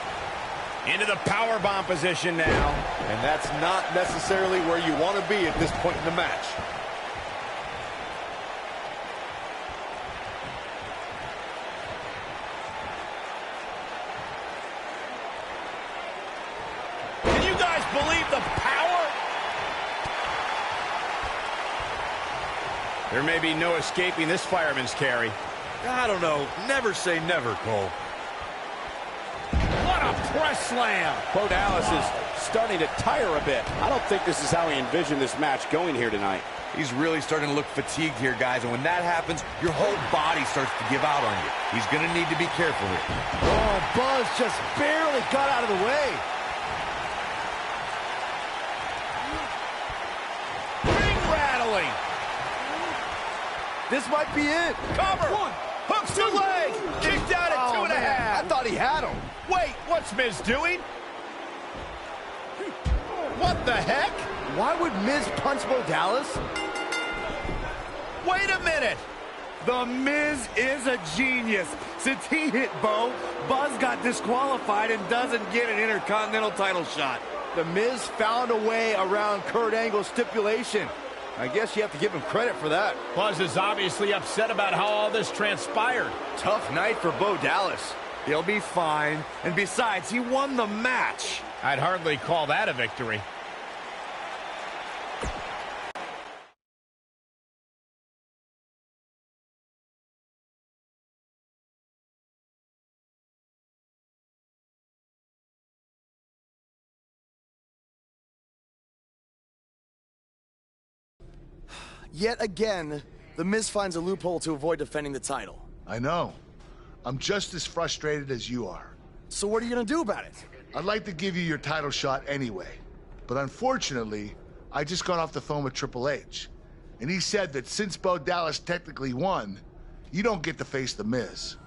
Into the powerbomb position now. And that's not necessarily where you want to be at this point in the match. Can you guys believe the power? There may be no escaping this fireman's carry. I don't know. Never say never, Cole. What a press slam! Bo Dallas is starting to tire a bit. I don't think this is how he envisioned this match going here tonight. He's really starting to look fatigued here, guys, and when that happens, your whole body starts to give out on you. He's going to need to be careful here. Oh, Buzz just barely got out of the way. Ring rattling! This might be it. Cover! One. Hooks to leg! Kicked out at 2.5. I thought he had him. Wait, what's Miz doing? What the heck? Why would Miz punch Bo Dallas? Wait a minute! The Miz is a genius. Since he hit Bo, Buzz got disqualified and doesn't get an Intercontinental title shot. The Miz found a way around Kurt Angle's stipulation. I guess you have to give him credit for that. Buzz is obviously upset about how all this transpired. Tough night for Bo Dallas. He'll be fine. And besides, he won the match. I'd hardly call that a victory. Yet again, The Miz finds a loophole to avoid defending the title. I know. I'm just as frustrated as you are. So what are you gonna do about it? I'd like to give you your title shot anyway. But unfortunately, I just got off the phone with Triple H. And he said that since Bo Dallas technically won, you don't get to face The Miz.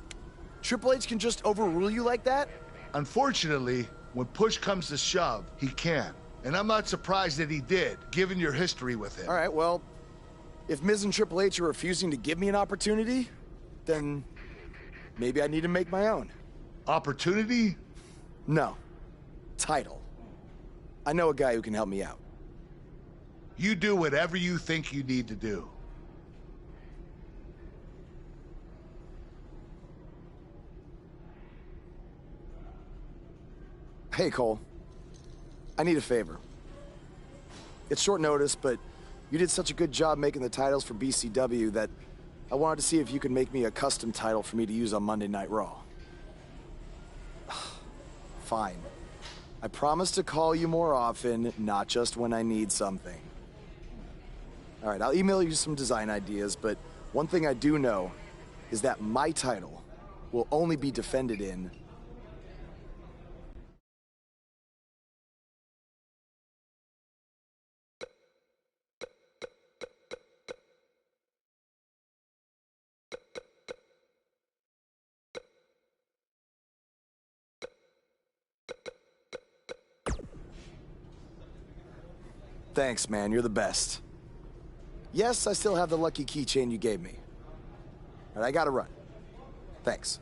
Triple H can just overrule you like that? Unfortunately, when push comes to shove, he can. And I'm not surprised that he did, given your history with him. All right, well, if Miz and Triple H are refusing to give me an opportunity, then maybe I need to make my own. Opportunity? No. Title. I know a guy who can help me out. You do whatever you think you need to do. Hey, Cole. I need a favor. It's short notice, but you did such a good job making the titles for BCW that I wanted to see if you could make me a custom title for me to use on Monday Night Raw. Fine. I promise to call you more often, not just when I need something. All right, I'll email you some design ideas, but one thing I do know is that my title will only be defended in... Thanks, man. You're the best. Yes, I still have the lucky keychain you gave me. All right, I gotta run. Thanks.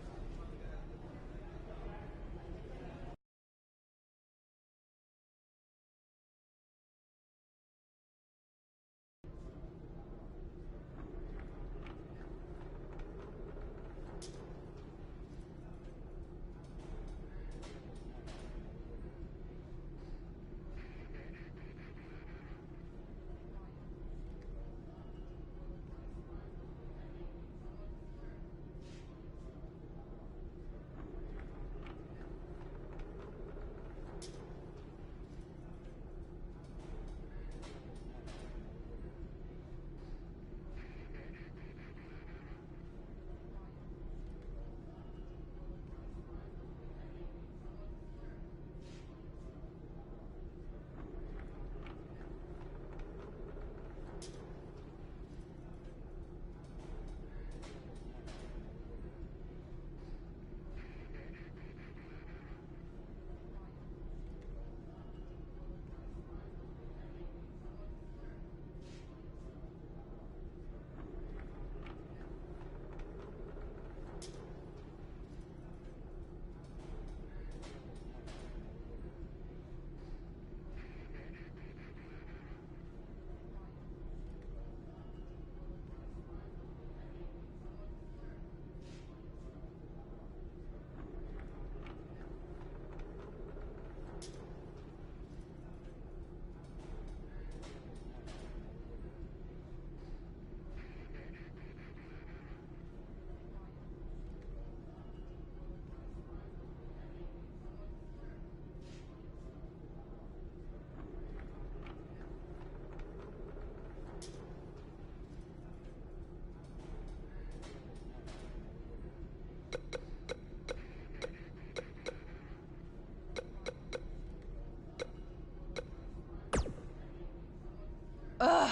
Ugh.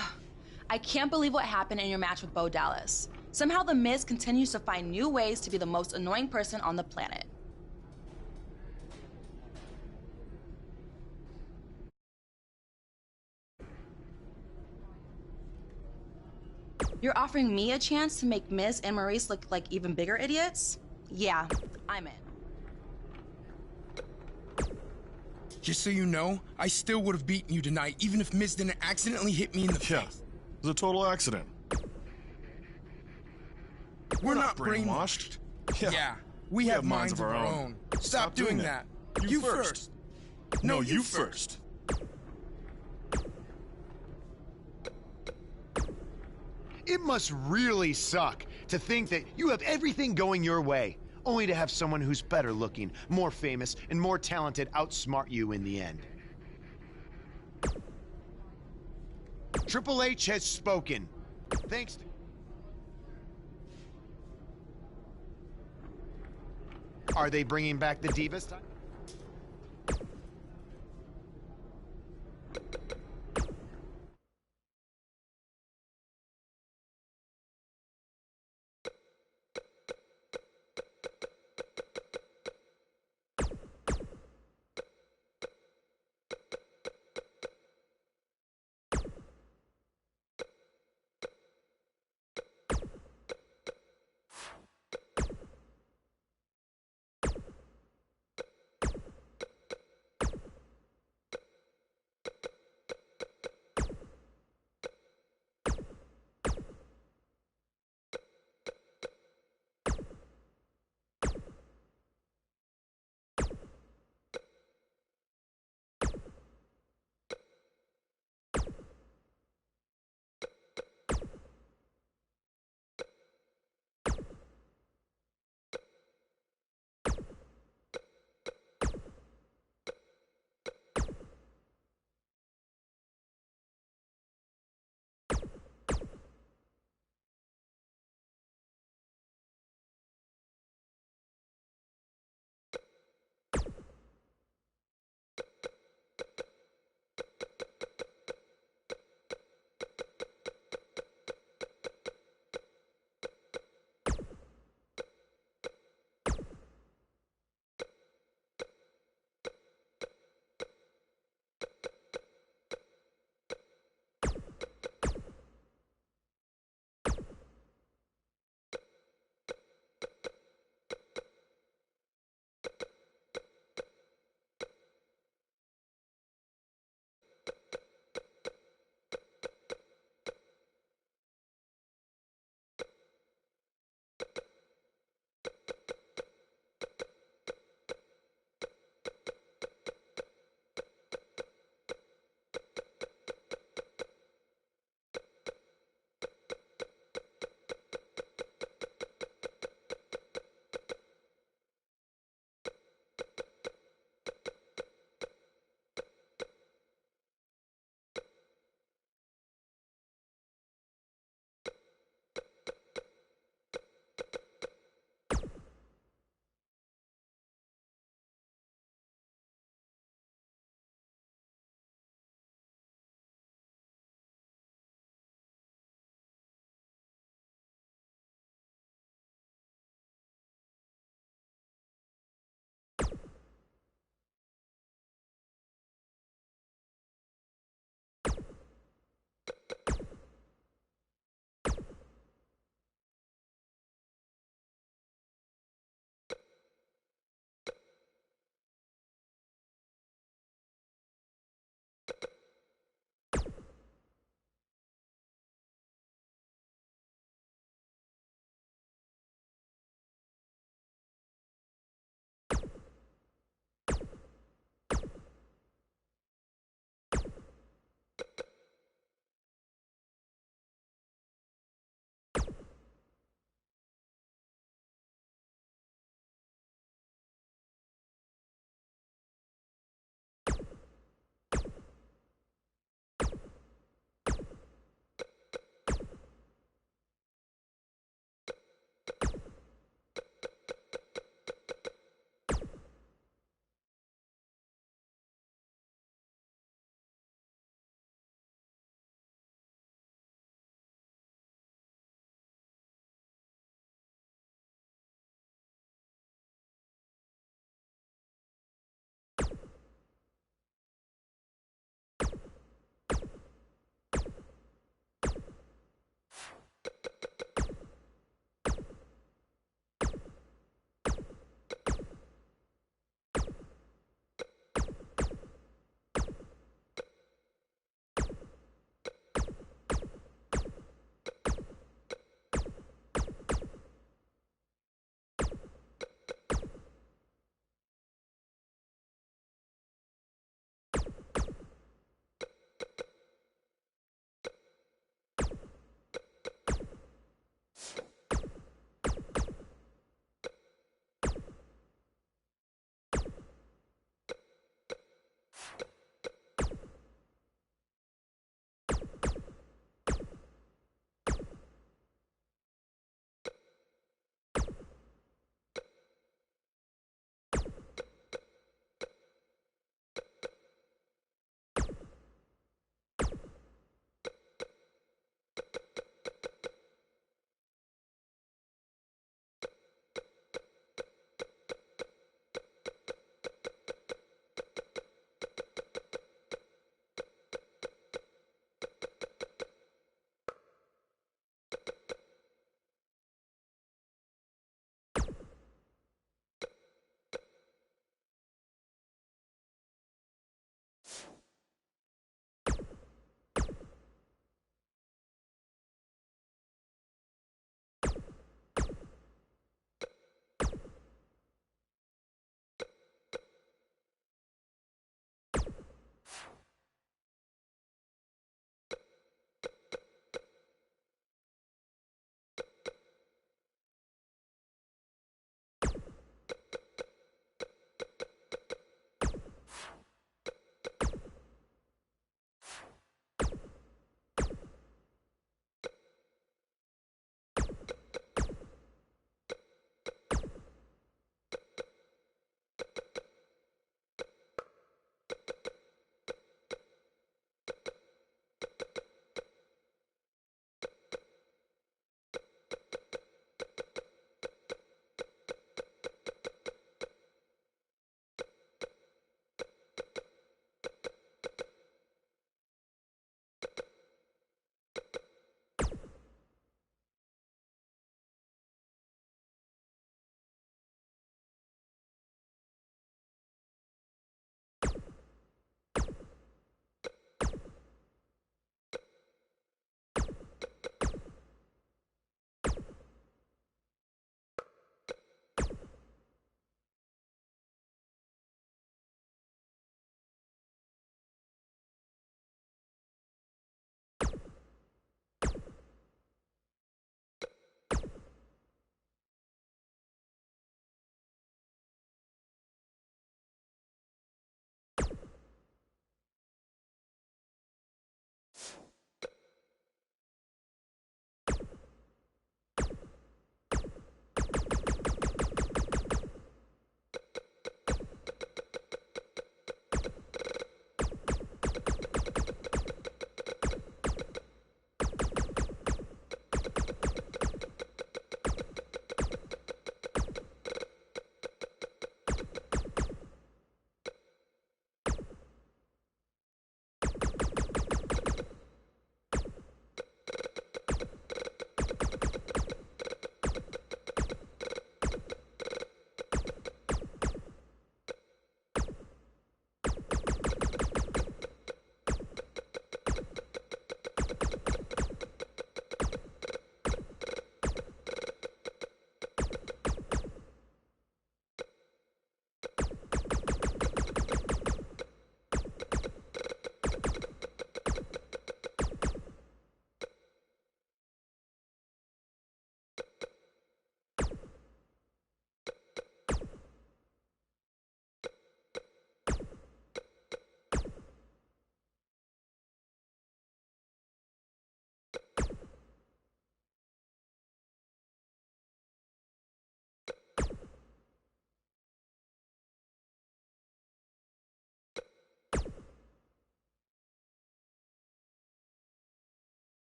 I can't believe what happened in your match with Bo Dallas. Somehow The Miz continues to find new ways to be the most annoying person on the planet. You're offering me a chance to make Miz and Maurice look like even bigger idiots? Yeah, I'm in. Just so you know, I still would have beaten you tonight, even if Miz didn't accidentally hit me in the face. It was a total accident. We're not brainwashed. Yeah, we have minds of our own. Stop doing that. You first. No, you first. It must really suck to think that you have everything going your way, only to have someone who's better looking, more famous, and more talented outsmart you in the end. Triple H has spoken. Thanks to... Are they bringing back the Divas title?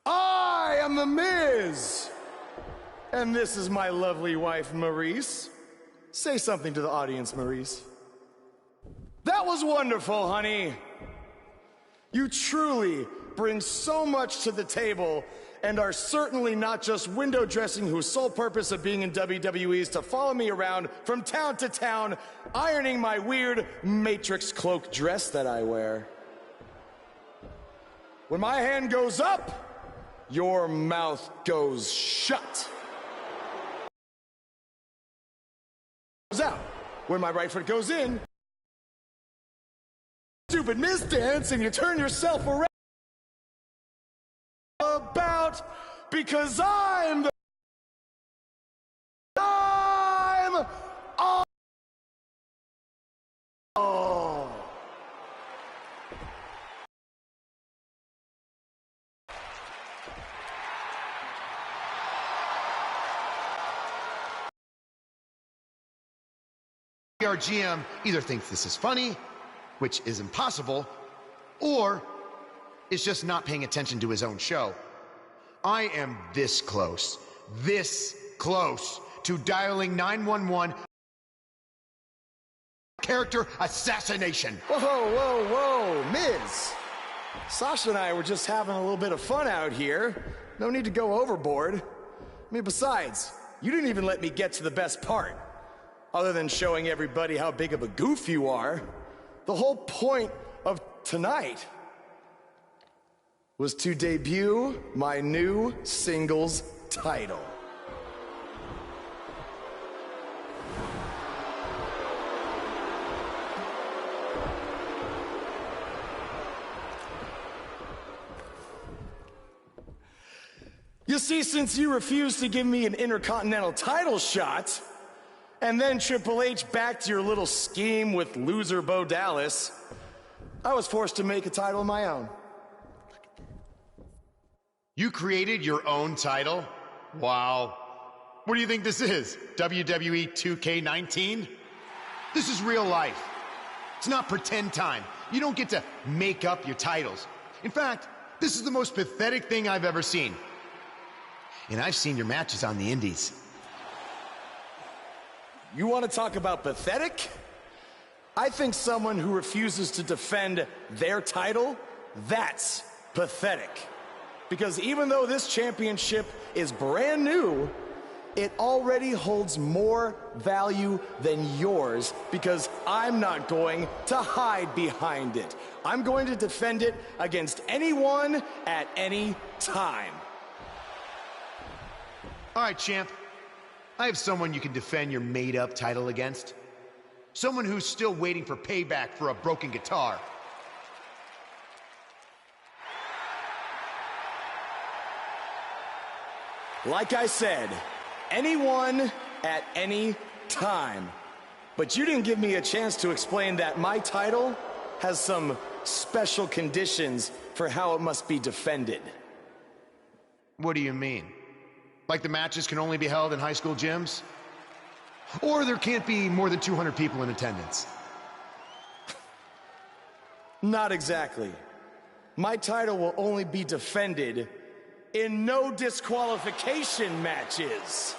I am The Miz! And this is my lovely wife, Maurice. Say something to the audience, Maurice. That was wonderful, honey. You truly bring so much to the table and are certainly not just window dressing whose sole purpose of being in WWE is to follow me around from town to town, ironing my weird Matrix cloak dress that I wear. When my hand goes up, your mouth goes shut. Goes out. When my right foot goes in, stupid Miz dance, and you turn yourself around. About because I'm oh. Our GM either thinks this is funny, which is impossible, or is just not paying attention to his own show. I am this close to dialing 911 character assassination. Whoa, whoa, whoa, Miz. Sasha and I were just having a little bit of fun out here. No need to go overboard. I mean, besides, you didn't even let me get to the best part. Other than showing everybody how big of a goof you are, the whole point of tonight was to debut my new singles title. You see, since you refused to give me an Intercontinental title shot, and then Triple H backed your little scheme with loser Bo Dallas, I was forced to make a title of my own. You created your own title? Wow. What do you think this is? WWE 2K19? This is real life. It's not pretend time. You don't get to make up your titles. In fact, this is the most pathetic thing I've ever seen. And I've seen your matches on the indies. You want to talk about pathetic? I think someone who refuses to defend their title, that's pathetic. Because even though this championship is brand new, it already holds more value than yours because I'm not going to hide behind it. I'm going to defend it against anyone at any time. All right, champ. I have someone you can defend your made-up title against. Someone who's still waiting for payback for a broken guitar. Like I said, anyone at any time. But you didn't give me a chance to explain that my title has some special conditions for how it must be defended. What do you mean? Like the matches can only be held in high school gyms? Or there can't be more than 200 people in attendance? Not exactly. My title will only be defended in no disqualification matches.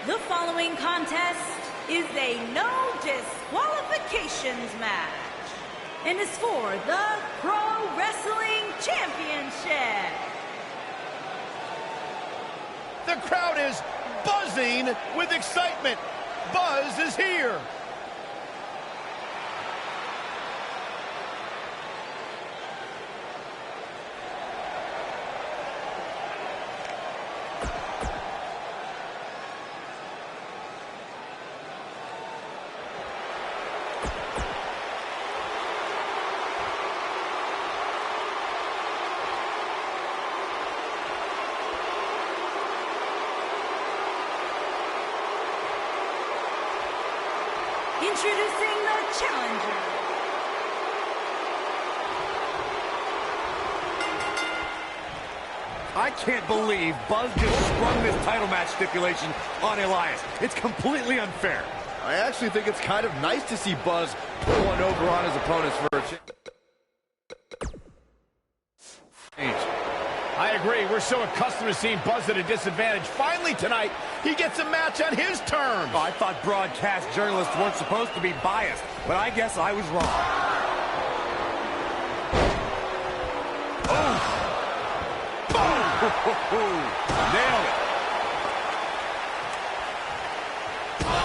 The following contest is a no disqualifications match and is for the Pro Wrestling Championship. The crowd is buzzing with excitement. Buzz is here. Introducing the challenger. I can't believe Buzz just sprung this title match stipulation on Elias. It's completely unfair. I actually think it's kind of nice to see Buzz pull one over on his opponents for a change. I agree. We're so accustomed to seeing Buzz at a disadvantage. Finally tonight, he gets a match on his terms. Oh, I thought broadcast journalists weren't supposed to be biased, but I guess I was wrong. Oh! Boom! Nailed it.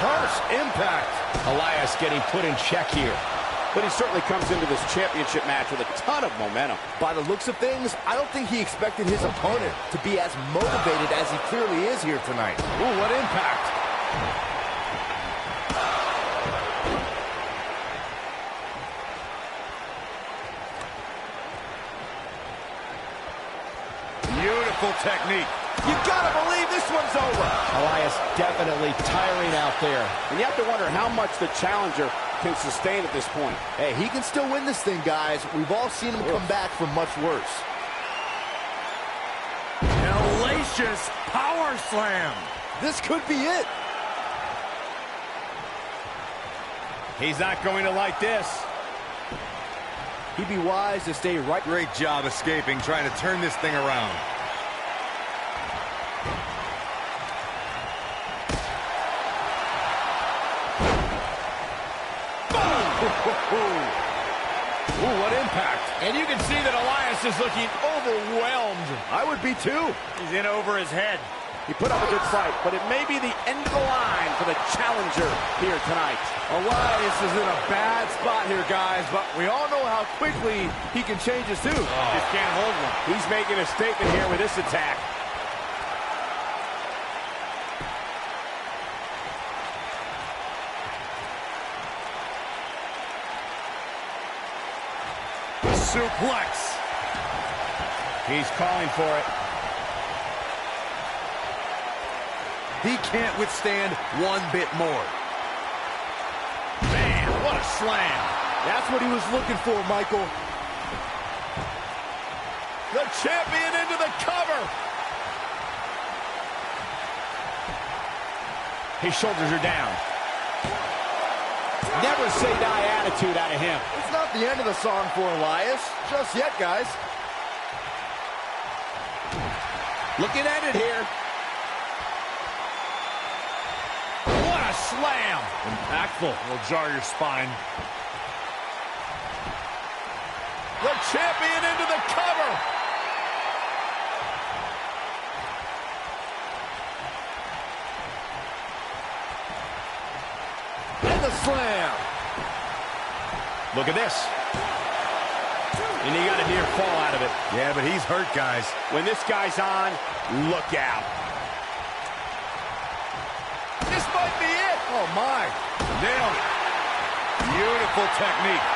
Harsh impact. Elias getting put in check here. But he certainly comes into this championship match with a ton of momentum. By the looks of things, I don't think he expected his opponent to be as motivated as he clearly is here tonight. Ooh, what impact. Beautiful technique. You gotta believe this one's over. Elias definitely tiring out there. And you have to wonder how much the challenger can sustain at this point. Hey, he can still win this thing, guys. We've all seen him come back from much worse. Hellacious power slam. This could be it. He's not going to like this. He'd be wise to stay right. Great job escaping, trying to turn this thing around. Ooh, what impact. And you can see that Elias is looking overwhelmed. I would be too. He's in over his head. He put up a good fight, but it may be the end of the line for the challenger here tonight. Elias is in a bad spot here, guys, but we all know how quickly he can change his tune. Just can't hold one. He's making a statement here with this attack. Suplex. He's calling for it. He can't withstand one bit more. Man, what a slam. That's what he was looking for, Michael. The champion into the cover. His shoulders are down. Never say die attitude out of him. It's not the end of the song for Elias. Just yet, guys. Looking at it here. What a slam. Impactful. Will jar your spine. The champion into the cover. And the slam. Look at this. And he got a near fall out of it. Yeah, but he's hurt, guys. When this guy's on, look out. This might be it. Oh, my. Nailed it. Beautiful technique.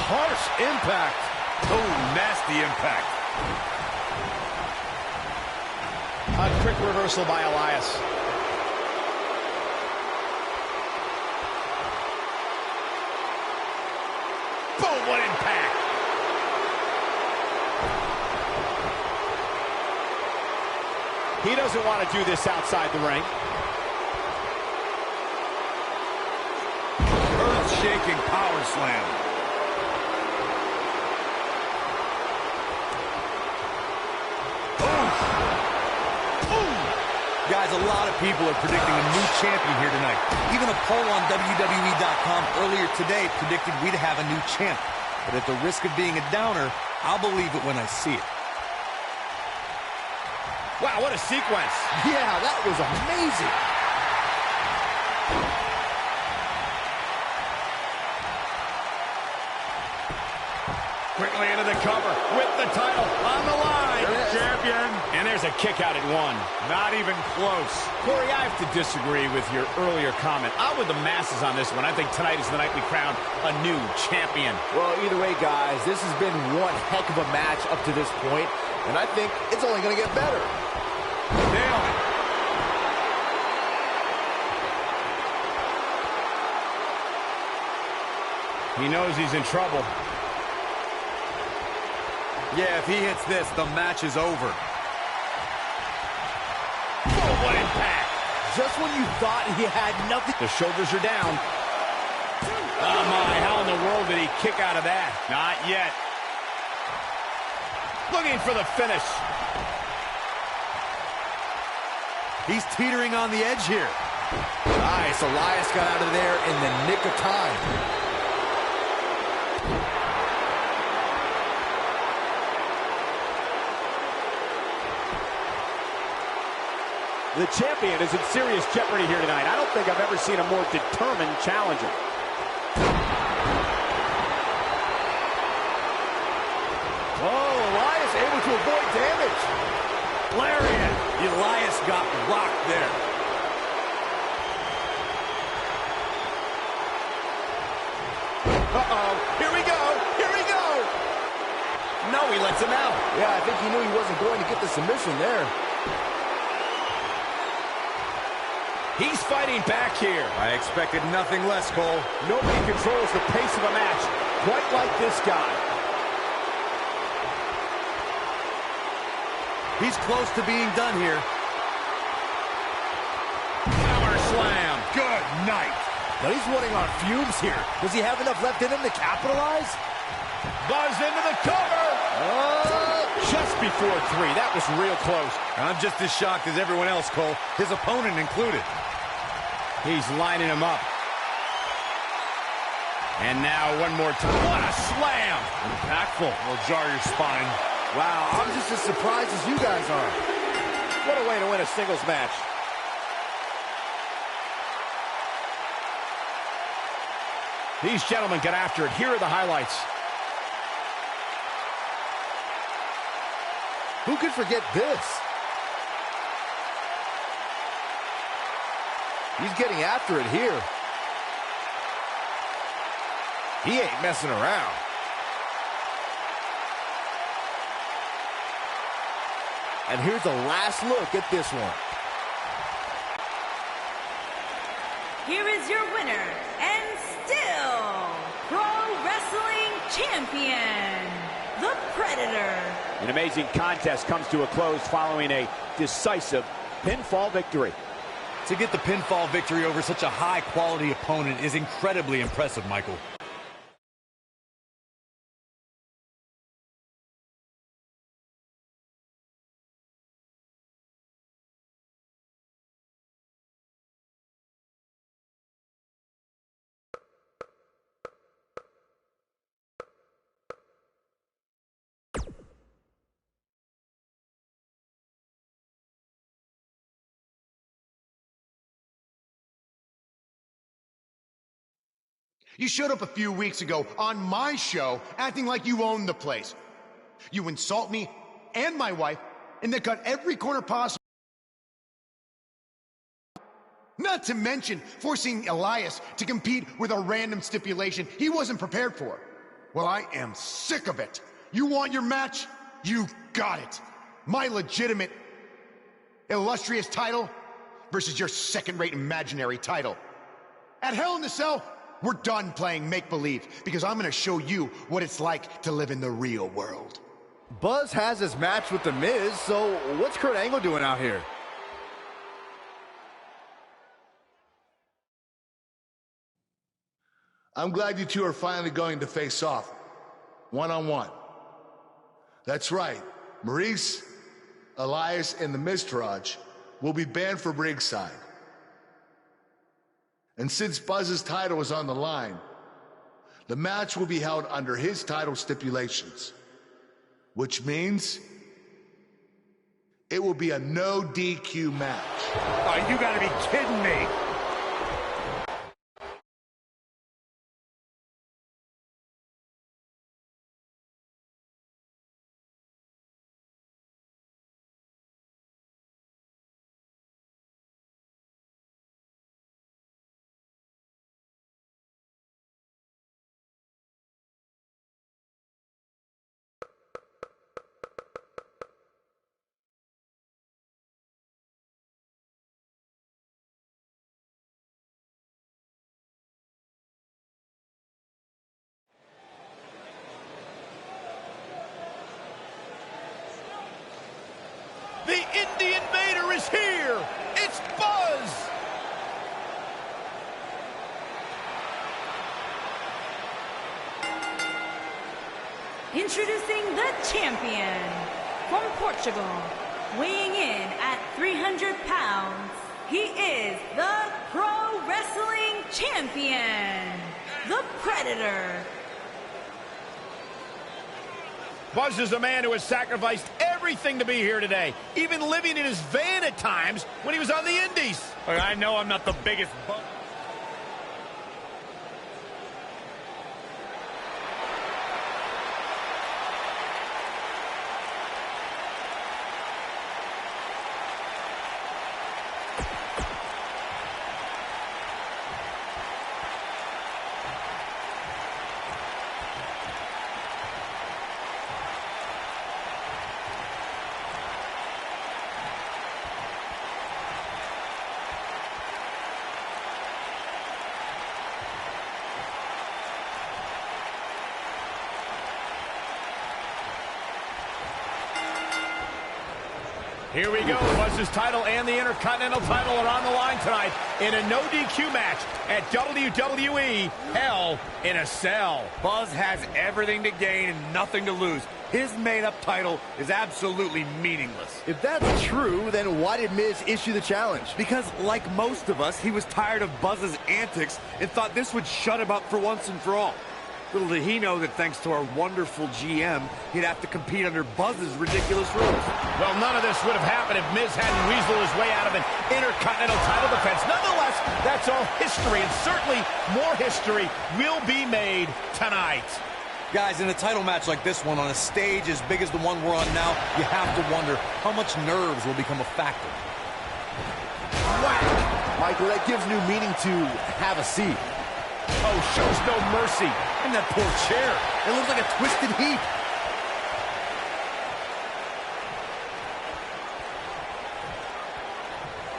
Harsh impact. Oh, nasty impact. A quick reversal by Elias. Boom, what impact. He doesn't want to do this outside the ring. Earth-shaking power slam. Guys, a lot of people are predicting a new champion here tonight. Even a poll on WWE.com earlier today predicted we'd have a new champ. But at the risk of being a downer, I'll believe it when I see it. Wow, what a sequence. Yeah, that was amazing. Quickly into the cover with the title on the line. Champion. And there's a kick out at 1. Not even close. Corey, I have to disagree with your earlier comment. I'm with the masses on this one. I think tonight is the night we crown a new champion. Well, either way, guys, this has been one heck of a match up to this point, and I think it's only going to get better. Nailed it. He knows he's in trouble. Yeah, if he hits this, the match is over. Oh, what impact. Just when you thought he had nothing. The shoulders are down. Oh, my. How in the world did he kick out of that? Not yet. Looking for the finish. He's teetering on the edge here. Nice. Elias got out of there in the nick of time. The champion is in serious jeopardy here tonight. I don't think I've ever seen a more determined challenger. Oh, Elias able to avoid damage. Lariat. Elias got rocked there. Uh-oh. Here we go. Here we go. No, he lets him out. Yeah, I think he knew he wasn't going to get the submission there. He's fighting back here. I expected nothing less, Cole. Nobody controls the pace of a match quite like this guy. He's close to being done here. Power slam. Good night. Now he's running on fumes here. Does he have enough left in him to capitalize? Buzz into the cover. Just before 3. That was real close. I'm just as shocked as everyone else, Cole. His opponent included. He's lining him up. And now one more time. What a slam! Impactful. Will jar your spine. Wow, I'm just as surprised as you guys are. What a way to win a singles match. These gentlemen get after it. Here are the highlights. Who could forget this? He's getting after it here. He ain't messing around. And here's a last look at this one. Here is your winner, and still Pro Wrestling Champion, the Predator. An amazing contest comes to a close following a decisive pinfall victory. To get the pinfall victory over such a high-quality opponent is incredibly impressive, Michael. You showed up a few weeks ago on my show acting like you own the place. You insult me and my wife and then cut every corner possible. Not to mention forcing Elias to compete with a random stipulation he wasn't prepared for. Well, I am sick of it. You want your match? You got it. My legitimate, illustrious title versus your second-rate imaginary title. At Hell in the Cell, we're done playing make-believe because I'm going to show you what it's like to live in the real world. Buzz has his match with The Miz, so what's Kurt Angle doing out here? I'm glad you two are finally going to face off, one-on-one. That's right, Maurice, Elias, and the Miztourage will be banned from ringside. And since Buzz's title is on the line, the match will be held under his title stipulations, which means It will be a no DQ match. Oh, you gotta be kidding me. The Indie Invader is here! It's Buzz! Introducing the champion from Portugal, weighing in at 300 pounds, he is the Pro Wrestling Champion, the Predator. Buzz is a man who has sacrificed everything to be here today, even living in his van at times when he was on the Indies. I know I'm not the biggest Buzz. Here we go. Buzz's title and the Intercontinental title are on the line tonight in a no DQ match at WWE Hell in a Cell. Buzz has everything to gain and nothing to lose. His made-up title is absolutely meaningless. If that's true, then why did Miz issue the challenge? Because, like most of us, he was tired of Buzz's antics and thought this would shut him up for once and for all. Little did he know that thanks to our wonderful GM, he'd have to compete under Buzz's ridiculous rules. Well, none of this would have happened if Miz hadn't weaseled his way out of an Intercontinental title defense. Nonetheless, that's all history, and certainly more history will be made tonight. Guys, in a title match like this one, on a stage as big as the one we're on now, you have to wonder how much nerves will become a factor. Whack! Michael, that gives new meaning to have a seat. Oh, shows no mercy. And that poor chair. It looks like a twisted heap.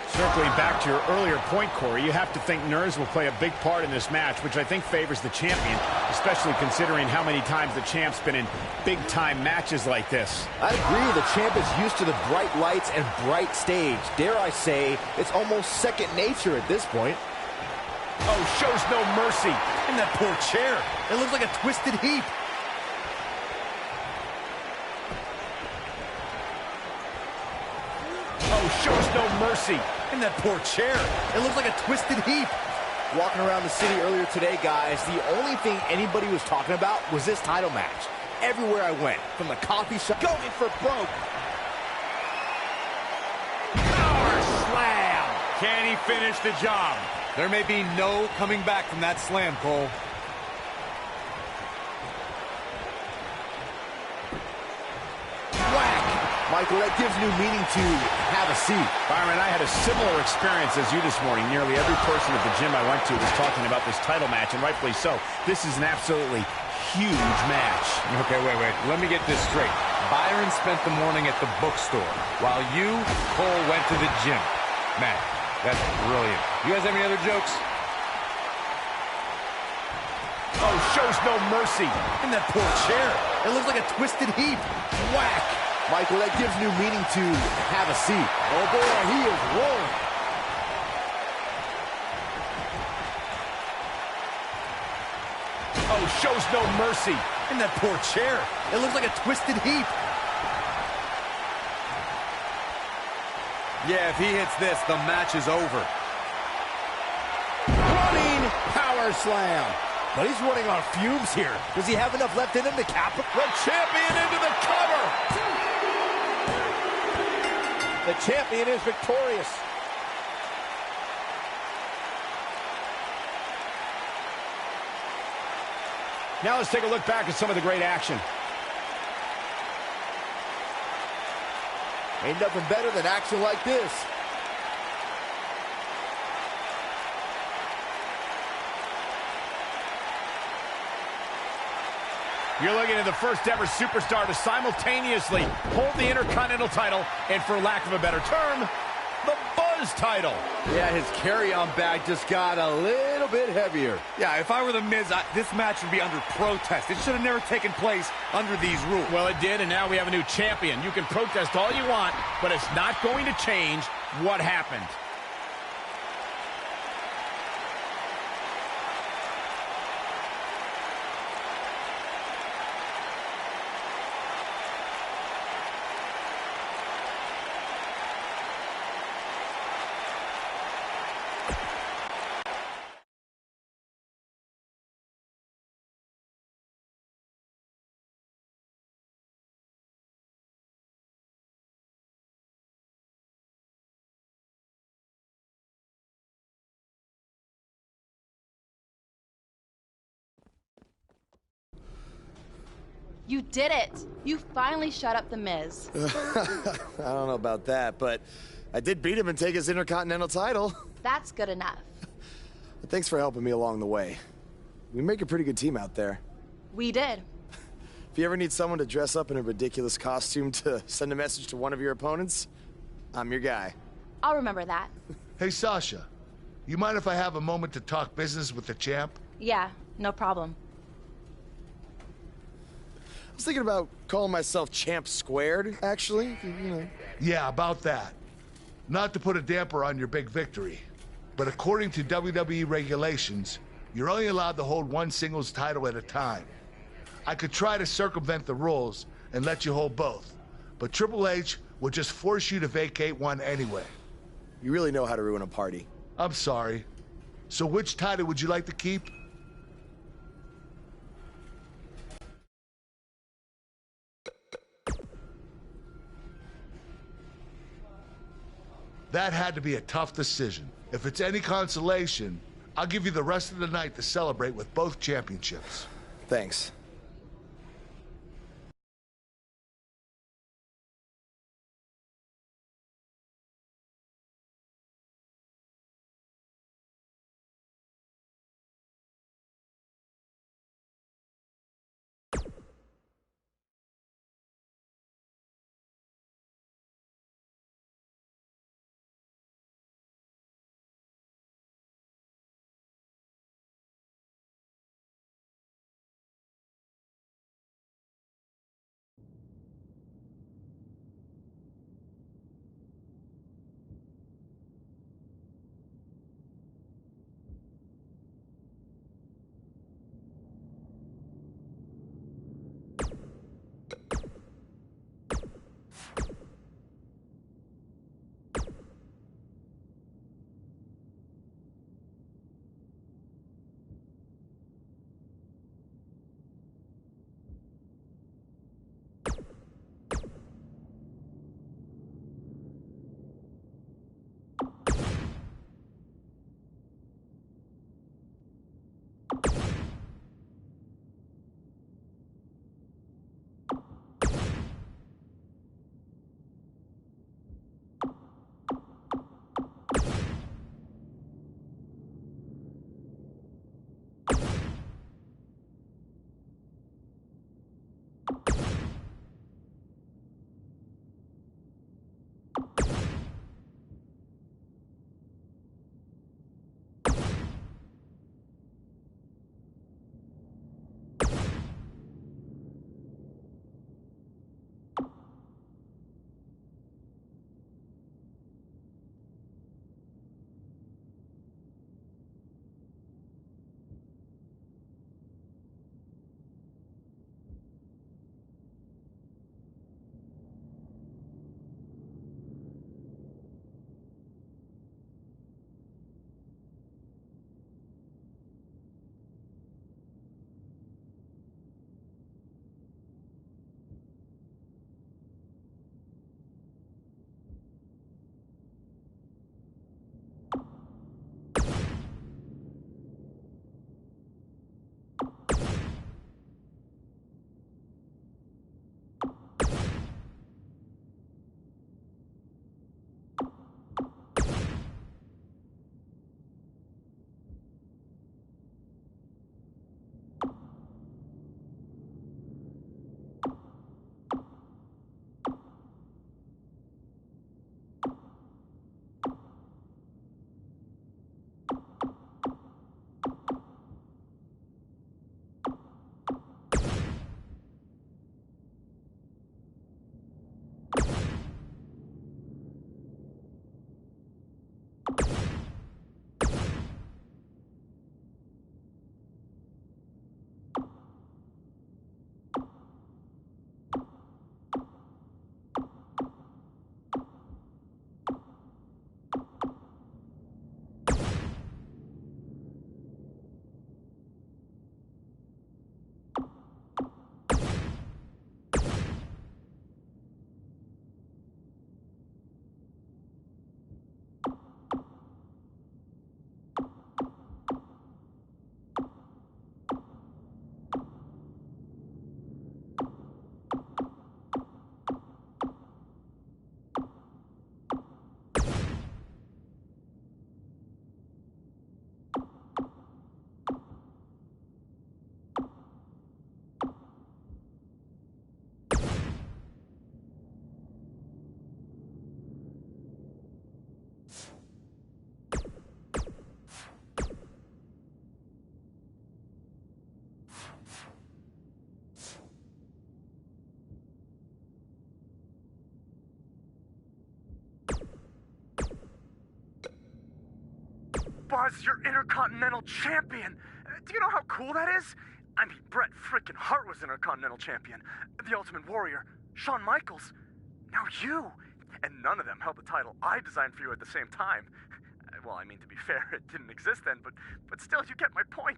Circling back to your earlier point, Corey, you have to think nerves will play a big part in this match, which I think favors the champion, especially considering how many times the champ's been in big-time matches like this. I'd agree. The champ is used to the bright lights and bright stage. Dare I say, it's almost second nature at this point. Oh, shows no mercy. And that poor chair. It looks like a twisted heap. Oh, shows no mercy. And that poor chair. It looks like a twisted heap. Walking around the city earlier today, guys, the only thing anybody was talking about was this title match. Everywhere I went, from the coffee shop, going for broke. Power slam. Can he finish the job? There may be no coming back from that slam, Cole. Whack! Michael, that gives new meaning to have a seat. Byron, I had a similar experience as you this morning. Nearly every person at the gym I went to was talking about this title match, and rightfully so. This is an absolutely huge match. Okay, wait. Let me get this straight. Byron spent the morning at the bookstore, while you, Cole, went to the gym. Man, that's brilliant. You guys have any other jokes? Oh, shows no mercy. And that poor chair. It looks like a twisted heap. Whack! Michael, that gives new meaning to have a seat. Oh boy, he is rolling. Oh, shows no mercy. And that poor chair. It looks like a twisted heap. Yeah, if he hits this, the match is over. Running power slam. But he's running on fumes here. Does he have enough left in him to cap it? The champion into the cover. The champion is victorious. Now let's take a look back at some of the great action. Ain't nothing better than action like this. You're looking at the first ever superstar to simultaneously hold the Intercontinental title and, for lack of a better term, the Buzz title. Yeah, his carry-on bag just got a little bit heavier. Yeah, if I were The Miz, this match would be under protest. It should have never taken place under these rules. Well, it did, and now we have a new champion. You can protest all you want, but it's not going to change what happened. You did it! You finally shut up The Miz. I don't know about that, but I did beat him and take his Intercontinental title. That's good enough. But thanks for helping me along the way. We make a pretty good team out there. We did. If you ever need someone to dress up in a ridiculous costume to send a message to one of your opponents, I'm your guy. I'll remember that. Hey, Sasha, you mind if I have a moment to talk business with the champ? Yeah, no problem. I was thinking about calling myself Champ Squared, actually. You know. Yeah, about that. Not to put a damper on your big victory, but according to WWE regulations, you're only allowed to hold one singles title at a time. I could try to circumvent the rules and let you hold both, but Triple H would just force you to vacate one anyway. You really know how to ruin a party. I'm sorry. So which title would you like to keep? That had to be a tough decision. If it's any consolation, I'll give you the rest of the night to celebrate with both championships. Thanks. Buzz, you're Intercontinental Champion. Do you know how cool that is? I mean, Bret frickin' Hart was Intercontinental Champion. The Ultimate Warrior, Shawn Michaels. Now you. And none of them held the title I designed for you at the same time. Well, I mean, to be fair, it didn't exist then, but still, you get my point.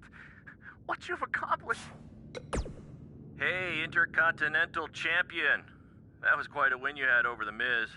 What you've accomplished... Hey, Intercontinental Champion. That was quite a win you had over The Miz.